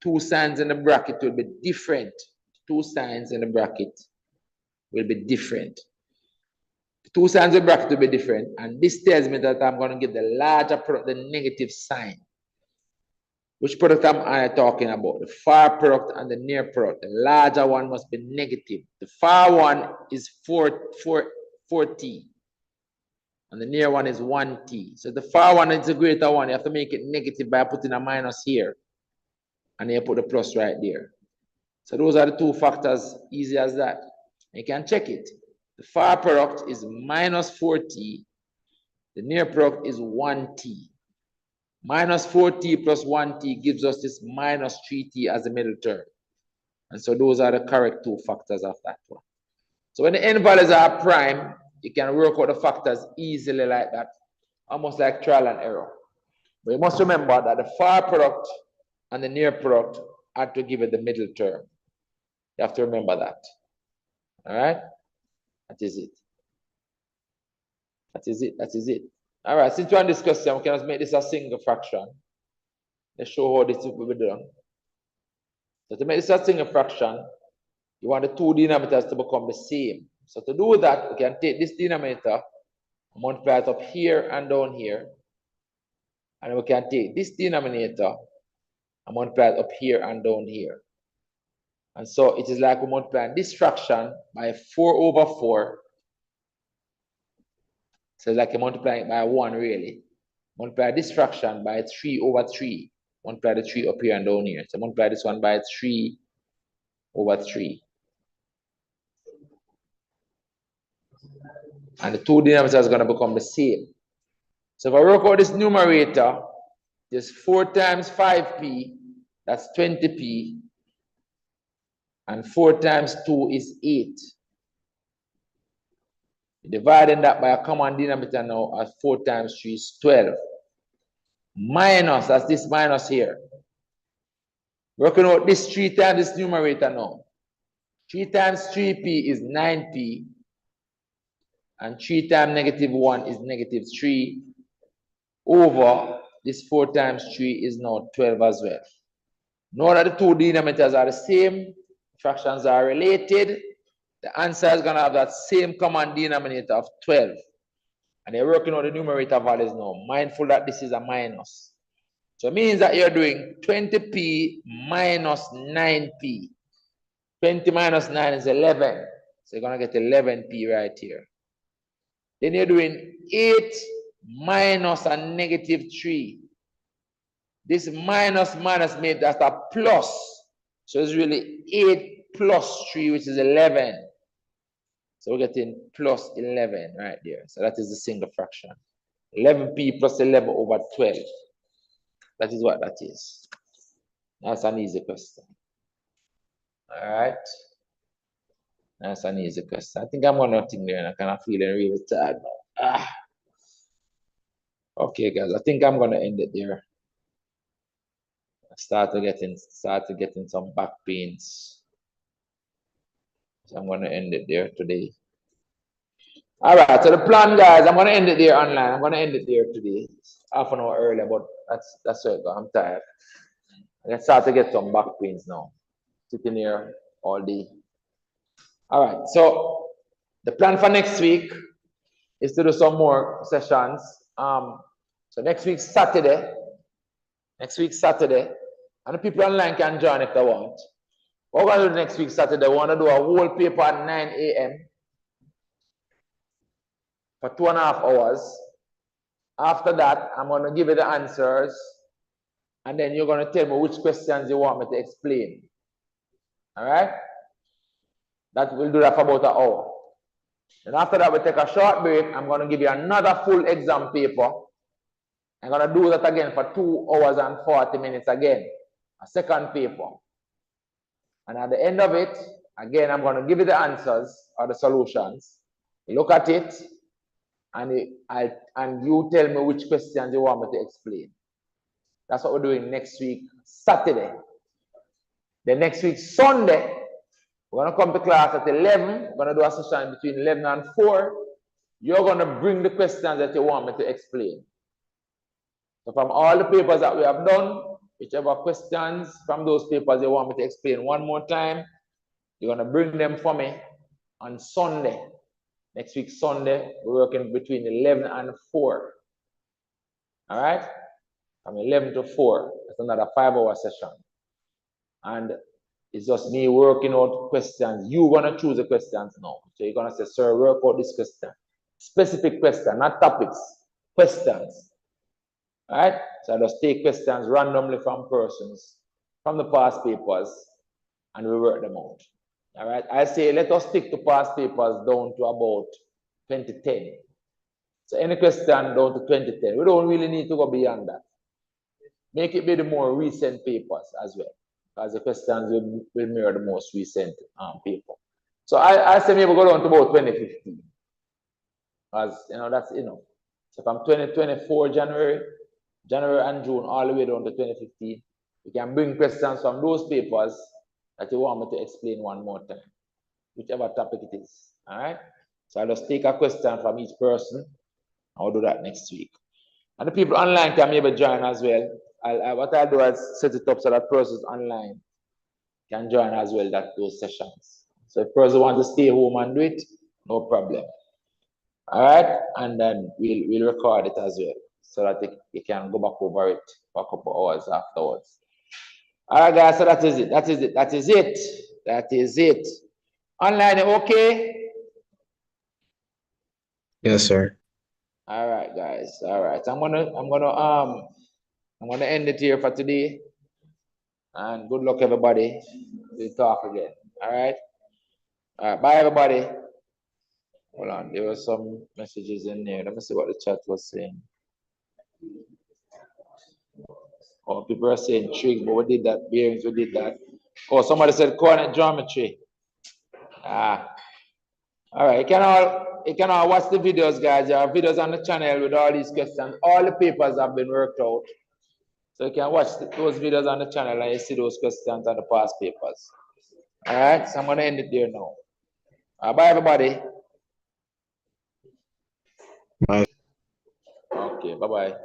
2 signs in the bracket will be different. 2 signs in the bracket will be different. 2 signs in the bracket will be different, and this tells me that I'm going to get the larger product, the negative sign. Which product am I talking about? The far product and the near product. The larger one must be negative. The far one is 4t. And the near one is 1t. So the far one is the greater one. You have to make it negative by putting a minus here. And then you put the plus right there. So those are the 2 factors, easy as that. You can check it. The far product is minus 4t. The near product is 1t. Minus 4t plus 1t gives us this minus 3t as the middle term. And so those are the correct 2 factors of that one. So when the n values are prime, you can work out the factors easily like that, almost like trial and error. But you must remember that the far product and the near product are to give it the middle term. You have to remember that. All right? That is it. That is it. That is it. All right, since we're on this question, we can just make this a single fraction. Let's show how this will be done. So to make this a single fraction, you want the 2 denominators to become the same. So to do that, we can take this denominator, multiply it up here and down here. And we can take this denominator and multiply it up here and down here. And so it is like we multiply this fraction by 4 over 4. So it's like you multiply it by 1 really. Multiply this fraction by 3 over 3. Multiply the 3 up here and down here. So multiply this one by 3 over 3. And the 2 denominators are going to become the same. So if I work out this numerator, there's 4 times 5p, that's 20p. And 4 times 2 is 8. Dividing that by a common denominator now as 4 times 3 is 12. Minus, that's this minus here. Working out this 3 times this numerator now. 3 times 3p is 9p. And 3 times negative 1 is negative 3. Over this 4 times 3 is now 12 as well. Now that the 2 denominators are the same, fractions are related, the answer is going to have that same common denominator of 12. And you're working on the numerator values now. Mindful that this is a minus. So it means that you're doing 20p minus 9p. 20 minus 9 is 11. So you're going to get 11p right here. Then you're doing 8 minus a negative 3. This minus made that a plus. So it's really 8 plus 3, which is 11. So we're getting plus 11 right there. So that is the single fraction. 11p plus 11 over 12. That is what that is. That's an easy question. All right. That's an easy question. I think I'm going to think there and I kind of feeling really tired now. Okay, guys. I think I'm going to end it there. Start to getting some back pains. So I'm going to end it there today. All right, so the plan, guys, I'm going to end it there online. I'm going to end it there today. Half an hour earlier, but that's it. I'm tired. I can start to get some back pains now. Sitting here all day. All right, so the plan for next week is to do some more sessions. So next week, Saturday, and the people online can join if they want. What we're going to do next week, Saturday, we want to do a whole paper at 9 a.m. for 2.5 hours. After that, I'm going to give you the answers, and then you're going to tell me which questions you want me to explain. All right? That we'll do that for about an hour. And after that, we take a short break. I'm going to give you another full exam paper. I'm going to do that again for 2 hours and 40 minutes again. A second paper. And at the end of it, again, I'm going to give you the answers or the solutions. Look at it, and you tell me which questions you want me to explain. That's what we're doing next week, Saturday. Then next week, Sunday, we're going to come to class at 11. We're going to do a session between 11 and 4. You're going to bring the questions that you want me to explain. So from all the papers that we have done, whichever questions from those papers you want me to explain one more time, you're going to bring them for me on Sunday. Next week, Sunday, we're working between 11 and 4. All right? From 11 to 4. That's another 5-hour session. And it's just me working out questions. You're going to choose the questions now. So you're going to say, sir, work out this question. Specific question, not topics. Questions. All right? So I just take questions randomly from persons, from the past papers, and we work them out. All right? I say, let us stick to past papers down to about 2010. So any question down to 2010. We don't really need to go beyond that. Make it be the more recent papers as well, because the questions will mirror the most recent paper. So I say maybe go down to about 2015. Because, that's enough. So from 2024 January and June, all the way down to 2015, you can bring questions from those papers that you want me to explain one more time, whichever topic it is. All right? So I'll just take a question from each person. I'll do that next week. And the people online can maybe join as well. What I'll do is set it up so that persons online can join as well, those sessions. So if person wants to stay home and do it, no problem. All right? And then we'll record it as well, so that you can go back over it for a couple hours afterwards. All right, guys, so that is it. Online, okay? Yes, sir. All right, guys. All right. I'm gonna end it here for today. And good luck, everybody. We'll talk again. All right. All right. Bye, everybody. Hold on. There were some messages in there. Let me see what the chat was saying. Oh, people are saying trig, but we did that. Bearings, we did that. Oh, somebody said coordinate geometry. All right. You can all watch the videos, guys. There are videos on the channel with all these questions. All the papers have been worked out. So you can watch those videos on the channel and you see those questions on the past papers. All right, so I'm going to end it there now. Bye, everybody. Bye. Okay, bye-bye.